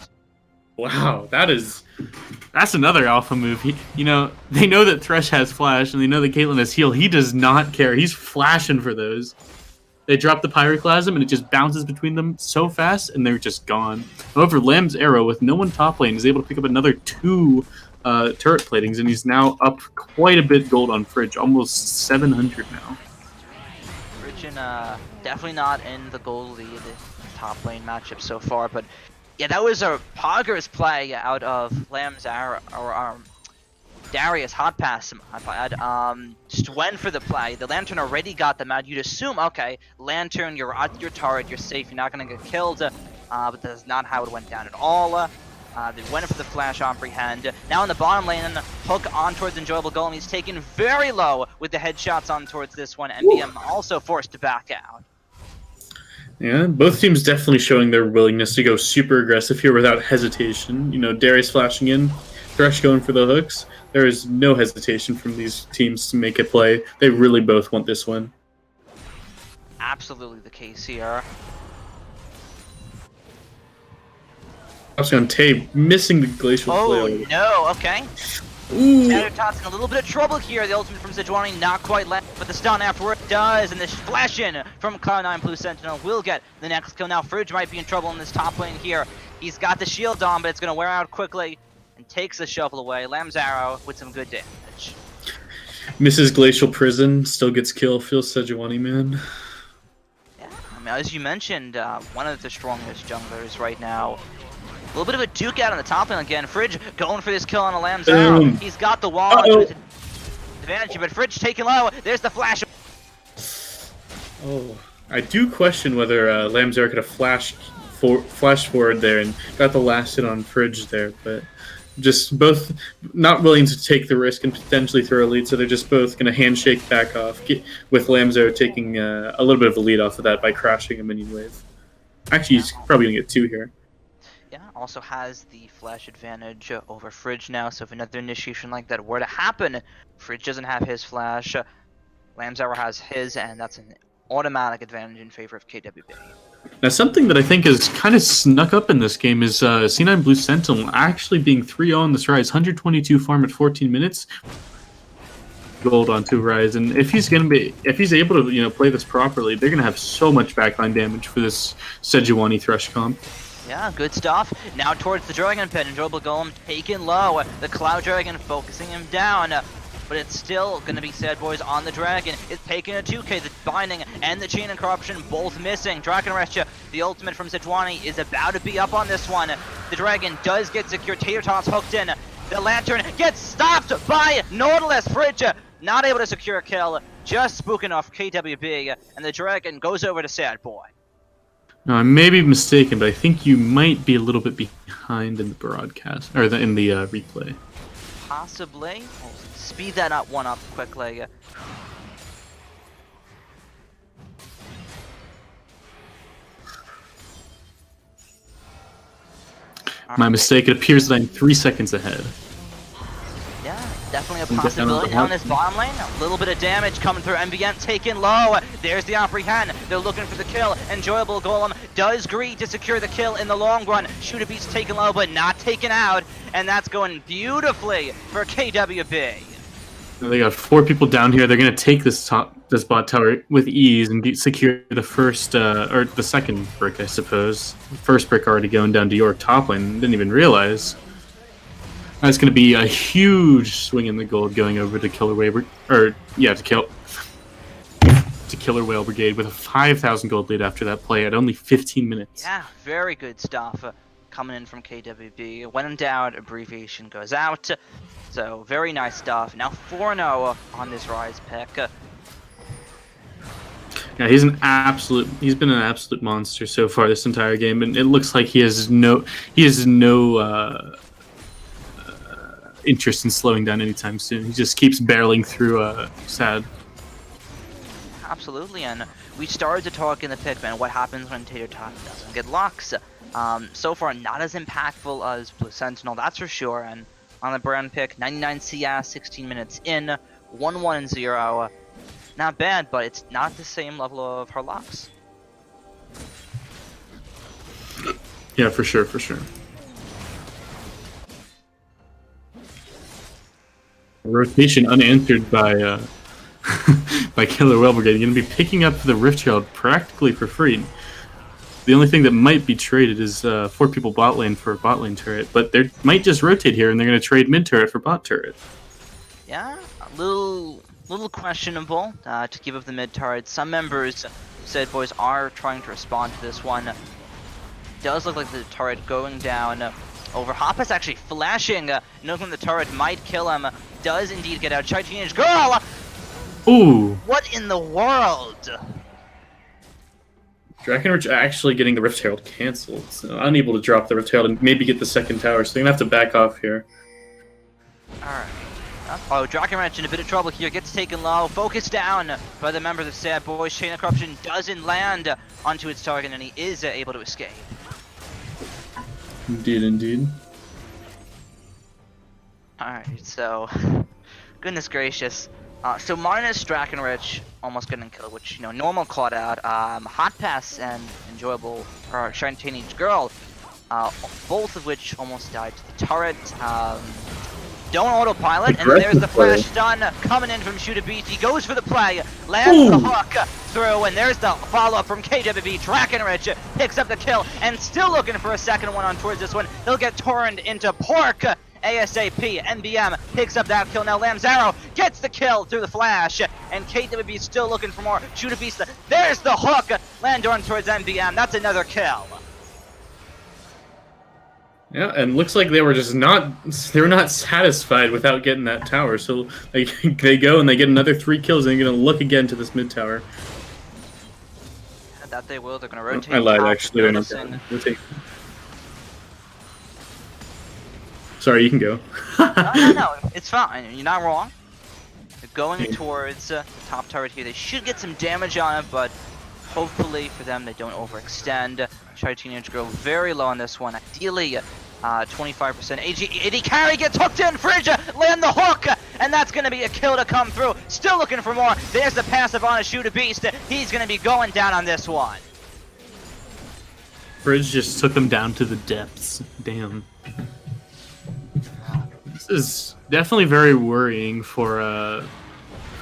Wow, that's another alpha move. You know, they know that Thresh has flash, and they know that Caitlyn has heal. He does not care. He's flashing for those. They drop the Pyroclasm, and it just bounces between them so fast, and they're just gone. However, Lamb's Arrow, with no one top lane, is able to pick up another 2 turret platings, and he's now up quite a bit gold on Fridge, almost 700 now. Fridge definitely not in the gold lead top lane matchup so far, but yeah, that was a poggers play out of Lamb's ARA, or Darius Hot Pass, just went for the play. The Lantern already got them out. You'd assume, okay, Lantern, you're at your turret, you're safe, you're not going to get killed, but that's not how it went down at all. They went for the flash comprehend. Now in the bottom lane, hook on towards Enjoyable Golem. He's taken very low with the headshots on towards this one. NVM also forced to back out. Yeah, both teams definitely showing their willingness to go super aggressive here without hesitation. You know, Darius flashing in, Thresh going for the hooks. There is no hesitation from these teams to make a play. They really both want this win. Absolutely the case here. On Tay missing the glacial play. Oh no, okay. Tot's in a little bit of trouble here. The ultimate from Sejuani not quite left, but the stun afterward does, and this flash in from Cloud9 Blue Sentinel will get the next kill. Now Fridge might be in trouble in this top lane here. He's got the shield on, but it's going to wear out quickly, and takes the shovel away. Lamb's Arrow with some good damage. Mrs. Glacial Prison still gets kill. Feels Sejuani, man. Yeah, I mean, as you mentioned, one of the strongest junglers right now. A little bit of a duke out on the top lane again. Fridge going for this kill on a Lamb's Arrow. He's got the wall to his advantage, but Fridge taking low. There's the flash. Oh, I do question whether Lamb's Arrow could have flashed forward there and got the last hit on Fridge there, but just both not willing to take the risk and potentially throw a lead, so they're just both going to handshake back off, with Lamb's Arrow taking a little bit of a lead off of that by crashing a minion wave. Actually, he's probably going to get 2 here. Yeah, also has the flash advantage over Fridge now, so if another initiation like that were to happen, Fridge doesn't have his flash, Lamb's Arrow has his, and that's an automatic advantage in favor of KWB. Now, something that I think is kind of snuck up in this game is C9 Blue Sentinel actually being 3-0 on this Rise, 122 farm at 14 minutes. Gold on 2 Rise, and if he's able to play this properly, they're gonna have so much backline damage for this Sejuani Thresh comp. Yeah, good stuff. Now towards the Dragon Pit, Enjoyable Golem taken low. The Cloud Dragon focusing him down. But it's still going to be Sad Boys on the Dragon. It's taking a 2k. The Binding and the Chain and Corruption both missing. Dragon Rush, the ultimate from Sejuani, is about to be up on this one. The Dragon does get secure. Tater Tots hooked in. The Lantern gets stopped by Nautilus. Fridge not able to secure a kill. Just spooking off KWB. And the Dragon goes over to Sad Boy. No, I may be mistaken, but I think you might be a little bit behind in the broadcast or in the replay. Possibly. We'll speed that one up quickly. My mistake. It appears that I'm 3 seconds ahead. Yeah, definitely a possibility down this bottom lane. A little bit of damage coming through. NVR taken low. There's the apprehend. They're looking for the kill. Enjoyable Golem does greed to secure the kill in the long run. Shooter Beast taken low, but not taken out. And that's going beautifully for KWB. They got 4 people down here. They're gonna take this bot tower with ease and secure the first or the second brick, I suppose. First brick already going down to York top lane. Didn't even realize. That's gonna be a huge swing in the gold going over to Killer Whale, to Killer Whale Brigade with a 5,000 gold lead after that play at only 15 minutes. Yeah, very good stuff coming in from KWB. When in doubt, abbreviation goes out. So very nice stuff. Now 4-0 on this Rise pick. Yeah, he's been an absolute monster so far this entire game, and it looks like he has no interest in slowing down anytime soon. He just keeps barreling through sad. Absolutely, and we started to talk in the pick, man, what happens when Tater Tot doesn't get locks. So far, not as impactful as Blue Sentinel, that's for sure, and on the brand pick, 99 CS, 16 minutes in, 1-1-0. Not bad, but it's not the same level of her locks. Yeah, for sure, for sure. Rotation unanswered by by Killer Whale Brigade. You're going to be picking up the Rift Herald practically for free. The only thing that might be traded is 4 people bot lane for a bot lane turret, but they might just rotate here and they're going to trade mid turret for bot turret. Yeah, a little questionable to give up the mid turret. Some members said boys are trying to respond to this one. Does look like the turret going down over. Hoppa's actually flashing, knowing the turret might kill him. Does indeed get out. Shy Teenage Girl! Ooh! What in the world? Drakenrich actually getting the Rift Herald cancelled. So unable to drop the Rift Herald and maybe get the second tower, so they're going to have to back off here. Alright. Oh, Drakenrich in a bit of trouble here. Gets taken low. Focused down by the members of Sad Boys. Chain of Corruption doesn't land onto its target, and he is able to escape. Indeed, indeed. Alright, so... Goodness gracious. So minus Drakenrich almost getting killed, which, you know, normal caught out. Hot Pass and Enjoyable, or Shiny Teenage Girl, both of which almost died to the turret. Don't autopilot, and there's the flash done, coming in from Shooter Beast. He goes for the play, lands the hook through, and there's the follow-up from KWB. Drakenrich picks up the kill, and still looking for a second one on towards this one. He'll get turned into pork. ASAP, NBM picks up that kill. Now Lamzaro gets the kill through the flash, and KWB still looking for more. Shooter Beast, there's the hook. Landorn towards NBM, that's another kill. Yeah, and looks like they were not satisfied without getting that tower, so they go and they get another 3 kills, and they're going to look again to this mid tower. That they will, they're going to rotate. I lied, actually. They're not rotate. Sorry, you can go. No, it's fine. You're not wrong. They're going towards the top turret here. They should get some damage on it, but hopefully for them they don't overextend. Shy Teenage Girl very low on this one. Ideally, 25% AD carry gets hooked in. Fridge land the hook, and that's going to be a kill to come through. Still looking for more. There's the passive on a Shooter Beast. He's going to be going down on this one. Fridge just took them down to the depths. Damn. This is definitely very worrying for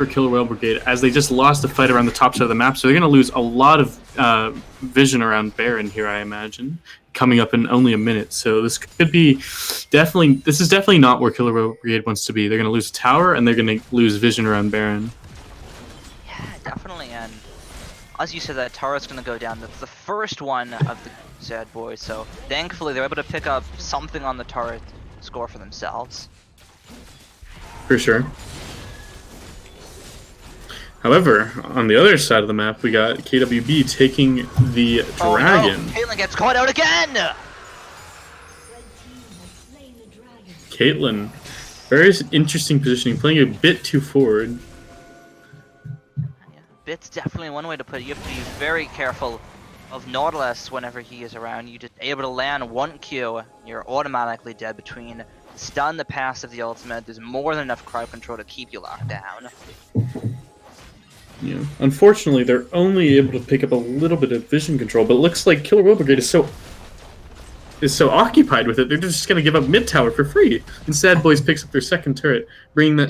Killer Whale Brigade, as they just lost a fight around the top side of the map, so they're going to lose a lot of vision around Baron here, I imagine, coming up in only a minute. So this could be this is definitely not where Killer Whale Brigade wants to be. They're going to lose tower, and they're going to lose vision around Baron. Yeah, definitely, and as you said, that tower's going to go down. That's the first one of the Sad Boys, so thankfully they're able to pick up something on the turret, score for themselves. For sure. However, on the other side of the map, we got KWB taking the Dragon. Oh no, Caitlyn gets caught out again! Caitlyn, very interesting positioning, playing a bit too forward. Yeah, bit's definitely one way to put it. You have to be very careful of Nautilus whenever he is around. You're just able to land one Q, you're automatically dead between stun, the passive, the ultimate. There's more than enough crowd control to keep you locked down. Yeah. Unfortunately, they're only able to pick up a little bit of vision control, but it looks like Killer Whale Brigade is so occupied with it, they're just going to give up mid tower for free. And Sad Boys picks up their second turret,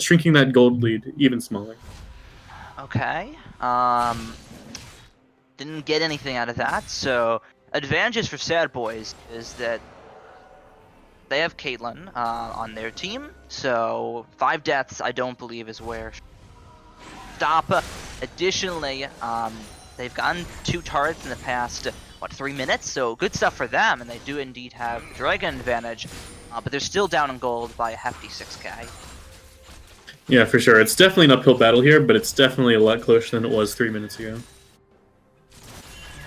shrinking that gold lead even smaller. Okay. Didn't get anything out of that. So advantages for Sad Boys is that they have Caitlyn on their team. So 5 deaths, I don't believe, is where stop. Additionally, they've gotten 2 turrets in the past, 3 minutes? So good stuff for them, and they do indeed have the Dragon advantage, but they're still down in gold by a hefty 6k. Yeah, for sure. It's definitely an uphill battle here, but it's definitely a lot closer than it was 3 minutes ago.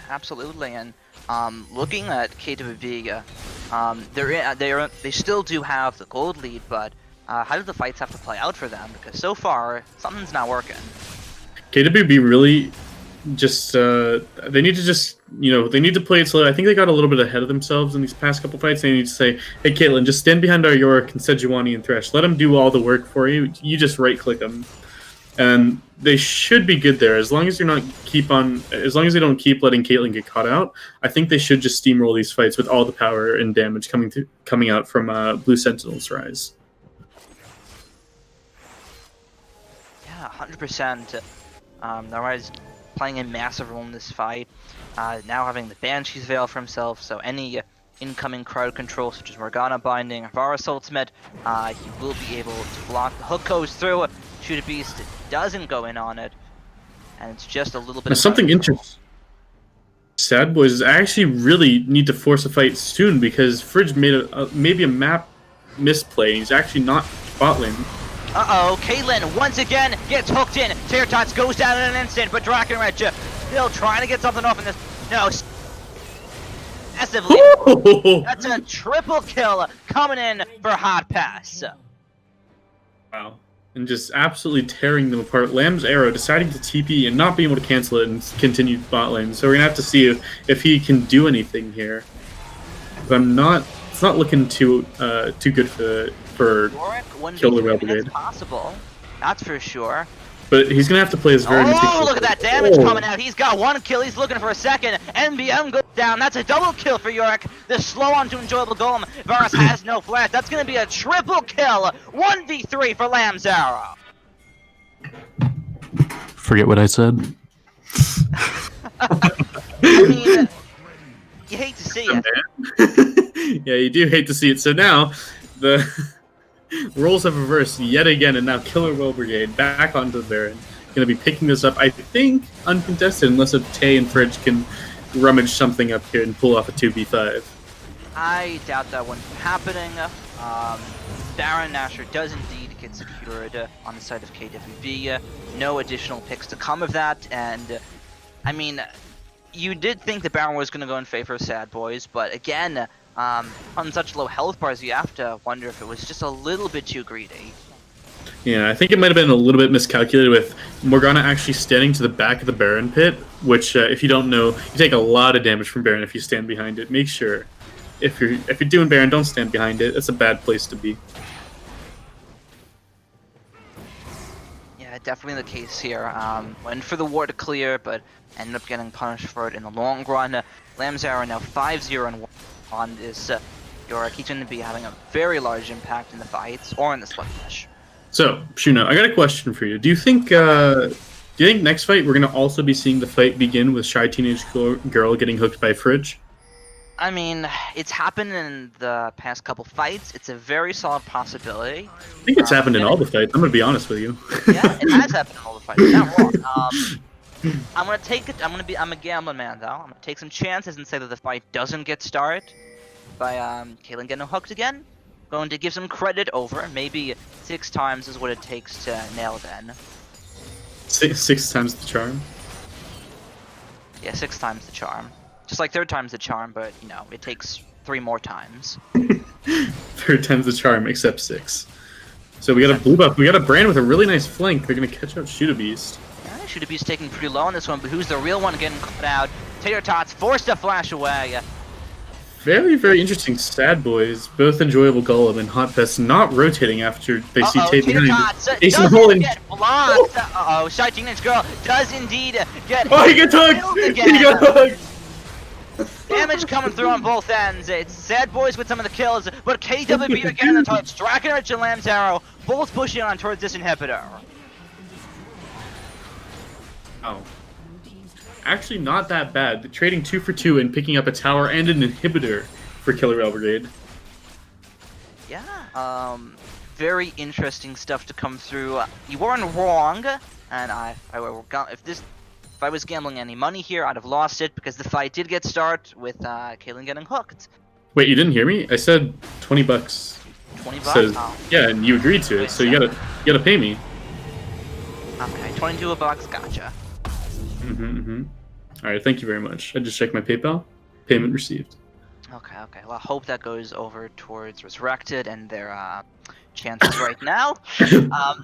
Absolutely, and looking at KWB, they still do have the gold lead, but how do the fights have to play out for them? Because so far, something's not working. KWB really just, they need to just, they need to play it slow. I think they got a little bit ahead of themselves in these past couple fights. They need to say, hey, Caitlyn, just stand behind our Yorick and Sejuani and Thresh. Let them do all the work for you. You just right-click them. And they should be good there. As long as they don't keep letting Caitlyn get caught out, I think they should just steamroll these fights with all the power and damage coming out from Blue Sentinel's rise. Yeah, 100%. Rise playing a massive role in this fight. Now having the Banshee's Veil for himself, so any incoming crowd control, such as Morgana binding, Varus ultimate, he will be able to block. The hook goes through, Shoot a Beast doesn't go in on it, and it's just a little bit. Now, something interesting. Sad Boys actually really need to force a fight soon because Fridge made maybe a map misplay. He's actually not bot lane. Uh-oh, Caitlyn once again gets hooked in. Terratots goes down in an instant, but Drakenred still trying to get something off in this. No, massively. That's a triple kill coming in for Hot Pass. Wow. And just absolutely tearing them apart. Lamb's ARA deciding to TP and not being able to cancel it and continue bot lane. So we're going to have to see if he can do anything here. But it's not looking too good for Killer Whale Brigade. Possible, that's for sure. But he's going to have to play his very meticulous. Oh, look at that damage coming out. He's got 1 kill. He's looking for a second. NBM goes down. That's a double kill for Yorick. The slow on to enjoyable golem. Varus has no flash. That's going to be a triple kill. 1v3 for Lamb's ARA. Forget what I said. I mean, you hate to see it. Yeah, you do hate to see it. So now, the roles have reversed yet again, and now Killer Whale Brigade back onto the Baron. Going to be picking this up, I think, uncontested, unless Tay and Fridge can rummage something up here and pull off a 2v5. I doubt that one's happening. Baron Nashor does indeed get secured on the side of KWB. No additional picks to come of that, and I mean, you did think the Baron was going to go in favor of Sad Boys, but again, on such low health bars, you have to wonder if it was just a little bit too greedy. Yeah, I think it might have been a little bit miscalculated with Morgana actually standing to the back of the Baron pit, which, if you don't know, you take a lot of damage from Baron if you stand behind it. Make sure, if you're doing Baron, don't stand behind it. It's a bad place to be. Yeah, definitely the case here. Went for the war to clear, but ended up getting punished for it in the long run. Lamb's ARA now 5-0-1 on this Yorick. He's going to be having a very large impact in the fights or in the slugflesh. So, Shuna, I got a question for you. Do you think next fight we're going to also be seeing the fight begin with Shy Teenage Girl getting hooked by Fridge? I mean, it's happened in the past couple fights. It's a very solid possibility. I think it's happened in all the fights. I'm going to be honest with you. Yeah, it has happened in all the fights. You're not wrong. I'm gonna take it. I'm a gambling man though. I'm gonna take some chances and say that the fight doesn't get started by Caitlyn getting hooked again. Going to give some credit over. Maybe 6 times is what it takes to nail it in. Six times the charm. Yeah, 6 times the charm. Just like 3rd time's the charm, but, you know, it takes 3 more times. 3rd time's the charm, except 6. So we got a blue buff. We got a Brand with a really nice flank. They're going to catch out Shoot-a-Beast. Yeah, Shoot-a-Beast taking pretty low on this one, but who's the real one getting caught out? Tater Tots forced to flash away. Very, very interesting Sad Boys. Both enjoyable Golem and Hot Pest not rotating after they see Tate Tater behind. Tots Jason doesn't Holland. get blocked. Uh-oh, Shy Teenage Girl does indeed get Oh, he gets hooked! killed He again. got hooked! Damage coming through on both ends. It's Sad Boys with some of the kills, but KWB again in the touch. Drakenrich and Lamb's Arrow both pushing on towards this inhibitor. Oh. Actually, not that bad. Trading 2 for 2 and picking up a tower and an inhibitor for Killer Whale Brigade. Yeah, very interesting stuff to come through. You weren't wrong, and if I was gambling any money here, I'd have lost it because the fight did get started with Kaylin getting hooked. Wait, you didn't hear me? I said $20. 20 bucks. So, yeah, and you agreed to it, so you gotta pay me. Okay, 22 bucks. Gotcha. All right, thank you very much. I just checked my PayPal. Payment received. Okay. Well, I hope that goes over towards Resurrected and their chances right now.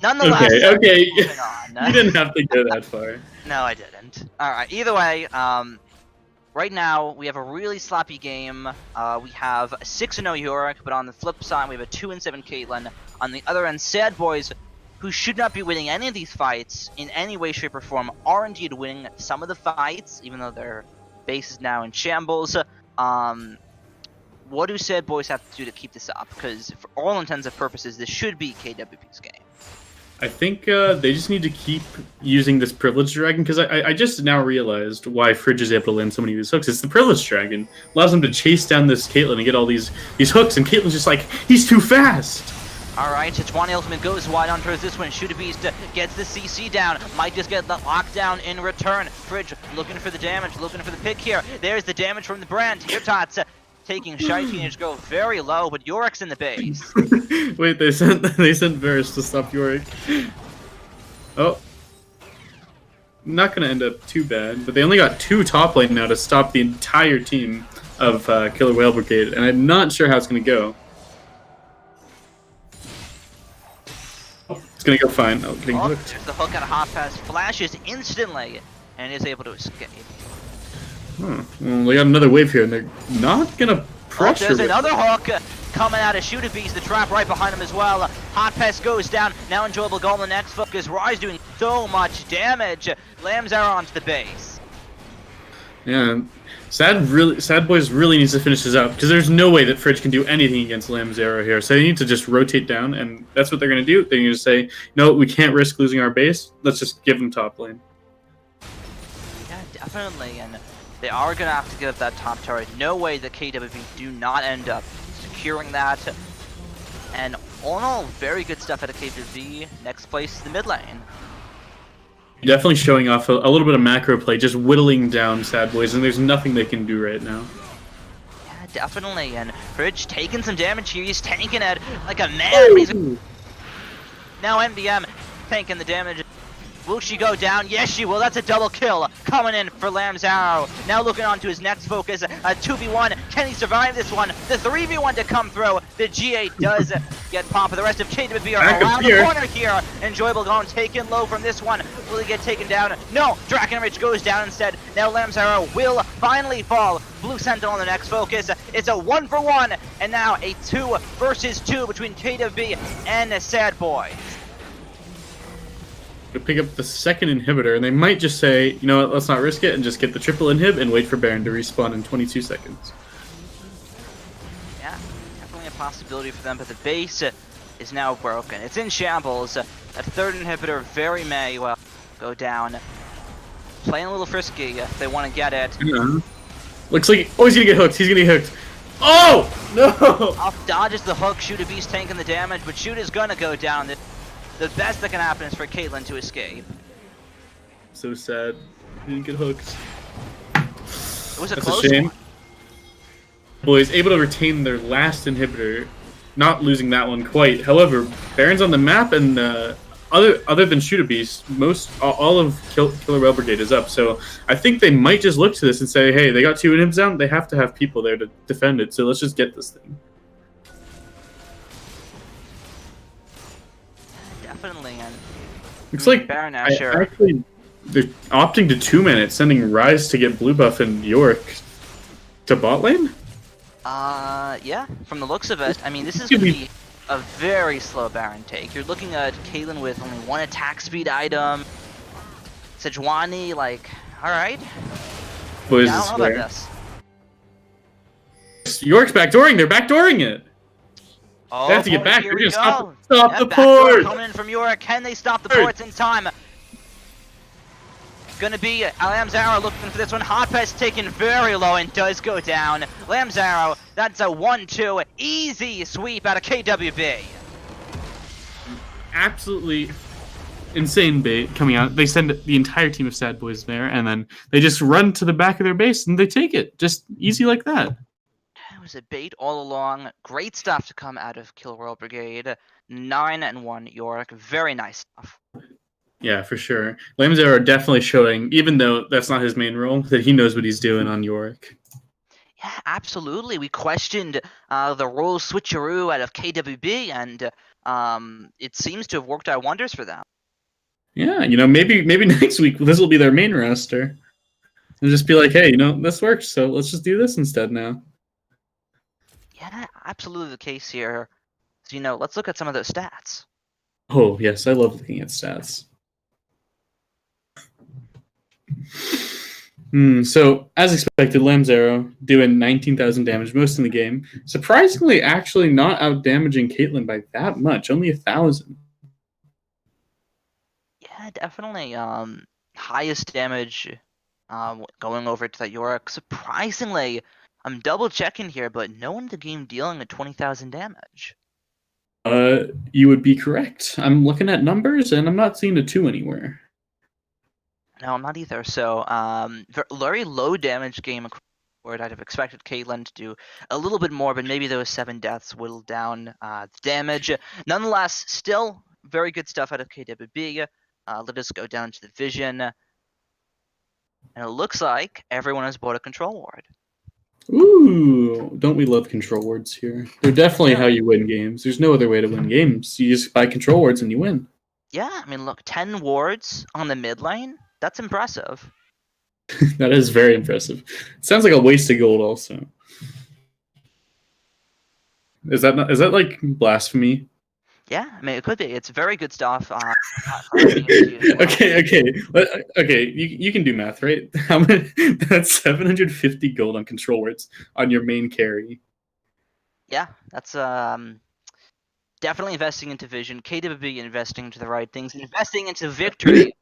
Nonetheless, Okay. moving on. You didn't have to go that far. No, I didn't. All right. Either way, right now we have a really sloppy game. We have a 6-0 Yorick, but on the flip side, we have a 2-7 Caitlyn. On the other end, Sad Boys, who should not be winning any of these fights in any way, shape, or form, are indeed winning some of the fights, even though their base is now in shambles. What do Sad Boys have to do to keep this up? Because for all intents and purposes, this should be KWP's game. I think they just need to keep using this Privileged Dragon, because I just now realized why Fridge is able to land so many of these hooks. It's the Privileged Dragon. Allows him to chase down this Caitlyn and get all these hooks, and Caitlyn's just like, he's too fast! Alright, Chwani Ultimate goes wide on towards this one. Shoot-a-Beast gets the CC down. Might just get the lockdown in return. Fridge looking for the damage, looking for the pick here. There's the damage from the Brand. Here Tots taking Shy Teenage Girl very low, but Yorick's in the base. Wait, they sent Varus to stop Yorick. Oh. Not gonna end up too bad, but they only got 2 top lane now to stop the entire team of Killer Whale Brigade, and I'm not sure how it's gonna go. It's gonna go fine. Oh, getting hooked. There's the hook on a hot pass, flashes instantly, and is able to escape. Well, they got another wave here, and they're not gonna pressure. There's another hook coming out of Shoot-a-Beast, the trap right behind him as well. Hot pass goes down. Now Enjoyable Goal on the next focus. Rise doing so much damage. Lamb's Arrow onto the base. Yeah, Sad Boys really needs to finish this up, because there's no way that Fridge can do anything against Lamb's Arrow here. So they need to just rotate down, and that's what they're gonna do. They're gonna say, no, we can't risk losing our base. Let's just give them top lane. Yeah, definitely, and they are going to have to give up that top turret. No way that KWB do not end up securing that. And all in all, very good stuff out of KWB. Next place is the mid lane. Definitely showing off a little bit of macro play, just whittling down Sad Boys, and there's nothing they can do right now. Yeah, definitely, and Fridge taking some damage here. He's tanking it like a man. He's... Now NVM tanking the damage. Will she go down? Yes, she will. That's a double kill coming in for Lamb's Arrow. Now looking on to his next focus. A 2v1. Can he survive this one? The 3v1 to come through. The G8 does get popped. The rest of KWB are around the corner here. Enjoyable Golem taken low from this one. Will he get taken down? No. Drakenrich goes down instead. Now Lamb's Arrow will finally fall. Blue Sentinel on the next focus. It's a 1-for-1. And now a 2 versus 2 between KWB and the Sad Boys. To pick up the second inhibitor, and they might just say, you know what, let's not risk it, and just get the triple inhib and wait for Baron to respawn in 22 seconds. Yeah, definitely a possibility for them, but the base is now broken. It's in shambles. That 3rd inhibitor very may well go down. Playing a little frisky if they want to get it. Yeah. Looks like, oh, he's gonna get hooked, he's gonna get hooked. Oh, no! Off dodges the hook, Shoot-a-Beast taking the damage, but Shoot is gonna go down. The best that can happen is for Caitlyn to escape. So sad. He didn't get hooked. It was a That's close a shame. one. Boys able to retain their last inhibitor, not losing that one quite. However, Baron's on the map, and other than Shooter Beast, all of Killer Whale Brigade is up. So I think they might just look to this and say, hey, they got 2 inhibs down. They have to have people there to defend it. So let's just get this thing. Definitely, and Looks like Baron Asher. actually they're opting to 2-man it, sending Rise to get blue buff and York to bot lane. Yeah, from the looks of it, I mean, this is going to be a very slow Baron take. You're looking at Caitlyn with only 1 attack speed item. Sejuani, like, alright. Boys, I don't know about this. York's backdooring. They're backdooring it. Oh, They have to get back. here They're we gonna go. stop Yeah, the backdoor port. coming in from York. Can they stop the ports in time? Gonna be Lamzaro looking for this one. Hotpest taken very low and does go down. Lamzaro, that's a 1-2 easy sweep out of KWB. Absolutely insane bait coming out. They send the entire team of Sad Boys there, and then they just run to the back of their base and they take it. Just easy like that. It was a bait all along. Great stuff to come out of Kill Royal Brigade. 9-1 York. Very nice stuff. Yeah, for sure. Lamzaro are definitely showing, even though that's not his main role, that he knows what he's doing on York. Yeah, absolutely. We questioned the role switcheroo out of KWB, and it seems to have worked out wonders for them. Yeah, maybe next week this will be their main roster. And just be like, hey, this works, so let's just do this instead now. Yeah, absolutely the case here. So, let's look at some of those stats. Oh, yes, I love looking at stats. So, as expected, Lamzaro doing 19,000 damage, most in the game. Surprisingly, actually not out-damaging Caitlyn by that much, only 1,000. Yeah, definitely. Highest damage going over to that York. Surprisingly, I'm double-checking here, but no one in the game dealing at 20,000 damage. You would be correct. I'm looking at numbers, and I'm not seeing a 2 anywhere. No, I'm not either. So, very low damage game where I'd have expected Caitlyn to do a little bit more, but maybe those 7 deaths whittled down the damage. Nonetheless, still very good stuff out of KWB. Let us go down to the vision. And it looks like everyone has bought a control ward. Ooh, don't we love control wards here? They're definitely how you win games. There's no other way to win games. You just buy control wards and you win. Yeah, I mean, look, 10 wards on the mid lane. That's impressive. That is very impressive. It sounds like a waste of gold also. Is that like blasphemy? Yeah, I mean, it could be. It's very good stuff. Okay. You can do math, right? How many? That's 750 gold on control words on your main carry. Yeah, that's definitely investing into vision. KWB investing into the right things, investing into victory.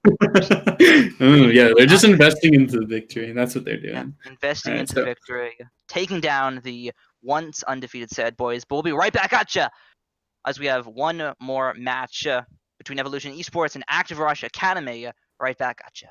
Oh yeah, they're just investing into the victory, and that's what they're doing. Yeah, investing into victory, taking down the once undefeated Sad Boys. But we'll be right back at ya as we have one more match between Evolution Esports and Active Rush Academy. Right back at ya.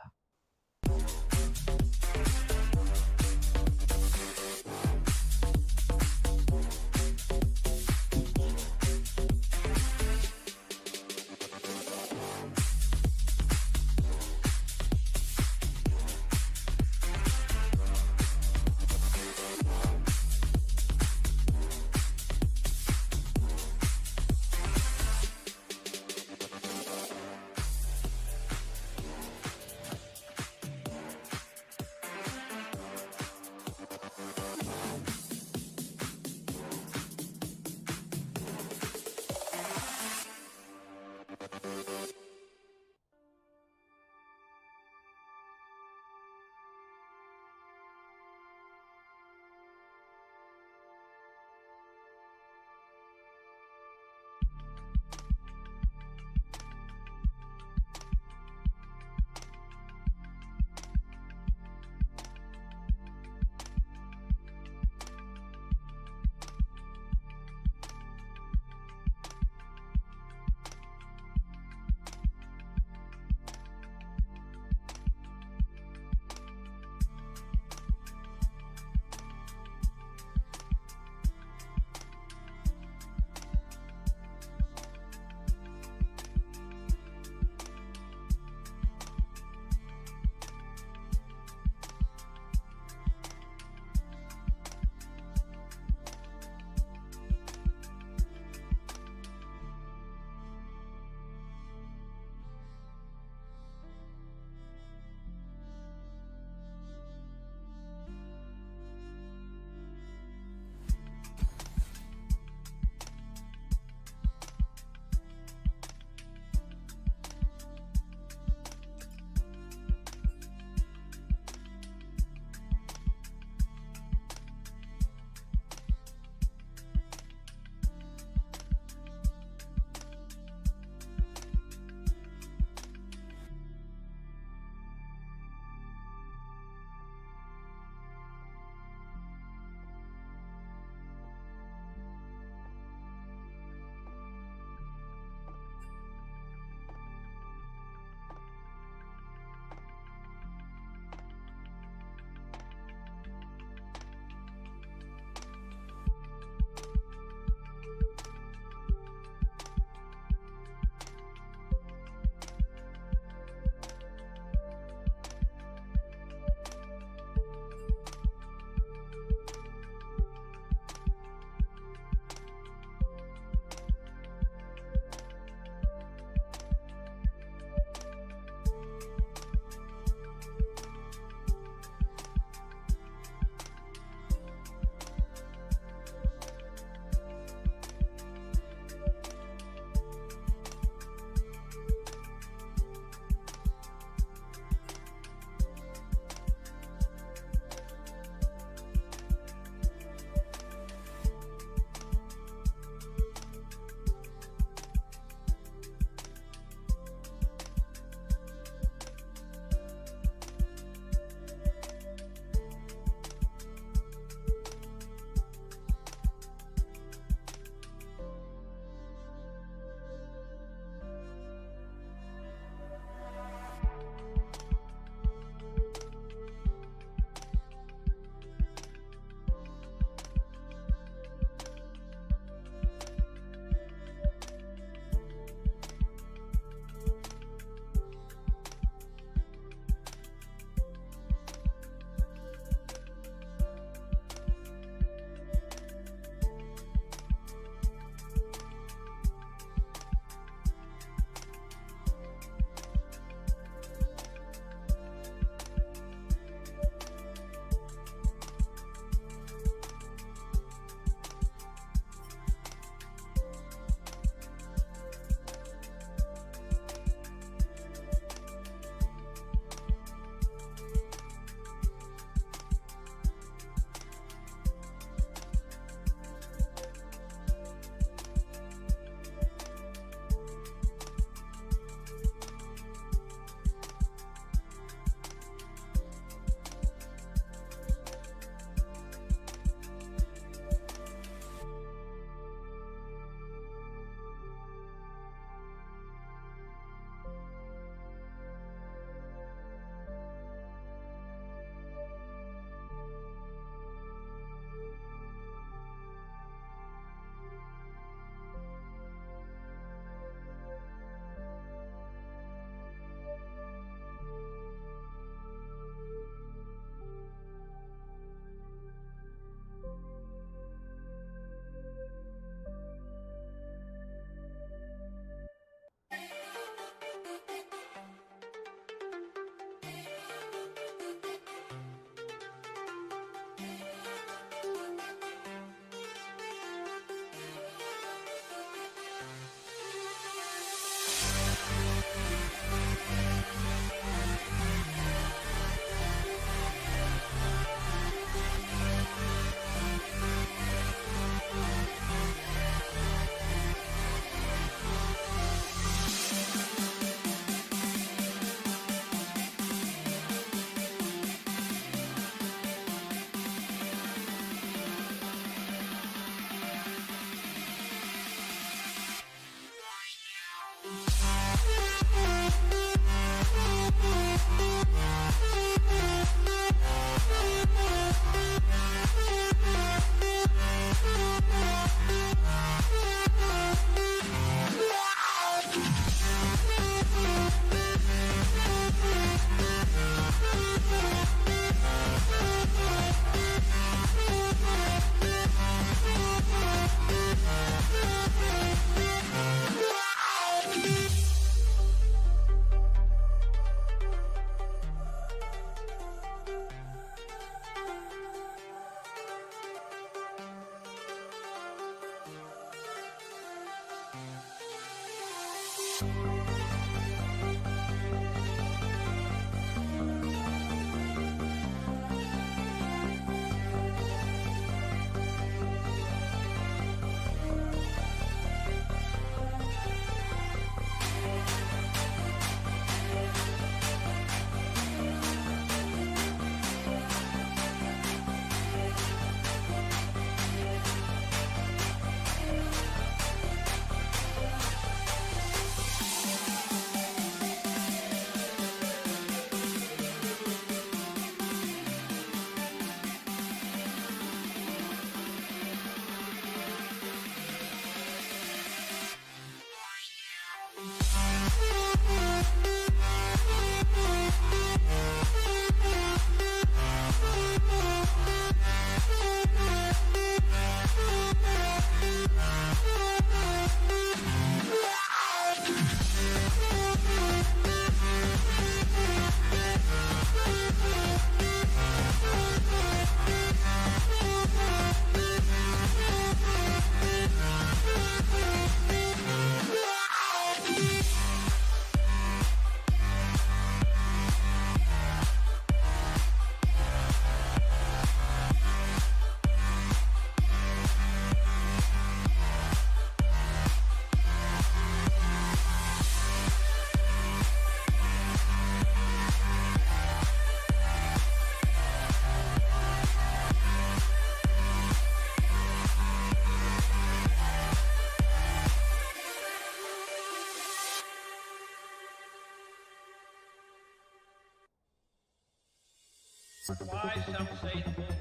Why some say the moon?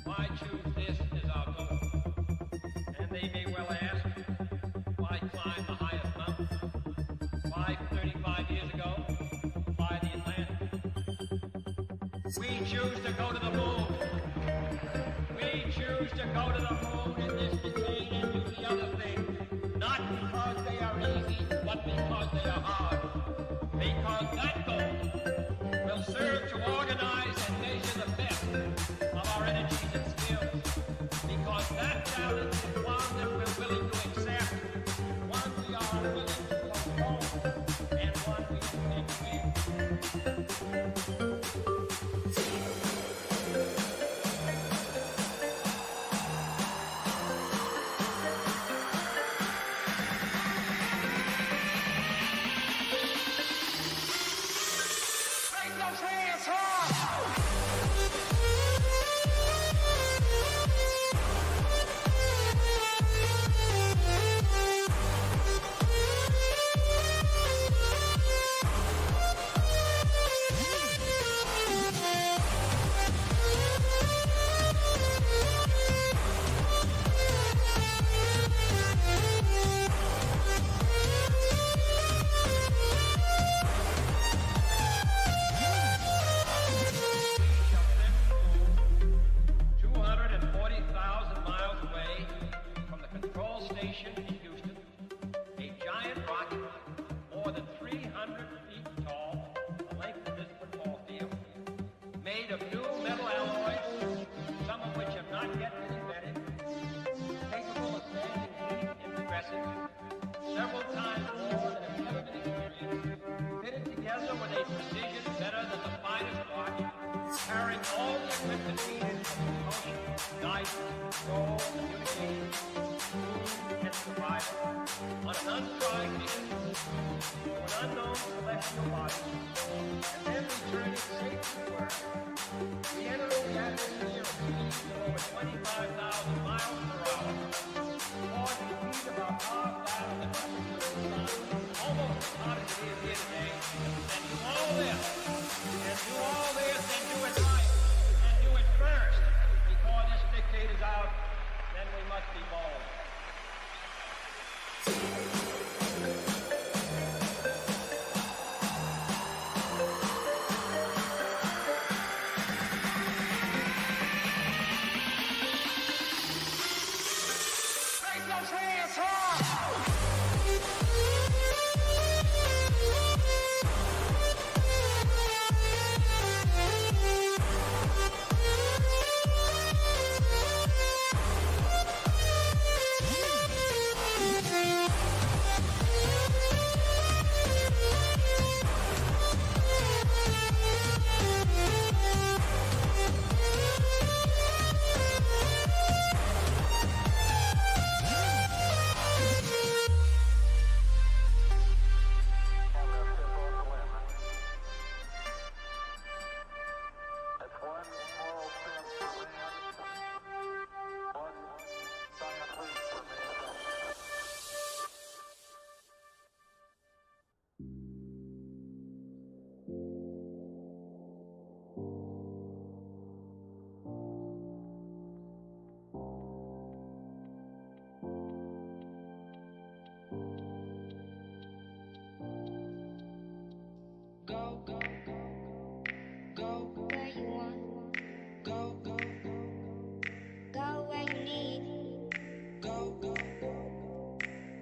Why choose this as our goal? And they may well ask, why climb the highest mountain? Why 35 years ago, fly the Atlantic? We choose to go to the moon. We choose to go to the moon in this decade and do the other thing. Not because they are easy, but because they are hard. Because that goal will serve to organize and measure the best of our energies and skills. Because that challenge is one that we're willing to accept, one we are willing to postpone, and one we intend to win. Go where you want. Go, go, go. Go where you need. Go, go, go.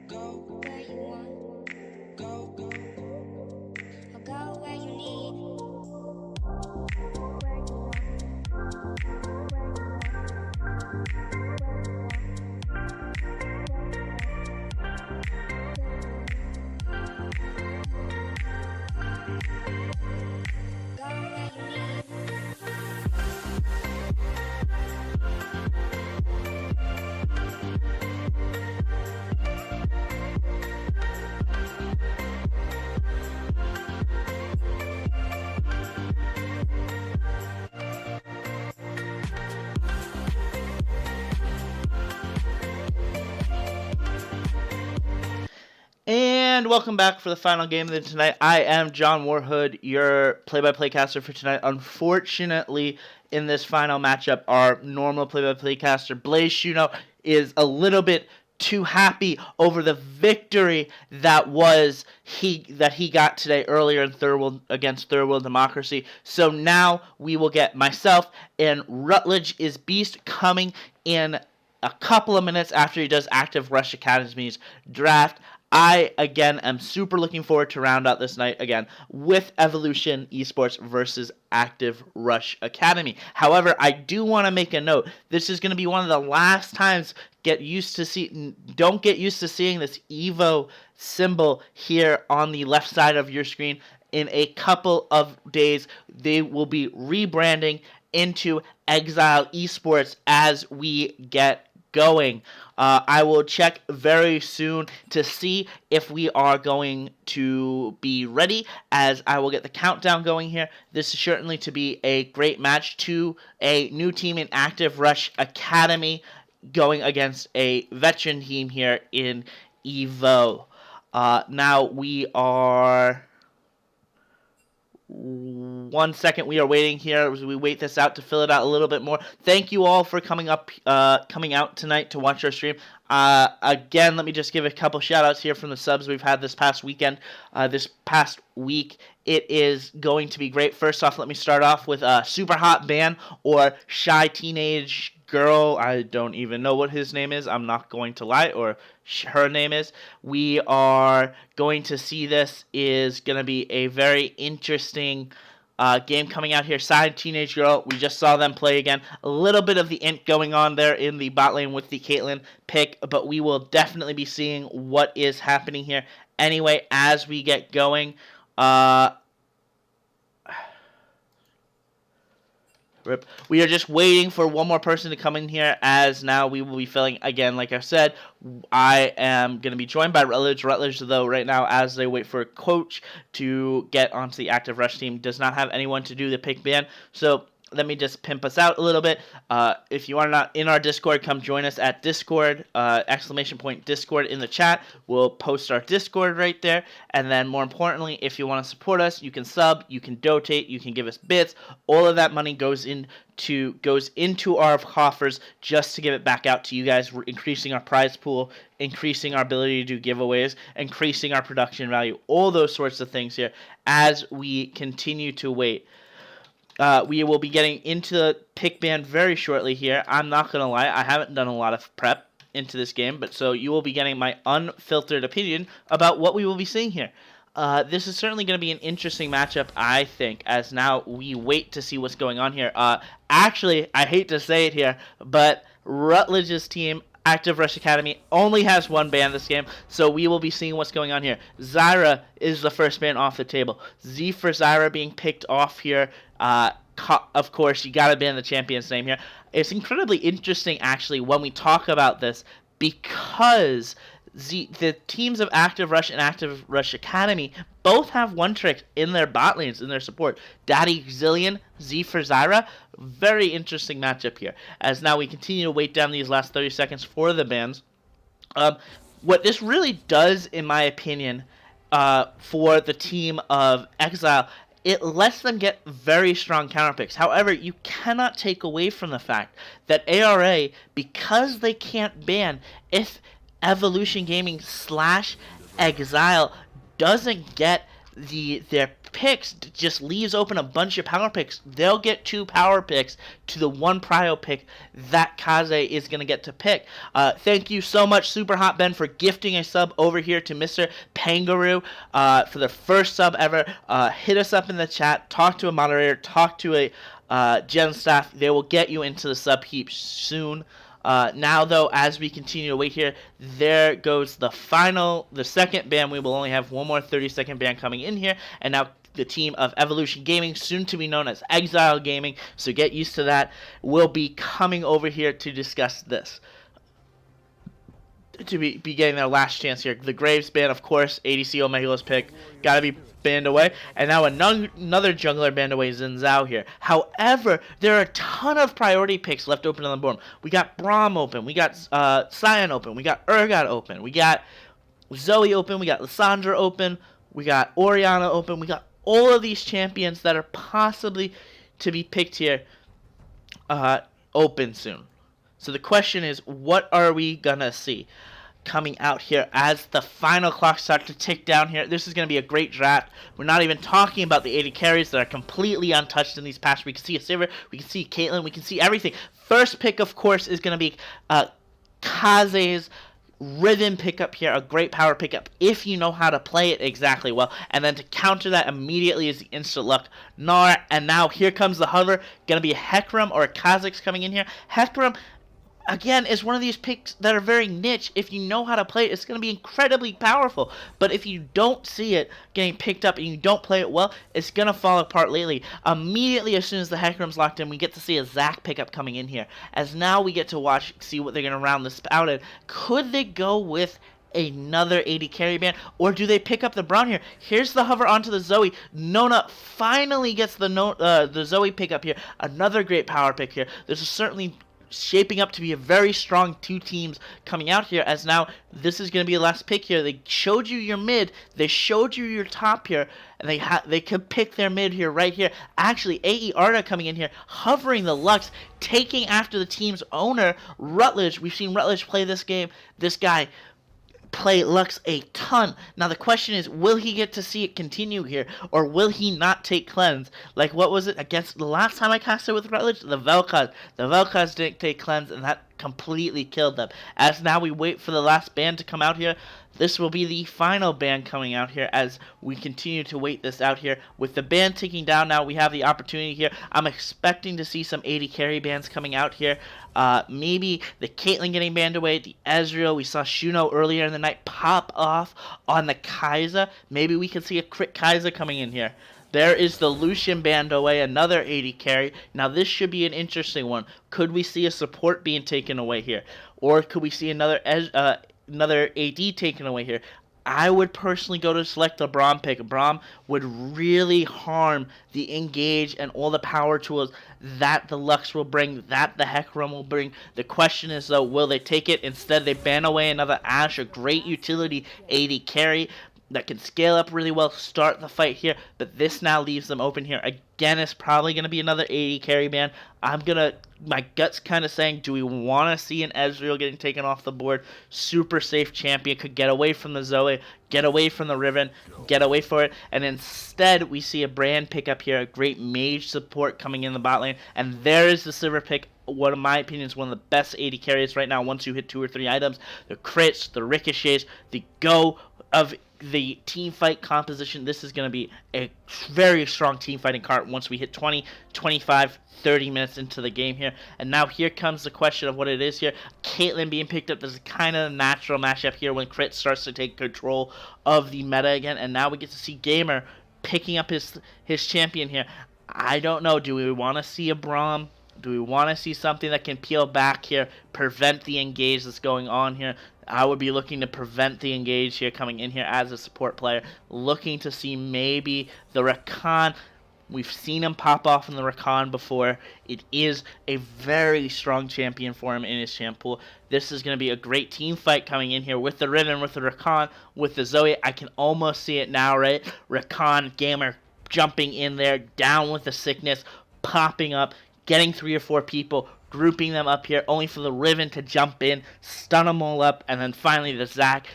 Go where you want. Go, go, go. Or go where you need. Go where you need. And welcome back for the final game of the tonight. I am John Warhood, your play-by-play caster for tonight. Unfortunately, in this final matchup, our normal play-by-play caster, Blaze Shuno, is a little bit too happy over the victory that he got today earlier in against Third World Democracy. So now we will get myself and Rutledge is Beast coming in a couple of minutes after he does Active Rush Academy's draft. I, again, am super looking forward to round out this night, again, with Evolution Esports versus Active Rush Academy. However, I do want to make a note. This is going to be one of the last times don't get used to seeing this EVO symbol here on the left side of your screen. In a couple of days, they will be rebranding into Exile Esports as we get going. I will check very soon to see if we are going to be ready, as I will get the countdown going here. This is certainly to be a great match to a new team in Active Rush Academy going against a veteran team here in EVO. Now we are... 1 second, we are waiting here as we wait this out to fill it out a little bit more. Thank you all for coming out tonight to watch our stream. Again, let me just give a couple shout outs here from the subs we've had this past weekend, this past week. It is going to be great. First off, let me start off with Super Hot Ban, or Shy Teenage Girl. I don't even know what his name is. I'm not going to lie, or her name is. We are going to see this is going to be a very interesting game coming out here. Side Teenage Girl, we just saw them play again. A little bit of the int going on there in the bot lane with the Caitlyn pick, but we will definitely be seeing what is happening here. Anyway, as we get going, we are just waiting for one more person to come in here, as now we will be filling again. Like I said, I am going to be joined by Rutledge. Rutledge, though, right now, as they wait for a coach to get onto the Active Rush team, does not have anyone to do the pick ban. So let me just pimp us out a little bit. If you are not in our Discord, come join us at Discord, !Discord in the chat. We'll post our Discord right there. And then more importantly, if you want to support us, you can sub, you can dotate, you can give us bits. All of that money goes into our coffers just to give it back out to you guys. We're increasing our prize pool, increasing our ability to do giveaways, increasing our production value, all those sorts of things here as we continue to wait. We will be getting into the pick ban very shortly here. I'm not going to lie, I haven't done a lot of prep into this game, but so you will be getting my unfiltered opinion about what we will be seeing here. This is certainly going to be an interesting matchup, I think, as now we wait to see what's going on here. Actually, I hate to say it here, but Rutledge's team, Active Rush Academy, only has one ban this game, so we will be seeing what's going on here. Zyra is the first ban off the table. Z for Zyra being picked off here. Of course, you gotta ban the champion's name here. It's incredibly interesting, actually, when we talk about this, because the teams of Active Rush and Active Rush Academy both have one trick in their bot lanes, in their support. Daddy Zillion, Z for Zyra. Very interesting matchup here, as now we continue to wait down these last 30 seconds for the bans. What this really does, in my opinion, for the team of Exile, it lets them get very strong counter picks. However, you cannot take away from the fact that ARA, because they can't ban, if Evolution Gaming / Exile doesn't get their picks just leaves open a bunch of power picks. They'll get 2 power picks to the 1 prio pick that Kaze is going to get to pick. Thank you so much, Super Hot Ben, for gifting a sub over here to Mr. Pangaroo for the first sub ever. Hit us up in the chat, talk to a moderator, talk to a gen staff. They will get you into the sub heap soon. Now, though, as we continue to wait here, there goes the second ban. We will only have one more 30-second ban coming in here. And now the team of Evolution Gaming, soon to be known as Exile Gaming, so get used to that, will be coming over here to discuss this. To be getting their last chance here. The Graves ban, of course, ADC Omega's pick, gotta be banned away. And now another jungler banned away, Xin Zhao here. However, there are a ton of priority picks left open on the board. We got Braum open, we got Cyan open, we got Urgot open, we got Zoe open, we got Lissandra open, we got Orianna open, we got all of these champions that are possibly to be picked here open soon. So the question is, what are we gonna see coming out here as the final clock starts to tick down here? This is going to be a great draft. We're not even talking about the 80 carries that are completely untouched in these past. We can see a Sivir, we can see Caitlyn, we can see everything. First pick, of course, is going to be Kaze's Riven pickup here, a great power pickup if you know how to play it exactly well. And then to counter that immediately is the instant luck Gnar. And now here comes the hover. Going to be a Hecarim or a Kha'Zix coming in here. Hecarim, again, is one of these picks that are very niche. If you know how to play it, it's going to be incredibly powerful. But if you don't see it getting picked up and you don't play it well, it's going to fall apart lately. Immediately as soon as the Hecarim's locked in, we get to see a Zac pickup coming in here. As now we get to see what they're going to round this out in. Could they go with another 80 carry ban, or do they pick up the Braum here? Here's the hover onto the Zoe. Nona finally gets the Zoe pickup here. Another great power pick here. This is certainly shaping up to be a very strong 2 teams coming out here, as now this is going to be the last pick here. They showed you your mid, they showed you your top here, and they could pick their mid here, right here. Actually, ARA coming in here, hovering the Lux, taking after the team's owner, Rutledge. We've seen Rutledge play this game. This guy play Lux a ton. Now the question is, will he get to see it continue here, or will he not take cleanse? Like, what was it against the last time I casted with Rutledge? The Vel'Koz. The Vel'Koz didn't take cleanse, and that completely killed them. As now we wait for the last ban to come out here, this will be the final ban coming out here as we continue to wait this out here. With the ban ticking down now, we have the opportunity here. I'm expecting to see some 80 carry bans coming out here. Maybe the Caitlyn getting banned away, the Ezreal. We saw Shuno earlier in the night pop off on the Kai'Sa. Maybe we could see a crit Kai'Sa coming in here. There is the Lucian banned away, another 80 carry. Now this should be an interesting one. Could we see a support being taken away here? Or could we see another AD taken away here? I would personally go to select a Braum pick. Braum would really harm the engage and all the power tools that the Lux will bring, that the Hecarim will bring. The question is, though, will they take it? Instead, they ban away another Ashe, a great utility 80 carry that can scale up really well, start the fight here, but this now leaves them open here. Again, it's probably going to be another 80 carry ban. My gut's kind of saying, do we want to see an Ezreal getting taken off the board? Super safe champion, could get away from the Zoe, get away from the Riven, get away for it, and instead we see a Brand pick up here, a great mage support coming in the bot lane, and there is the Sivir pick. One of my opinion is one of the best 80 carries right now once you hit 2 or 3 items. The crits, the ricochets, the go of the team fight composition. This is going to be a very strong team fighting card once we hit 20, 25, 30 minutes into the game here. And now here comes the question of what it is here. Caitlyn being picked up. This is kind of a natural matchup here when Crit starts to take control of the meta again. And now we get to see Gamer picking up his champion here. I don't know. Do we want to see a Braum? Do we want to see something that can peel back here, prevent the engage that's going on here? I would be looking to prevent the engage here coming in here as a support player. Looking to see maybe the Rakan. We've seen him pop off in the Rakan before. It is a very strong champion for him in his champ pool. This is going to be a great team fight coming in here with the Riven, with the Rakan, with the Zoe. I can almost see it now, right? Rakan, Gamer jumping in there, down with the sickness, popping up, getting 3 or 4 people, grouping them up here, only for the Riven to jump in, stun them all up, and then finally the Zac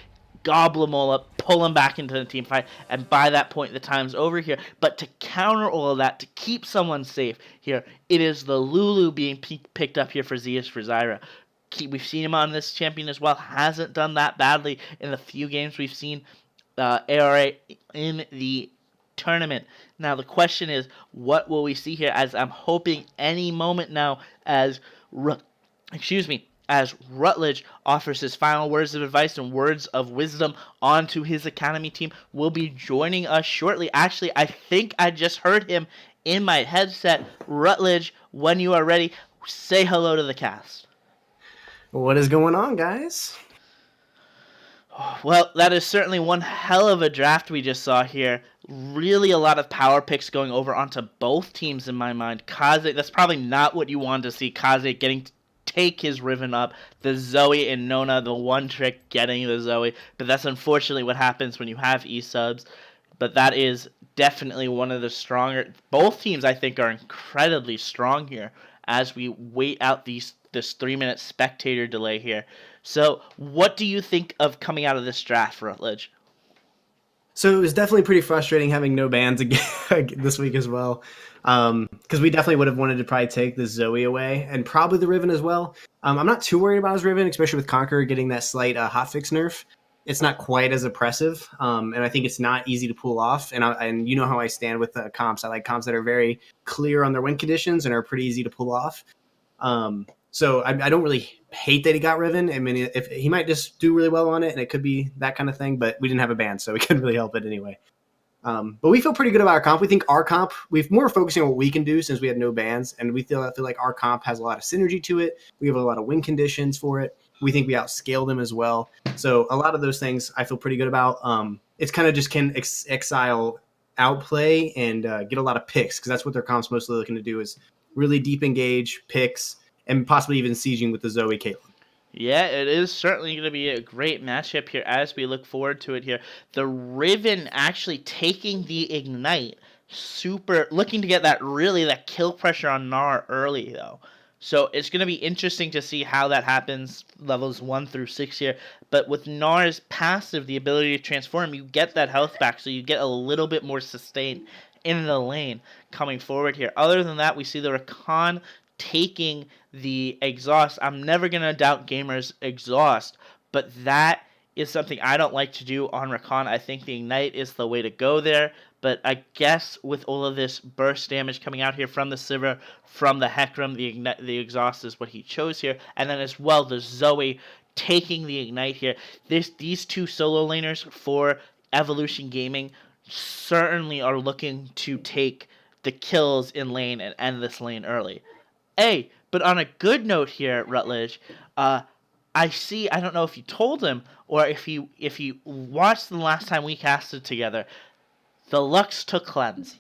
gobble them all up, pull them back into the team fight, and by that point, the time's over here. But to counter all of that, to keep someone safe here, it is the Lulu being picked up here for Zeus for Zyra. We've seen him on this champion as well. Hasn't done that badly in the few games we've seen ARA in the tournament. Now the question is, what will we see here? As I'm hoping any moment now, as Rutledge offers his final words of advice and words of wisdom onto his academy team, will be joining us shortly. Actually, I think I just heard him in my headset. Rutledge, when you are ready, say hello to the cast. What is going on, guys? Well, that is certainly one hell of a draft we just saw here. Really a lot of power picks going over onto both teams in my mind. Kaze, that's probably not what you wanted to see. Kaze getting to take his Riven up. The Zoe and Nona, the one trick getting the Zoe. But that's unfortunately what happens when you have E-subs. But that is definitely one of the stronger... Both teams, I think, are incredibly strong here as we wait out this 3-minute spectator delay here. So, what do you think of coming out of this draft, Rutledge? So it was definitely pretty frustrating having no bans this week as well, because we definitely would have wanted to probably take the Zoe away and probably the Riven as well. I'm not too worried about his Riven, especially with Conqueror getting that slight hotfix nerf. It's not quite as oppressive, and I think it's not easy to pull off. And you know how I stand with comps. I like comps that are very clear on their win conditions and are pretty easy to pull off. So I don't really hate that he got Riven. I mean, if he might just do really well on it, and it could be that kind of thing. But we didn't have a ban, so we couldn't really help it anyway. But we feel pretty good about our comp. We think our comp, we've more focusing on what we can do since we had no bans, and we feel like our comp has a lot of synergy to it. We have a lot of win conditions for it. We think we outscale them as well. So a lot of those things I feel pretty good about. It's kind of just can Exile outplay and get a lot of picks, because that's what their comp's mostly looking to do, is really deep engage, picks, and possibly even sieging with the Zoe Caitlyn. Yeah, it is certainly going to be a great matchup here as we look forward to it here. The Riven actually taking the Ignite, looking to get that kill pressure on Gnar early though. So it's going to be interesting to see how that happens, levels 1 through 6 here. But with Gnar's passive, the ability to transform, you get that health back, so you get a little bit more sustain in the lane coming forward here. Other than that, we see the Rakan taking the exhaust. I'm never going to doubt Gamer's exhaust, but that is something I don't like to do on Rakan. I think the Ignite is the way to go there, but I guess with all of this burst damage coming out here from the Sivir, from the Hecarim, the exhaust is what he chose here, and then as well the Zoe taking the Ignite here. These two solo laners for Evolution Gaming certainly are looking to take the kills in lane and end this lane early. But on a good note here, Rutledge, I don't know if you told him or if you watched the last time we casted together, the Lux took cleanse.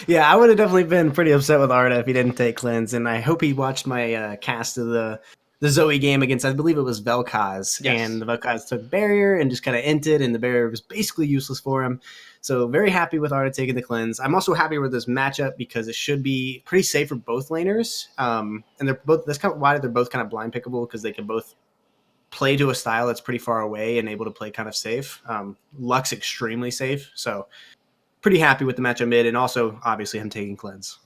Yeah, I would have definitely been pretty upset with Arda if he didn't take cleanse, and I hope he watched my cast of the Zoe game against, I believe it was Vel'Koz, yes. And the Vel'Koz took barrier and just kind of inted, and the barrier was basically useless for him. So very happy with Arda taking the cleanse. I'm also happy with this matchup because it should be pretty safe for both laners. And they're both, that's kind of why they're both kind of blind pickable, because they can both play to a style that's pretty far away and able to play kind of safe. Lux extremely safe, so pretty happy with the matchup mid, and also obviously him taking cleanse.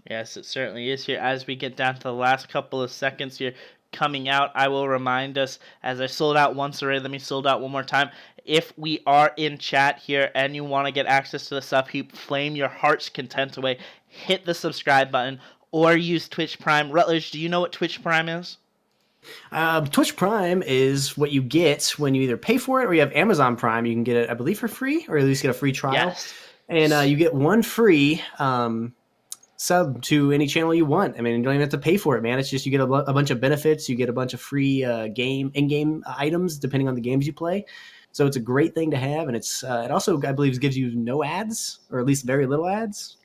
Yes, it certainly is here. As we get down to the last couple of seconds here coming out, I will remind us, as I sold out once already, let me sold out one more time. If we are in chat here and you want to get access to the sub heap, flame your heart's content away, hit the subscribe button, or use Twitch Prime. Rutledge, do you know what Twitch Prime is? Twitch Prime is what you get when you either pay for it or you have Amazon Prime. You can get it, I believe, for free, or at least get a free trial. Yes. And you get one free sub to any channel you want. I mean, you don't even have to pay for it, man. It's just you get a bunch of benefits. You get a bunch of free in-game items depending on the games you play. So it's a great thing to have, and it also, I believe, gives you no ads, or at least very little ads.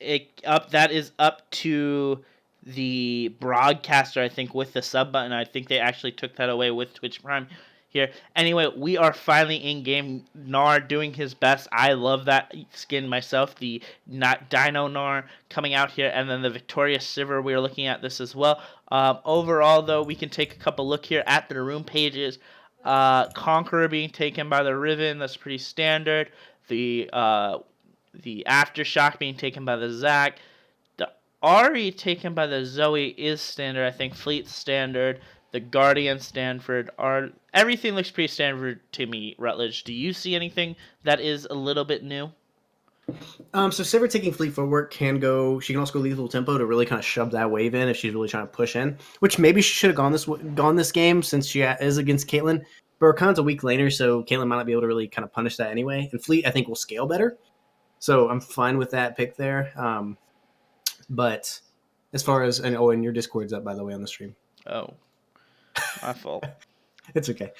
That is up to the broadcaster, I think, with the sub button. I think they actually took that away with Twitch Prime here. Anyway, we are finally in game. Gnar doing his best. I love that skin myself. The Dino Gnar coming out here, and then the Victorious Sivir. We are looking at this as well. Overall, though, we can take a couple look here at the room pages. Conqueror being taken by the Riven, that's pretty standard. The Aftershock being taken by the Zac. The Ari taken by the Zoe is standard. I think Fleet's standard. The Guardian Stanford are everything looks pretty standard to me. Rutledge, do you see anything that is a little bit new? So Sivir taking Fleet Footwork can go. She can also go Lethal Tempo to really kind of shove that wave in if she's really trying to push in. Which maybe she should have gone this game since she is against Caitlyn. But Rakan's a weak laner, so Caitlyn might not be able to really kind of punish that anyway. And Fleet, I think, will scale better. So I'm fine with that pick there. But as far as and your Discord's up by the way on the stream. Oh, my fault. It's okay.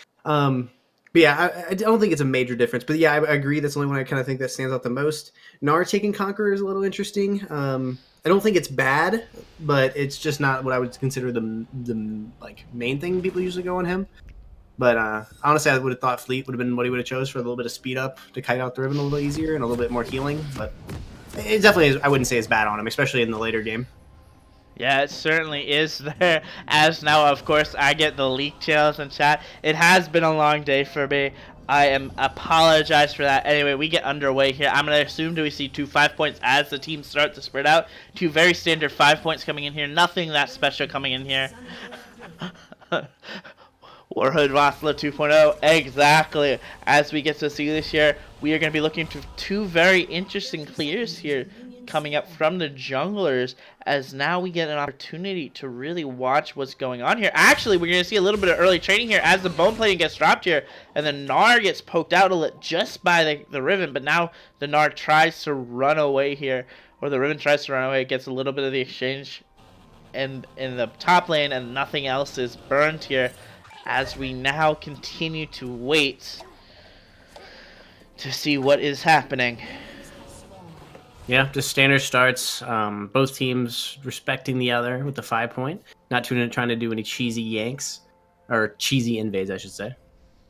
But yeah, I don't think it's a major difference. But yeah, I agree. That's the only one I kind of think that stands out the most. Nar taking Conqueror is a little interesting. I don't think it's bad, but it's just not what I would consider the like main thing people usually go on him. But honestly, I would have thought Fleet would have been what he would have chose for a little bit of speed up to kite out the Riven a little easier and a little bit more healing. But it definitely is, I wouldn't say it's bad on him, especially in the later game. Yeah, it certainly is there. As now, of course, I get the leak channels in chat. It has been a long day for me. I apologize for that. Anyway, we get underway here. I'm going to assume we see 2 5 points as the teams start to spread out. 2 very standard 5 points coming in here. Nothing that special coming in here. Warhood Vassala 2.0, exactly. As we get to see this year, we are going to be looking to 2 very interesting clears here coming up from the junglers, as now we get an opportunity to really watch what's going on here. Actually, we're going to see a little bit of early trading here as the bone plating gets dropped here, and the Gnar gets poked out a little just by the Riven, but now the Gnar tries to run away here, or the Riven tries to run away, gets a little bit of the exchange in the top lane, and nothing else is burned here, as we now continue to wait to see what is happening. Yeah, just standard starts. Both teams respecting the other with the 5 point. Not trying to do any cheesy yanks. Or cheesy invades, I should say.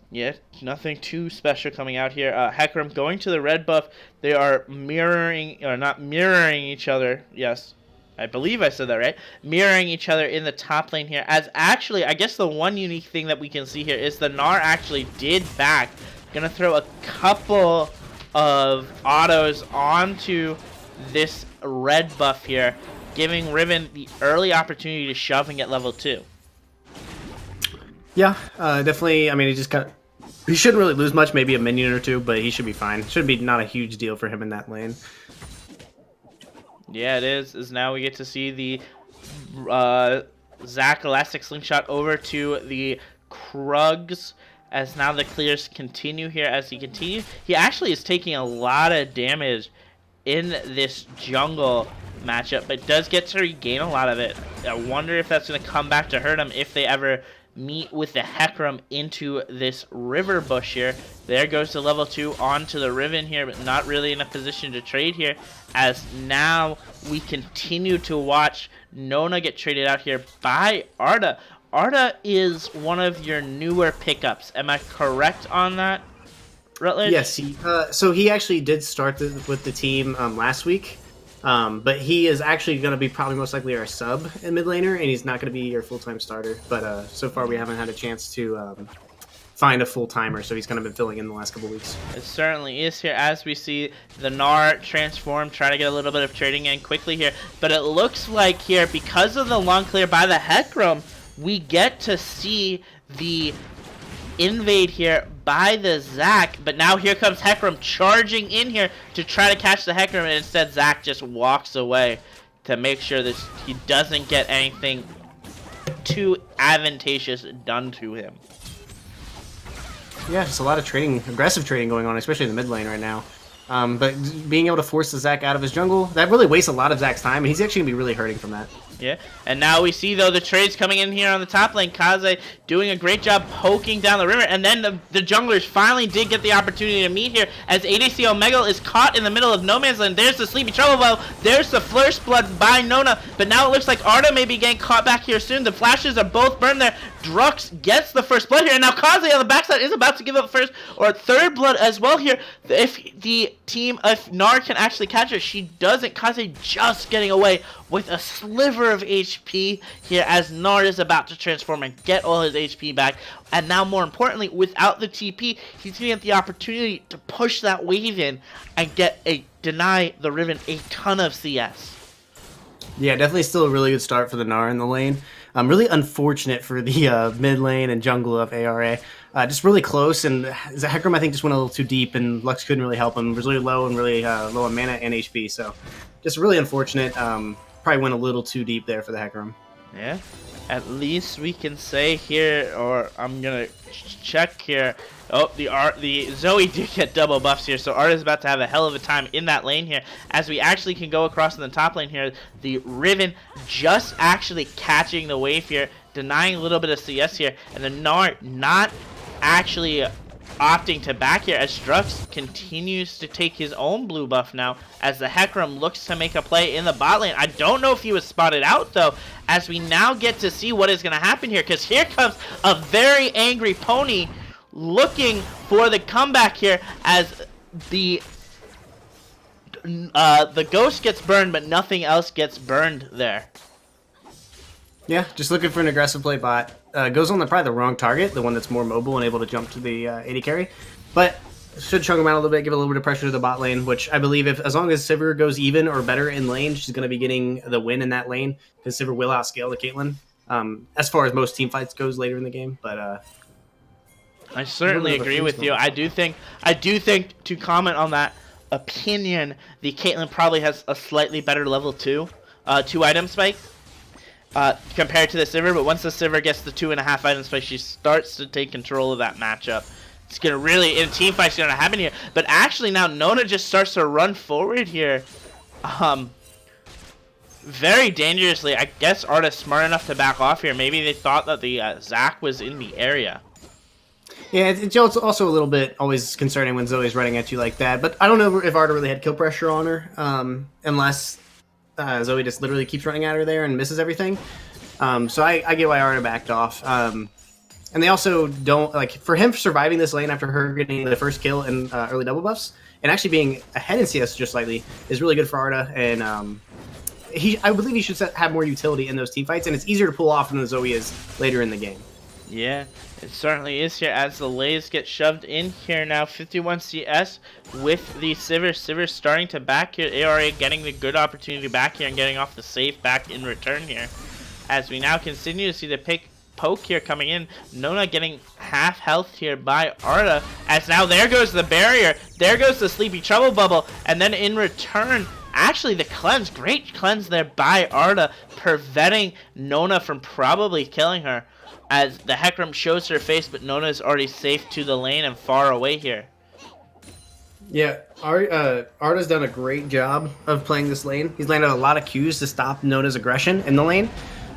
Yeah, nothing too special coming out here. Hecarim going to the red buff. They are mirroring, or not mirroring each other. Yes, I believe I said that right. Mirroring each other in the top lane here. As actually, I guess the one unique thing that we can see here is the Gnar actually did back. Gonna throw a couple of autos onto this red buff here, giving Riven the early opportunity to shove and get level 2. Yeah, definitely. I mean, he shouldn't really lose much, maybe a minion or 2, but he should be fine. Should be not a huge deal for him in that lane. Yeah, it is now we get to see the Zac Elastic Slingshot over to the Krugs, as now the clears continue here. As he continues, he actually is taking a lot of damage in this jungle matchup, but does get to regain a lot of it. I wonder if that's going to come back to hurt him if they ever meet with the Hecarim into this river bush here. There goes the level 2 onto the Riven here, but not really in a position to trade here, as now we continue to watch Nona get traded out here by Arda. Arda is one of your newer pickups. Am I correct on that, Rutledge? Yes. So he actually did start with the team last week, but he is actually going to be probably most likely our sub in mid laner, and he's not going to be your full-time starter. But so far we haven't had a chance to find a full-timer, so he's kind of been filling in the last couple weeks. It certainly is here, as we see the Gnar transform, try to get a little bit of trading in quickly here. But it looks like here, because of the long clear by the Hecarim, we get to see the invade here by the Zac, but now here comes Hecarim charging in here to try to catch the Hecarim, and instead Zac just walks away to make sure that he doesn't get anything too advantageous done to him. Yeah, just a lot of trading, aggressive trading going on, especially in the mid lane right now. But being able to force the Zac out of his jungle, that really wastes a lot of Zac's time, and he's actually going to be really hurting from that. Yeah, and now we see, though, the trades coming in here on the top lane. Kaze doing a great job poking down the river, and then the junglers finally did get the opportunity to meet here, as ADC Omega is caught in the middle of no man's land. There's the Sleepy Trouble Bow, there's the Flourish Blood by Nona, but now it looks like Arda may be getting caught back here soon. The flashes are both burned there. Drux gets the first blood here, and now Kaze on the backside is about to give up first or third blood as well here. If the team of Gnar can actually catch her, she doesn't. Kaze just getting away with a sliver sliver of HP here as Nard is about to transform and get all his HP back. And now, more importantly, without the TP, he's going to get the opportunity to push that wave in and deny the Riven a ton of CS. Yeah, definitely still a really good start for the Gnar in the lane. Really unfortunate for the mid lane and jungle of ARA. Just really close, and Hecarim, I think, just went a little too deep, and Lux couldn't really help him. He was really low and really low on mana and HP, so just really unfortunate. Probably went a little too deep there for the Hecarim. Yeah, at least we can say here, or I'm gonna check here. Oh, the Zoe did get double buffs here, so Arda's about to have a hell of a time in that lane here. As we actually can go across in the top lane here, the Riven just actually catching the wave here, denying a little bit of CS here, and the Gnar not actually opting to back here as Strux continues to take his own blue buff now as the Hecarim looks to make a play in the bot lane. I don't know if he was spotted out though, as we now get to see what is going to happen here, because here comes a very angry Pony looking for the comeback here as the ghost gets burned, but nothing else gets burned there. Yeah, just looking for an aggressive play bot. Goes on probably the wrong target, the one that's more mobile and able to jump to the AD carry. But should chunk him out a little bit, give a little bit of pressure to the bot lane, which I believe as long as Sivir goes even or better in lane, she's going to be getting the win in that lane, because Sivir will outscale the Caitlyn, as far as most team fights goes later in the game. But I certainly agree with you. I do think to comment on that opinion, the Caitlyn probably has a slightly better level 2 item spike compared to the Sivir, but once the Sivir gets the 2.5 item spike, she starts to take control of that matchup. It's gonna really, in team fights, gonna happen here. But actually now Nona just starts to run forward here, very dangerously. I guess Arda's smart enough to back off here. Maybe they thought that the Zac was in the area. yeah, it's also a little bit always concerning when Zoe's running at you like that. But I don't know if Arda really had kill pressure on her, unless Zoe just literally keeps running at her there and misses everything. So I get why Arda backed off. And they also don't, like, for him surviving this lane after her getting the first kill and early double buffs, and actually being ahead in CS just slightly, is really good for Arda. And I believe he should have more utility in those team fights, and it's easier to pull off than the Zoe is later in the game. Yeah, it certainly is here as the Lays get shoved in here now. 51 CS with the Sivir. Sivir starting to back here. ARA getting the good opportunity back here and getting off the safe back in return here. As we now continue to see the poke here coming in. Nona getting half health here by Arda. As now there goes the barrier. There goes the Sleepy Trouble Bubble. And then in return, actually the cleanse. Great cleanse there by Arda, preventing Nona from probably killing her. As the Hecarim shows her face, but Nona is already safe to the lane and far away here. Yeah, Arda's done a great job of playing this lane. He's landed a lot of Qs to stop Nona's aggression in the lane.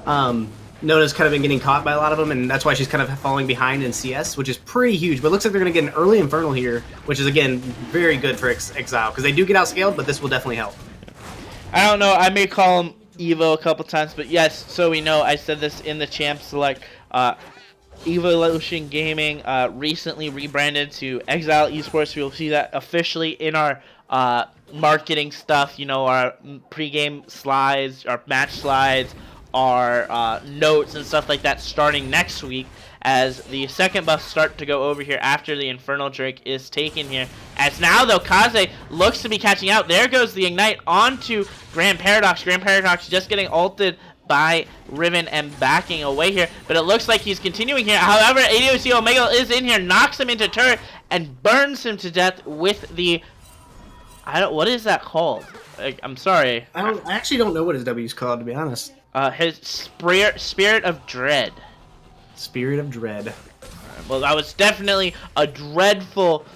Nona's kind of been getting caught by a lot of them, and that's why she's kind of falling behind in CS, which is pretty huge. But it looks like they're going to get an early Infernal here, which is, again, very good for Exile, because they do get outscaled, but this will definitely help. I don't know, I may call him EVO a couple times, but yes, so we know, I said this in the Champ Select, Evolution Gaming recently rebranded to Exile Esports. We'll see that officially in our marketing stuff, you know, our pregame slides, our match slides, our notes and stuff like that starting next week, as the second buffs start to go over here after the Infernal Drake is taken here. As now, though, Kaze looks to be catching out. There goes the Ignite onto Grand Paradox. Grand Paradox just getting ulted by Riven and backing away here, but it looks like he's continuing here. However, ADOC Omega is in here, knocks him into turret, and burns him to death with the... what is that called? I'm sorry. I actually don't know what his W is called, to be honest. His Spirit of Dread. Spirit of Dread. Well, that was definitely a dreadful...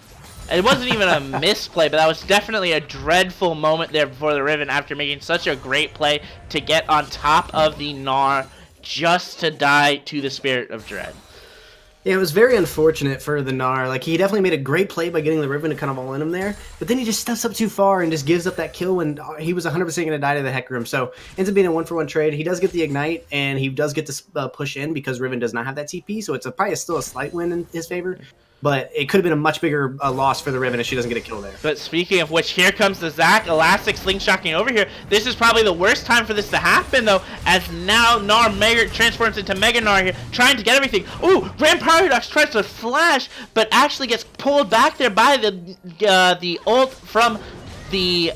It wasn't even a misplay, but that was definitely a dreadful moment there before the Riven after making such a great play to get on top of the Gnar just to die to the Spirit of Dread. Yeah, it was very unfortunate for the Gnar. Like, he definitely made a great play by getting the Riven to kind of all in him there, but then he just steps up too far and just gives up that kill when he was 100% going to die to the Hecarim. So, ends up being a 1-for-1 trade. He does get the Ignite, and he does get to push in because Riven does not have that TP, so it's probably still a slight win in his favor. But it could have been a much bigger loss for the Riven if she doesn't get a kill there. But speaking of which, here comes the Zac. Elastic slingshotting over here. This is probably the worst time for this to happen, though, as as now Gnar Mega transforms into Mega Gnar here, trying to get everything. Ooh, Grand Paradox tries to flash, but actually gets pulled back there by the ult from the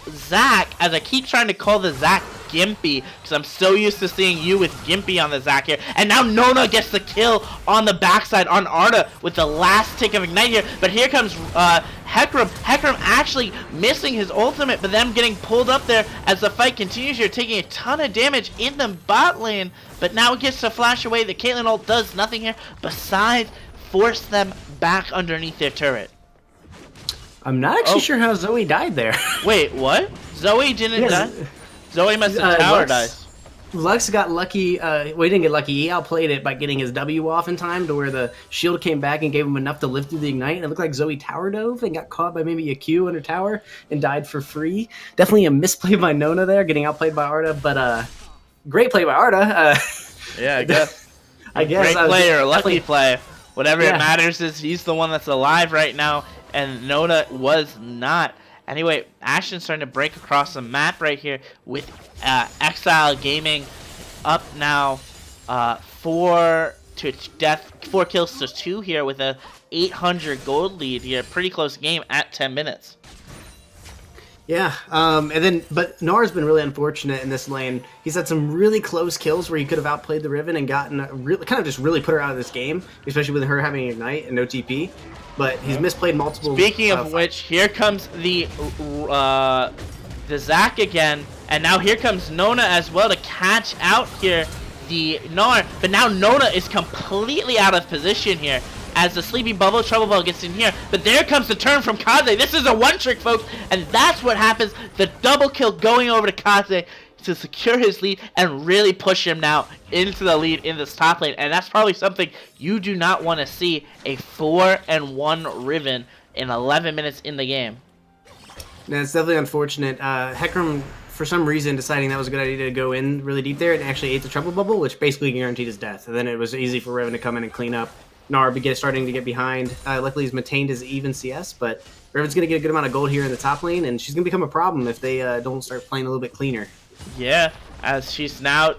Zac, as I keep trying to call the Zac Gimpy, because I'm so used to seeing you with Gimpy on the Zac here. And now Nona gets the kill on the backside on Arda with the last tick of Ignite here. But here comes Hecarim. Hecarim actually missing his ultimate, but them getting pulled up there as the fight continues here, taking a ton of damage in the bot lane. But now it gets to flash away. The Caitlyn ult does nothing here besides force them back underneath their turret. I'm not actually sure how Zoe died there. Wait, what? Zoe didn't die? Zoe must have tower died. Lux got lucky. Well, he didn't get lucky. He outplayed it by getting his W off in time to where the shield came back and gave him enough to live through the Ignite. And it looked like Zoe tower dove and got caught by maybe a Q under tower and died for free. Definitely a misplay by Nona there, getting outplayed by Arda. But great play by Arda. Yeah, I guess. Great player, lucky play. Whatever it matters is he's the one that's alive right now. And Nona was not. Anyway, Ashton's starting to break across the map right here with Exile Gaming up now 4 kills to 2 here with a 800 gold lead here. Pretty close game at 10 minutes. Yeah, but Gnar's been really unfortunate in this lane. He's had some really close kills where he could have outplayed the Riven and gotten really put her out of this game, especially with her having Ignite and no TP. But he's misplayed multiple. Speaking of which, here comes the Zac again, and now here comes Nona as well to catch out here the Gnar. But now Nona is completely out of position here as the Sleepy Bubble Trouble Bell gets in here. But there comes the turn from Kaze. This is a one-trick, folks, and that's what happens. The double kill going over to Kaze to secure his lead and really push him now into the lead in this top lane. And that's probably something you do not want to see, a 4-1 Riven in 11 minutes in the game. No, it's definitely unfortunate. Hecarim, for some reason, deciding that was a good idea to go in really deep there and actually ate the Trouble Bubble, which basically guaranteed his death. And then it was easy for Riven to come in and clean up. Gnar starting to get behind. Luckily, he's maintained his even CS, but Riven's going to get a good amount of gold here in the top lane, and she's going to become a problem if they don't start playing a little bit cleaner. Yeah, as she's now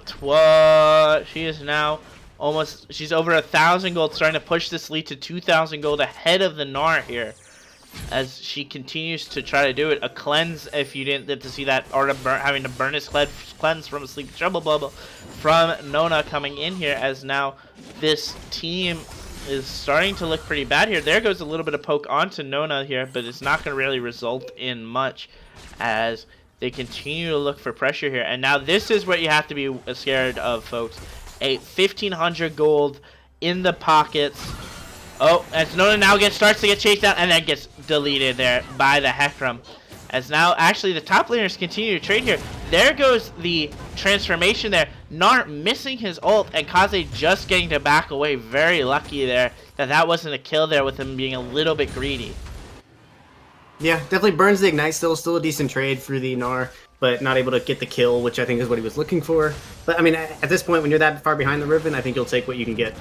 she's over 1,000 gold, starting to push this lead to 2,000 gold ahead of the Gnar here, as she continues to try to do it. A cleanse, if you didn't get to see that, Arda having to burn his cleanse from a Sleepy Trouble Bubble from Nona coming in here, as now this team is starting to look pretty bad here. There goes a little bit of poke onto Nona here, but it's not going to really result in much as they continue to look for pressure here. And now this is what you have to be scared of, folks. A 1,500 gold in the pockets. Oh, as Nona now starts to get chased down and then gets deleted there by the Hecarim. As now, actually, the top laners continue to trade here. There goes the transformation there. Gnar missing his ult and Kaze just getting to back away. Very lucky there that wasn't a kill there with him being a little bit greedy. Yeah, definitely burns the Ignite. Still a decent trade for the Gnar, but not able to get the kill, which I think is what he was looking for. But, I mean, at this point, when you're that far behind the Riven, I think you'll take what you can get.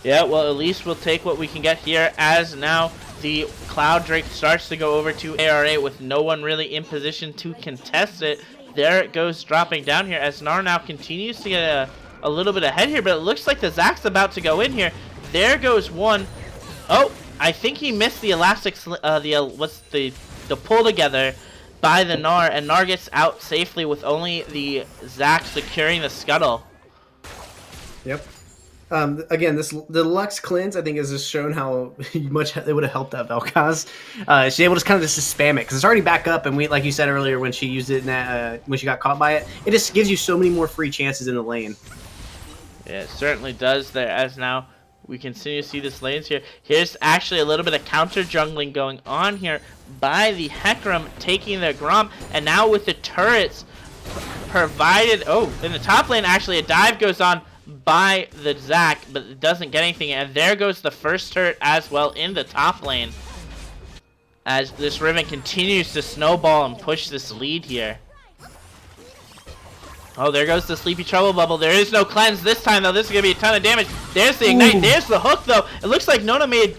Yeah, well, at least we'll take what we can get here, as now the Cloud Drake starts to go over to ARA with no one really in position to contest it. There it goes, dropping down here, as Gnar now continues to get a little bit ahead here, but it looks like the Zac's about to go in here. There goes one. Oh, I think he missed the elastic, the pull together by the Gnar, and Gnar gets out safely with only the Zac securing the scuttle. Yep. Again, the Lux cleanse, I think, has just shown how much it would have helped out Vel'Koz. She's able to kind of just spam it because it's already back up, and like you said earlier, when she used it in that, when she got caught by it, it just gives you so many more free chances in the lane. Yeah, it certainly does there, as now we continue to see this lanes here. Here's actually a little bit of counter jungling going on here by the Hecarim taking the Grom, and now with the turrets provided, in the top lane, actually a dive goes on by the Zac, but it doesn't get anything, and there goes the first turret as well in the top lane, as this Riven continues to snowball and push this lead here. Oh, there goes the Sleepy Trouble Bubble. There is no cleanse this time, though. This is going to be a ton of damage. There's the Ignite. There's the hook, though. It looks like Nona may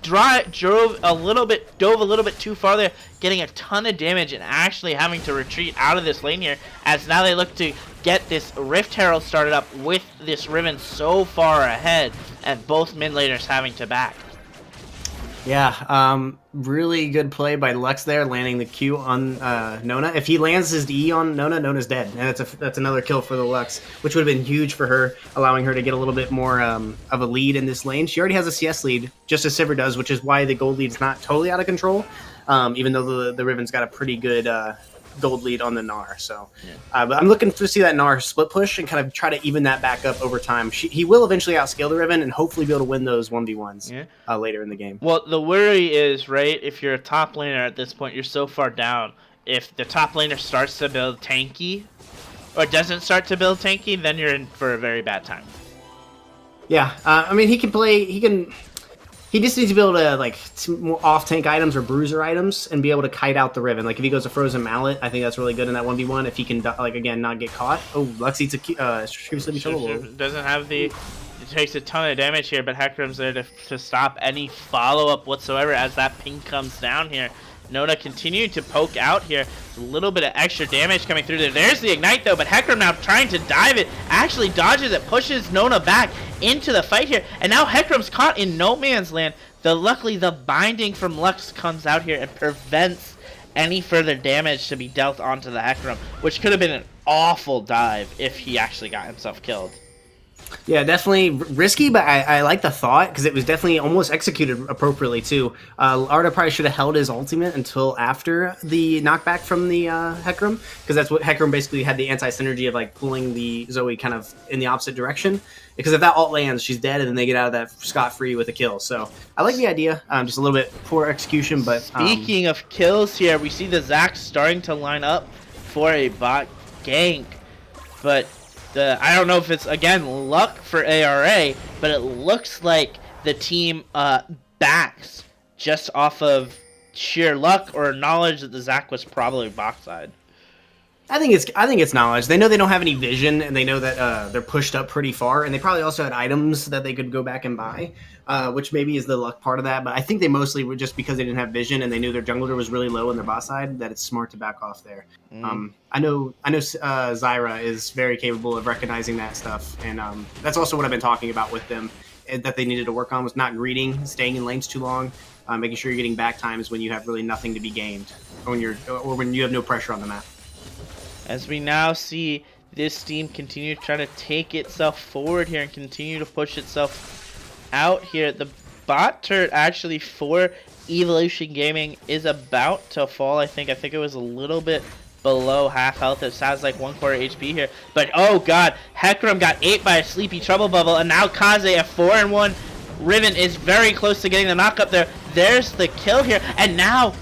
dove a little bit too far there, getting a ton of damage and actually having to retreat out of this lane here, as now they look to get this Rift Herald started up with this Riven so far ahead, and both mid laners having to back. Yeah, really good play by Lux there, landing the Q on Nona. If he lands his E on Nona, Nona's dead, and that's another kill for the Lux, which would have been huge for her, allowing her to get a little bit more of a lead in this lane. She already has a CS lead, just as Sivir does, which is why the gold lead's not totally out of control, even though the Riven's got a pretty good gold lead on the Gnar. So, but I'm looking to see that Gnar split push and kind of try to even that back up over time. He will eventually outscale the Riven and hopefully be able to win those 1v1s later in the game. Well, the worry is, right, if you're a top laner at this point, you're so far down. If the top laner starts to build tanky, or doesn't start to build tanky, then you're in for a very bad time. Yeah, I mean, he just needs to be able to, like, off-tank items or bruiser items and be able to kite out the Riven. Like, if he goes a Frozen Mallet, I think that's really good in that 1v1. If he can, like, again, not get caught. Oh, Lux eats a Sleepy Trouble. Doesn't have the... It takes a ton of damage here, but Hecarim's there to stop any follow-up whatsoever as that ping comes down here. Nona continuing to poke out here. A little bit of extra damage coming through there. There's the Ignite, though, but Hecarim now trying to dive it. Actually dodges it, pushes Nona back into the fight here. And now Hecarim's caught in no man's land. Luckily, the binding from Lux comes out here and prevents any further damage to be dealt onto the Hecarim, which could have been an awful dive if he actually got himself killed. Yeah, definitely risky, but I like the thought because it was definitely almost executed appropriately too. ARA probably should have held his ultimate until after the knockback from the Hecarim, because that's what Hecarim basically had the anti-synergy of, like, pulling the Zoe kind of in the opposite direction. Because if that ult lands, she's dead, and then they get out of that scot-free with a kill. So I like the idea. Just a little bit poor execution, but speaking of kills here, we see the Zac starting to line up for a bot gank, but I don't know if it's, again, luck for ARA, but it looks like the team backs just off of sheer luck or knowledge that the Zac was probably backside. I think it's knowledge. They know they don't have any vision, and they know that they're pushed up pretty far, and they probably also had items that they could go back and buy, which maybe is the luck part of that. But I think they mostly were just because they didn't have vision and they knew their jungler was really low on their bot side, that it's smart to back off there. I know Zyra is very capable of recognizing that stuff, and that's also what I've been talking about with them, that they needed to work on, was not greeting, staying in lanes too long, making sure you're getting back times when you have really nothing to be gained, or when you have no pressure on the map. As we now see this team continue to try to take itself forward here and continue to push itself out here. The bot turret actually for Evolution Gaming is about to fall. I think it was a little bit below half health. It sounds like 1/4 HP here. But oh god, Hecarim got ate by a Sleepy Trouble Bubble, and now Kaze, a 4-1 Riven, is very close to getting the knock up there. There's the kill here, and now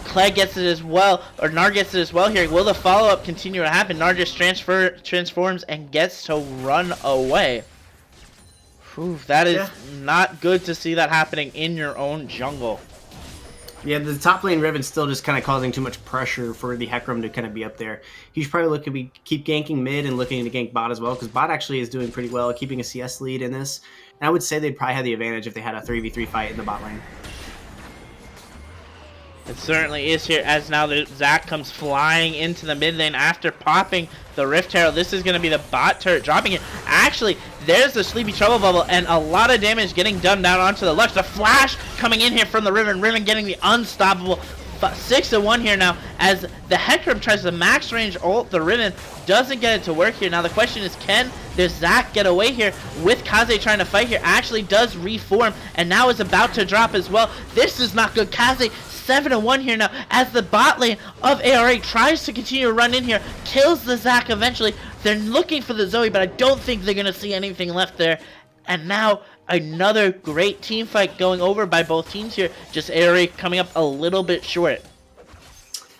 Clegg gets it as well, or Gnar gets it as well here. Will the follow-up continue to happen? Gnar just transforms and gets to run away. That is not good to see that happening in your own jungle. Yeah, the top lane Riven's still just kind of causing too much pressure for the Hecarim to kind of be up there. He's probably looking to keep ganking mid and looking to gank bot as well, because bot actually is doing pretty well, keeping a CS lead in this. And I would say they'd probably have the advantage if they had a 3v3 fight in the bot lane. It certainly is here, as now the Zac comes flying into the mid lane after popping the Rift Herald. This is going to be the bot turret dropping it. Actually, there's the Sleepy Trouble Bubble, and a lot of damage getting done down onto the left. The flash coming in here from the Riven. Riven getting the unstoppable 6-1 here now, as the Hecarim tries to max range ult the Riven. Doesn't get it to work here. Now the question is, can this Zac get away here with Kaze trying to fight here? Actually does reform, and now is about to drop as well. This is not good. Kaze 7-1 here now, as the bot lane of ARA tries to continue to run in here, kills the Zac eventually. They're looking for the Zoe, but I don't think they're going to see anything left there. And now another great team fight going over by both teams here, just ARA coming up a little bit short.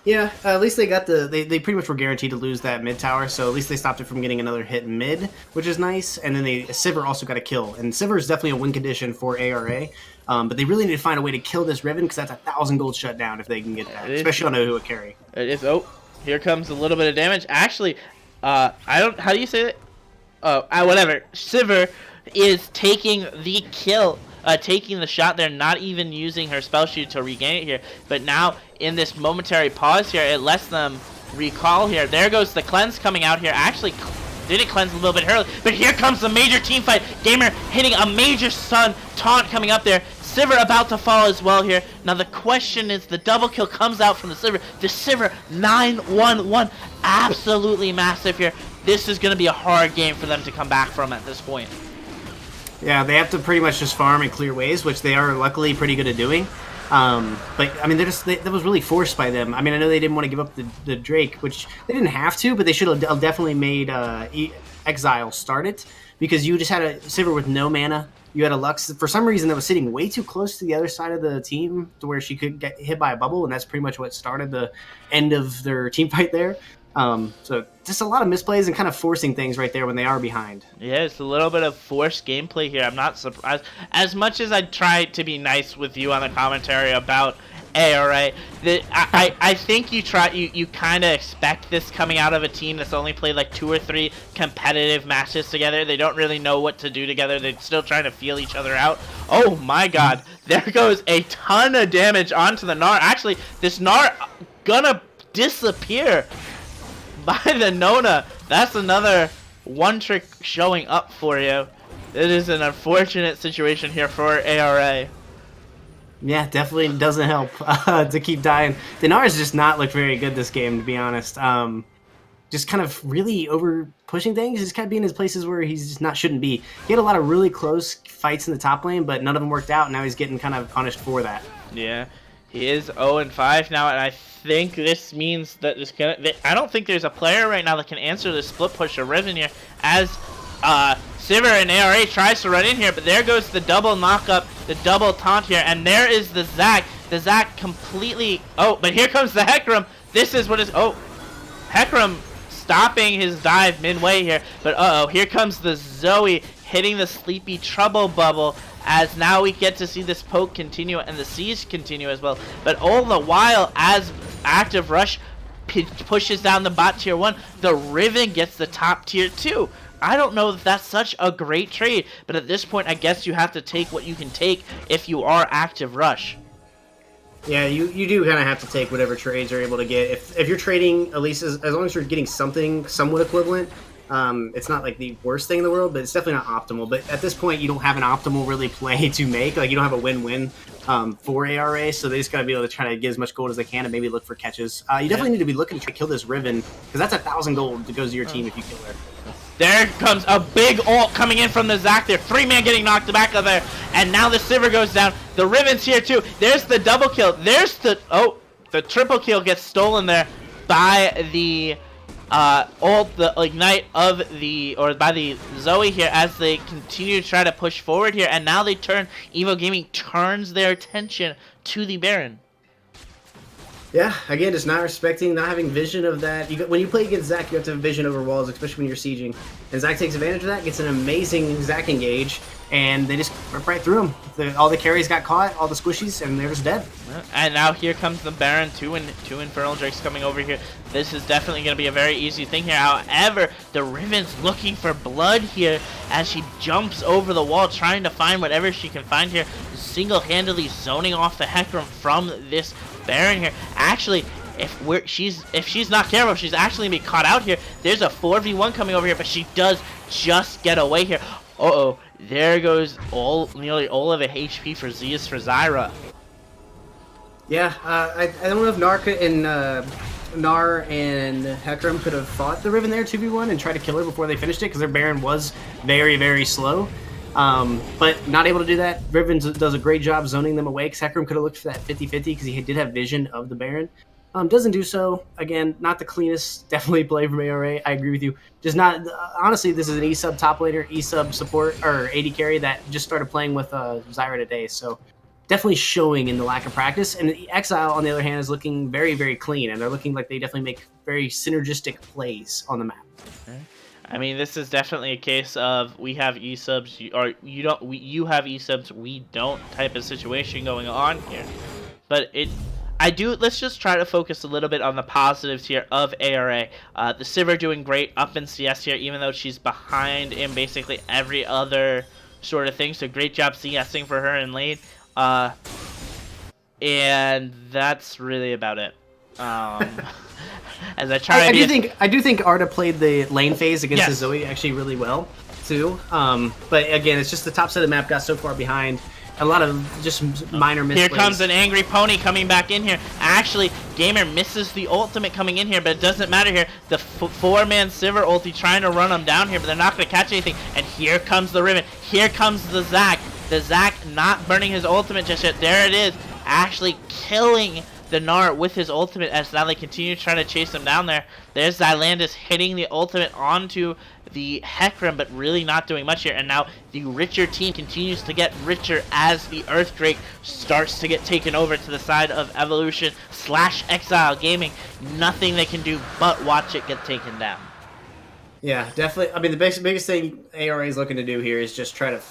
Yeah, at least they got they pretty much were guaranteed to lose that mid tower, so at least they stopped it from getting another hit mid, which is nice. And then Sivir also got a kill, and Sivir is definitely a win condition for ARA. But they really need to find a way to kill this Riven, because that's 1,000 gold shutdown if they can get that, especially on who would carry. It is. Oh, here comes a little bit of damage. Actually, how do you say it? Whatever. Sivir is taking the kill taking the shot there, not even using her spell shield to regain it here. But now, in this momentary pause here, it lets them recall here. There goes the cleanse coming out here. Actually, did it cleanse a little bit early, but here comes the major team fight. Gamer hitting a major stun taunt coming up there. Sivir about to fall as well here. Now the question is, the double kill comes out from the Sivir. The Sivir 9-1-1, absolutely massive here. This is going to be a hard game for them to come back from at this point. Yeah, they have to pretty much just farm and clear waves, which they are luckily pretty good at doing. But I mean, that was really forced by them. I mean, I know they didn't want to give up the Drake, which they didn't have to, but they should have definitely made Exile start it, because you just had a Sivir with no mana. You had a Lux, for some reason, that was sitting way too close to the other side of the team to where she could get hit by a bubble, and that's pretty much what started the end of their team fight there. So just a lot of misplays and kind of forcing things right there when they are behind. Yeah, it's a little bit of forced gameplay here. I'm not surprised. As much as I try to be nice with you on the commentary about ARA, I think you kind of expect this coming out of a team that's only played like 2 or 3 competitive matches together. They don't really know what to do together. They're still trying to feel each other out. Oh my god, there goes a ton of damage onto the Gnar. Actually, this Gnar gonna disappear by the Nona. That's another one trick showing up for you. It is an unfortunate situation here for ARA. Yeah, definitely doesn't help to keep dying. Dinar's just not looked very good this game, to be honest. Just kind of really over pushing things, just kind of being in places where he's just not shouldn't be. He had a lot of really close fights in the top lane, but none of them worked out. And now he's getting kind of punished for that. Yeah, he is 0-5 now, and I think this means that I don't think there's a player right now that can answer the split push of Riven here, as Sivir and ARA tries to run in here, but there goes the double knock-up, the double taunt here, and there is the Zac. The Zac completely... Oh, but here comes the Hecarim. This is what is... Oh, Hecarim stopping his dive midway here, but uh-oh, here comes the Zoe hitting the Sleepy Trouble bubble, as now we get to see this poke continue and the siege continue as well. But all the while, as Active Rush pushes down the bot tier 1, the Riven gets the top tier 2. I don't know if that's such a great trade, but at this point, I guess you have to take what you can take if you are Active Rush. Yeah, you do kind of have to take whatever trades you're able to get. If you're trading, at least as long as you're getting something somewhat equivalent, it's not like the worst thing in the world, but it's definitely not optimal. But at this point, you don't have an optimal really play to make. Like, you don't have a win-win for ARA, so they just got to be able to try to get as much gold as they can and maybe look for catches. You definitely need to be looking to try to kill this Riven, because that's 1,000 gold that goes to your team if you kill her. There comes a big ult coming in from the Zac there. 3-man getting knocked back of there. And now the Sivir goes down. The Riven's here too. There's the double kill. There's the... Oh, the triple kill gets stolen there by the ult, the ignite of the... Or by the Zoe here as they continue to try to push forward here. And now they turn... EVO Gaming turns their attention to the Baron. Yeah, again, just not respecting, not having vision of that. When you play against Zac, you have to have vision over walls, especially when you're sieging. And Zac takes advantage of that, gets an amazing Zac engage, and they just rip right through him. All the carries got caught, all the squishies, and they're just dead. And now here comes the Baron, two Infernal Drakes coming over here. This is definitely going to be a very easy thing here. However, the Riven's looking for blood here as she jumps over the wall, trying to find whatever she can find here. Single-handedly zoning off the Hecarim from this Baron here. Actually, if she's not careful, she's actually gonna be caught out here. There's a 4v1 coming over here, but she does just get away here. Uh-oh, there goes nearly all of the HP for Zeus for Zyra. Yeah, I don't know if Gnar and Hecarim could have fought the Riven there 2v1 and tried to kill her before they finished it, because their Baron was very, very slow. But not able to do that. Riven does a great job zoning them away, because Hecarim could have looked for that 50-50 because he did have vision of the Baron. Doesn't do so. Again, not the cleanest, definitely play from ARA. I agree with you. Just not, honestly, this is an E-sub top laner, E-sub support, or AD carry that just started playing with Zyra today, so definitely showing in the lack of practice. And the Exile, on the other hand, is looking very, very clean, and they're looking like they definitely make very synergistic plays on the map. Okay. I mean, this is definitely a case of we have E-subs, or you don't. You have E-subs, we don't type of situation going on here. But let's just try to focus a little bit on the positives here of ARA. The Sivir doing great up in CS here, even though she's behind in basically every other sort of thing. So great job CSing for her in lane. And that's really about it. As I try I do think Arda played the lane phase against the Yes. Zoe actually really well too. But again, it's just the top side of the map got so far behind. A lot of just minor misplays. Here comes an angry pony coming back in here. Actually, Gamer misses the ultimate coming in here, but it doesn't matter here. The four-man Sivir ulti trying to run them down here, but they're not going to catch anything. And here comes the Riven. Here comes the Zac. The Zac not burning his ultimate just yet. There it is. Actually killing the Gnar with his ultimate as now they continue trying to chase him down there. There's Xylandis hitting the ultimate onto the Hecarim, but really not doing much here. And now the richer team continues to get richer as the Earthquake starts to get taken over to the side of Evolution / Exile Gaming. Nothing they can do but watch it get taken down. Yeah, definitely. I mean, the biggest thing ARA is looking to do here is just try to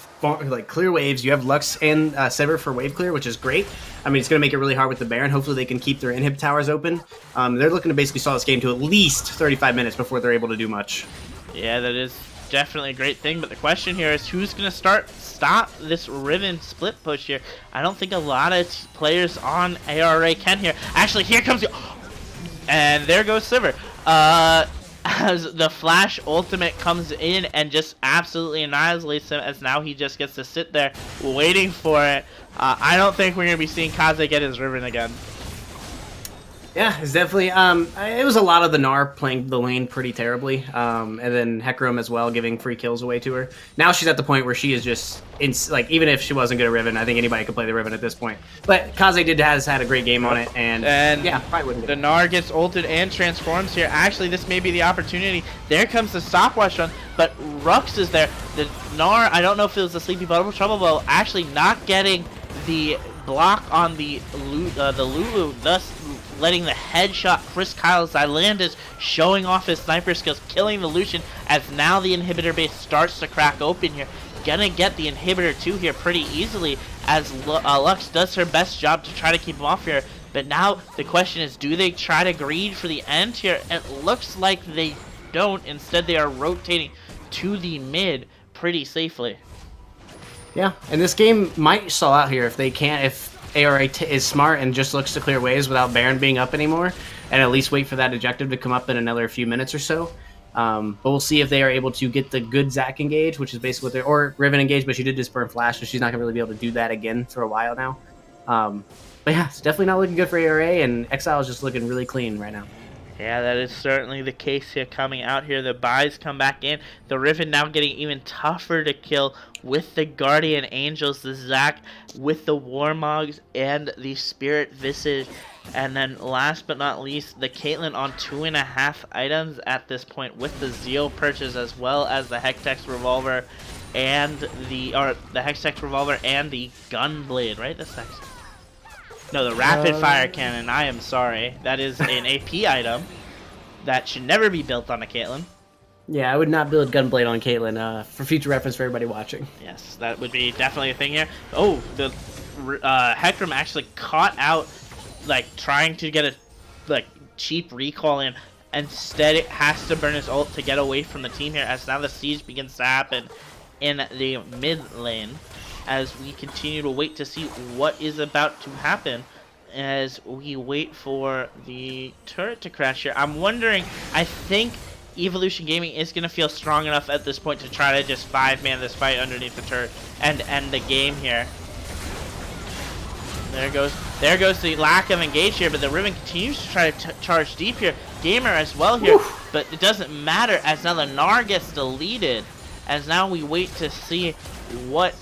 clear waves. You have Lux and Sever for wave clear, which is great. I mean, it's going to make it really hard with the Baron. Hopefully they can keep their inhib towers open. They're looking to basically stall this game to at least 35 minutes before they're able to do much. Yeah, that is definitely a great thing, but the question here is who's going to stop this Riven split push here. I don't think a lot of players on ARA can here. Actually, here comes and there goes Sivir. As the Flash ultimate comes in and just absolutely annihilates him, as now he just gets to sit there waiting for it. I don't think we're going to be seeing Kaze get his Riven again. Yeah, it's definitely. It was a lot of the Gnar playing the lane pretty terribly, and then Hecarim as well, giving free kills away to her. Now she's at the point where she is just even if she wasn't good at Riven, I think anybody could play the Riven at this point. But Kaze has had a great game on it, and yeah, probably wouldn't. The Gnar gets ulted and transforms here. Actually, this may be the opportunity. There comes the stopwatch run, but Rux is there. The Gnar, I don't know if it was the Sleepy Bubble Trouble Bow, actually not getting the block on the Lulu, thus letting the headshot Chris Kyle Xylandis showing off his sniper skills, killing the Lucian, as now the inhibitor base starts to crack open here. Gonna get the inhibitor 2 here pretty easily, as Lux does her best job to try to keep him off here. But now the question is, do they try to greed for the end here? It looks like they don't. Instead, they are rotating to the mid pretty safely. Yeah, and this game might stall out here if ARA is smart and just looks to clear waves without Baron being up anymore, and at least wait for that objective to come up in another few minutes or so. But we'll see if they are able to get the good Zac engage, which is basically what or Riven engage, but she did just burn Flash, so she's not going to really be able to do that again for a while now. But yeah, it's definitely not looking good for ARA, and Exile is just looking really clean right now. Yeah, that is certainly the case here coming out here. The buys come back in. The Riven now getting even tougher to kill with the Guardian Angels, the Zac with the Warmogs and the Spirit Visage. And then last but not least, the Caitlyn on 2.5 items at this point with the Zeal purchase, as well as the Hextech Revolver and the Hextech Revolver and the Gunblade, right? That's next. No, the Rapid Fire Cannon. I am sorry. That is an AP item that should never be built on a Caitlyn. Yeah, I would not build Gunblade on Caitlyn for future reference for everybody watching. Yes, that would be definitely a thing here. Oh, the Hecarim actually caught out, trying to get a cheap recall in. Instead, it has to burn his ult to get away from the team here, as now the siege begins to happen in the mid lane, as we continue to wait to see what is about to happen as we wait for the turret to crash here. I'm wondering, I think Evolution Gaming is going to feel strong enough at this point to try to just 5-man this fight underneath the turret and end the game here. There goes the lack of engage here, but the Riven continues to try to charge deep here. Gamer as well here, but it doesn't matter, as now the Gnar gets deleted, as now we wait to see what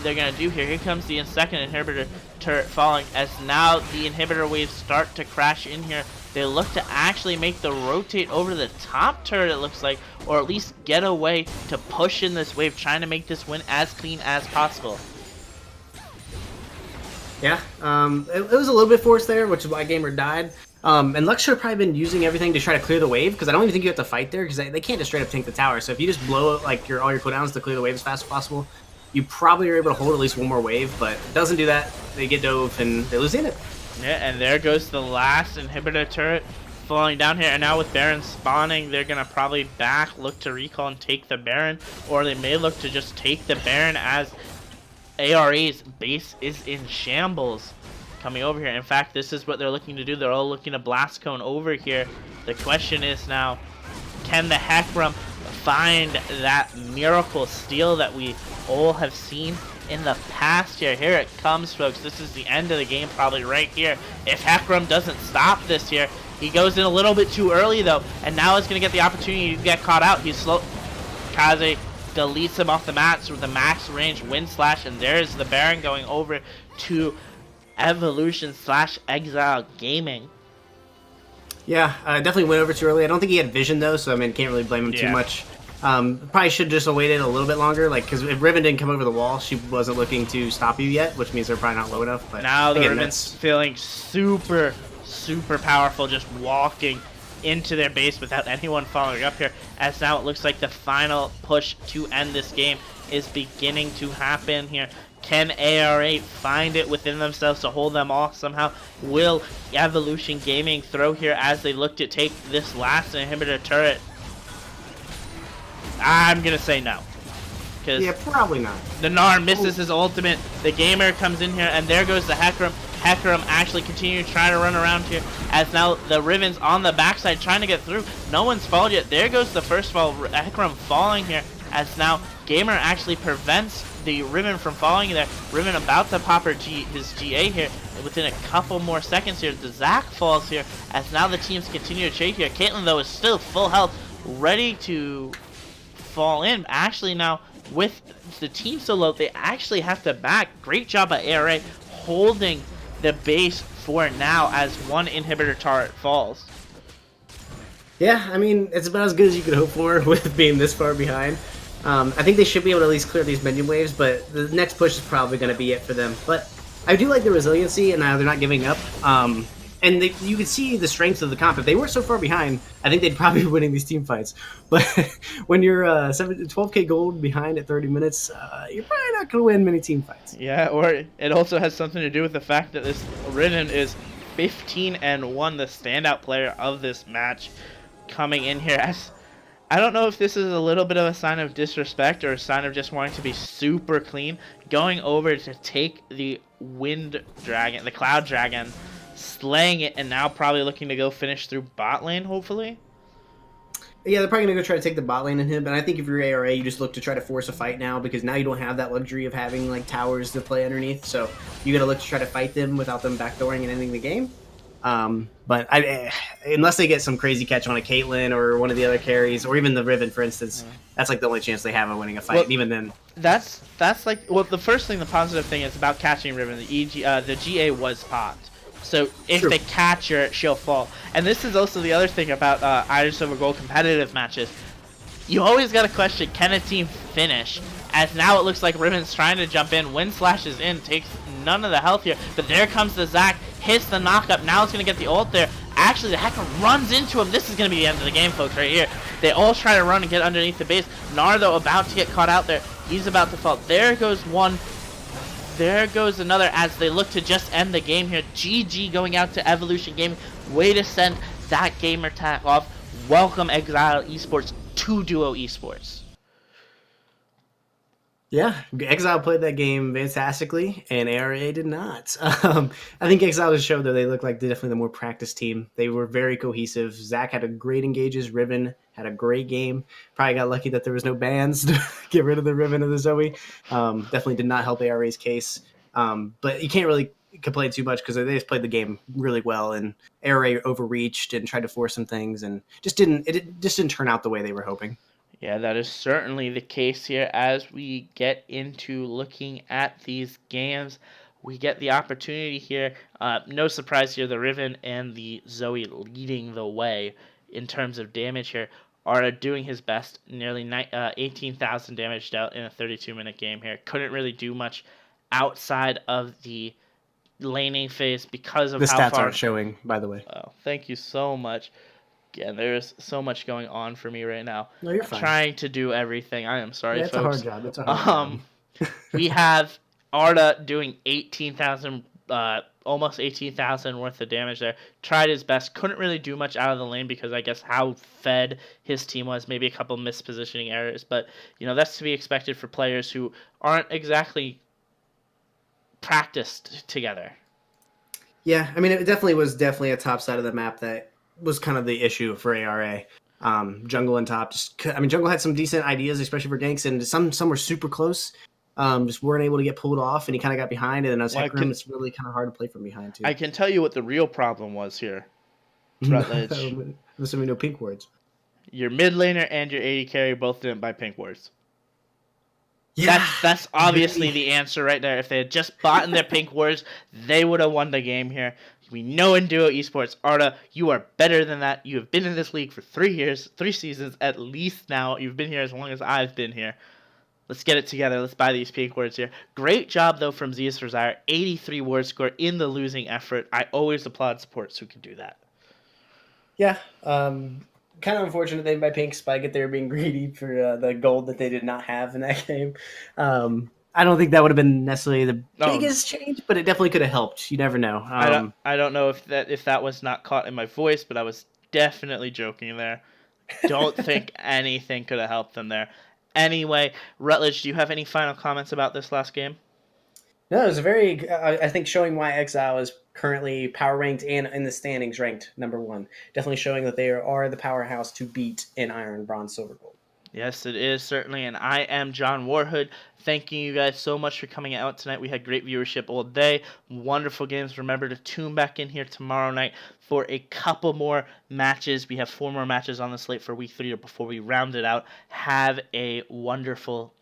they're going to do here. Here comes the second inhibitor turret falling, as now the inhibitor waves start to crash in here. They look to actually make the rotate over the top turret, it looks like, or at least get away to push in this wave, trying to make this win as clean as possible. Yeah, it was a little bit forced there, which is why Gamer died. And Lux should have probably been using everything to try to clear the wave, because I don't even think you have to fight there, because they can't just straight up tank the tower. So if you just blow all your cooldowns to clear the wave as fast as possible, you probably are able to hold at least one more wave, but it doesn't do that. They get dove and they lose the inhib. Yeah, and there goes the last inhibitor turret falling down here. And now with Baron spawning, they're going to probably look to recall and take the Baron. Or they may look to just take the Baron as ARA's base is in shambles coming over here. In fact, this is what they're looking to do. They're all looking to blast cone over here. The question is now, can the Hecarim find that miracle steal that we all have seen in the past here? Here it comes, folks. This is the end of the game probably right here. If Hecarim doesn't stop this here, he goes in a little bit too early though, and now is going to get the opportunity to get caught out. He's slow. Kaze deletes him off the mats with the max range wind slash, and there's the Baron going over to Evolution / Exile Gaming. Yeah, definitely went over too early. I don't think he had vision though, so I mean, can't really blame him too much. Probably should just have waited a little bit longer, like, because if Riven didn't come over the wall, she wasn't looking to stop you yet, which means they're probably not low enough. But now the again, Riven's feeling super powerful, just walking into their base without anyone following up here, as now it looks like the final push to end this game is beginning to happen here. Can ARA find it within themselves to hold them off somehow? Will Evolution Gaming throw here as they look to take this last inhibitor turret? I'm gonna say no. Yeah, probably not. The Gnar misses his ultimate. The Gamer comes in here, and there goes the Hecarim. Hecarim actually continuing to try to run around here, as now the Riven's on the backside trying to get through. No one's fallen yet. There goes the first fall. Hecarim falling here, as now Gamer actually prevents the Riven from falling there. Riven about to pop his GA here within a couple more seconds here. The Zac falls here, as now the teams continue to trade here. Caitlyn though is still full health, ready to fall in. Actually now with the team so low, they actually have to back. Great job by ARA holding the base for now as one inhibitor turret falls. Yeah, I mean, it's about as good as you could hope for with being this far behind. I think they should be able to at least clear these minion waves, but the next push is probably going to be it for them. But I do like the resiliency, and they're not giving up. And you can see the strength of the comp. If they weren't so far behind, I think they'd probably be winning these team fights. But when you're 12k gold behind at 30 minutes, you're probably not going to win many team fights. Yeah, or it also has something to do with the fact that this Riven is 15-1, the standout player of this match, coming in here. As I don't know if this is a little bit of a sign of disrespect or a sign of just wanting to be super clean, going over to take the Wind Dragon, the Cloud Dragon, slaying it, and now probably looking to go finish through bot lane, hopefully. Yeah, they're probably going to go try to take the bot lane in him, but I think if you're ARA, you just look to try to force a fight now, because now you don't have that luxury of having like towers to play underneath, so you got to look to try to fight them without them backdooring and ending the game. But unless they get some crazy catch on a Caitlyn or one of the other carries, or even the Riven, for instance, that's like the only chance they have of winning a fight. Well, even then, that's like, well, the first thing, the positive thing is about catching Riven. The GA was popped. So if they catch her, she'll fall. And this is also the other thing about Iron Silver Gold competitive matches. You always got to question, can a team finish? As now it looks like Riven's trying to jump in. Wind slashes in, takes none of the health here. But there comes the Zac, hits the knockup. Now it's going to get the ult there. Actually, the Hecarim runs into him. This is going to be the end of the game, folks, right here. They all try to run and get underneath the base. Gnar, though, about to get caught out there. He's about to fall. There goes one. There goes another as they look to just end the game here. GG going out to Evolution Gaming. Way to send that gamer tag off. Welcome Exile Esports to Duo Esports. Yeah, Exile played that game fantastically, and ARA did not. I think Exile just showed that they look like definitely the more practiced team. They were very cohesive. Zac had a great engages. Riven had a great game. Probably got lucky that there was no bans to get rid of the Riven or the Zoe. Definitely did not help ARA's case. But you can't really complain too much because they just played the game really well, and ARA overreached and tried to force some things, and it just didn't turn out the way they were hoping. Yeah, that is certainly the case here. As we get into looking at these games, we get the opportunity here. No surprise here, the Riven and the Zoe leading the way in terms of damage here. ARA doing his best, nearly 18,000 damage dealt in a 32-minute game here. Couldn't really do much outside of the laning phase because of the how stats far... aren't showing, by the way. Oh, thank you so much. Again, there's so much going on for me right now. No, you're fine. Trying to do everything. I am sorry, folks. folks. It's a hard job. We have ARA doing 18,000 almost 18,000 worth of damage there. Tried his best. Couldn't really do much out of the lane because I guess how fed his team was. Maybe a couple mispositioning errors. But, that's to be expected for players who aren't exactly practiced together. Yeah, I mean, it definitely was a top side of the map that was kind of the issue for ARA. Jungle and top, Jungle had some decent ideas, especially for ganks, and some were super close. Just weren't able to get pulled off, and he kind of got behind. And then as Hecarim, it's really kind of hard to play from behind too. I can tell you what the real problem was here, Rutledge. I'm assuming no pink wards. Your mid laner and your AD carry both didn't buy pink wards. Yeah, That's obviously the answer right there. If they had just bought in their pink wards, they would have won the game here. We know in Duo Esports, ARA, you are better than that. You have been in this league for 3 years, 3 seasons at least now. You've been here as long as I've been here. Let's get it together. Let's buy these pink wards here. Great job, though, from Zeus for Zyre. 83 ward score in the losing effort. I always applaud supports who can do that. Yeah, kind of unfortunate they by pink spike they were being greedy for the gold that they did not have in that game. I don't think that would have been necessarily the biggest change, but it definitely could have helped. You never know. I don't know if that was not caught in my voice, but I was definitely joking there. Don't think anything could have helped them there. Anyway, Rutledge, do you have any final comments about this last game? No, it was a very, I think, showing why Exile is currently power ranked and in the standings ranked #1. Definitely showing that they are the powerhouse to beat in Iron, Bronze, Silver, Gold. Yes, it is, certainly, and I am John Warhood. Thanking you guys so much for coming out tonight. We had great viewership all day, wonderful games. Remember to tune back in here tomorrow night for a couple more matches. We have 4 more matches on the slate for week 3 before we round it out. Have a wonderful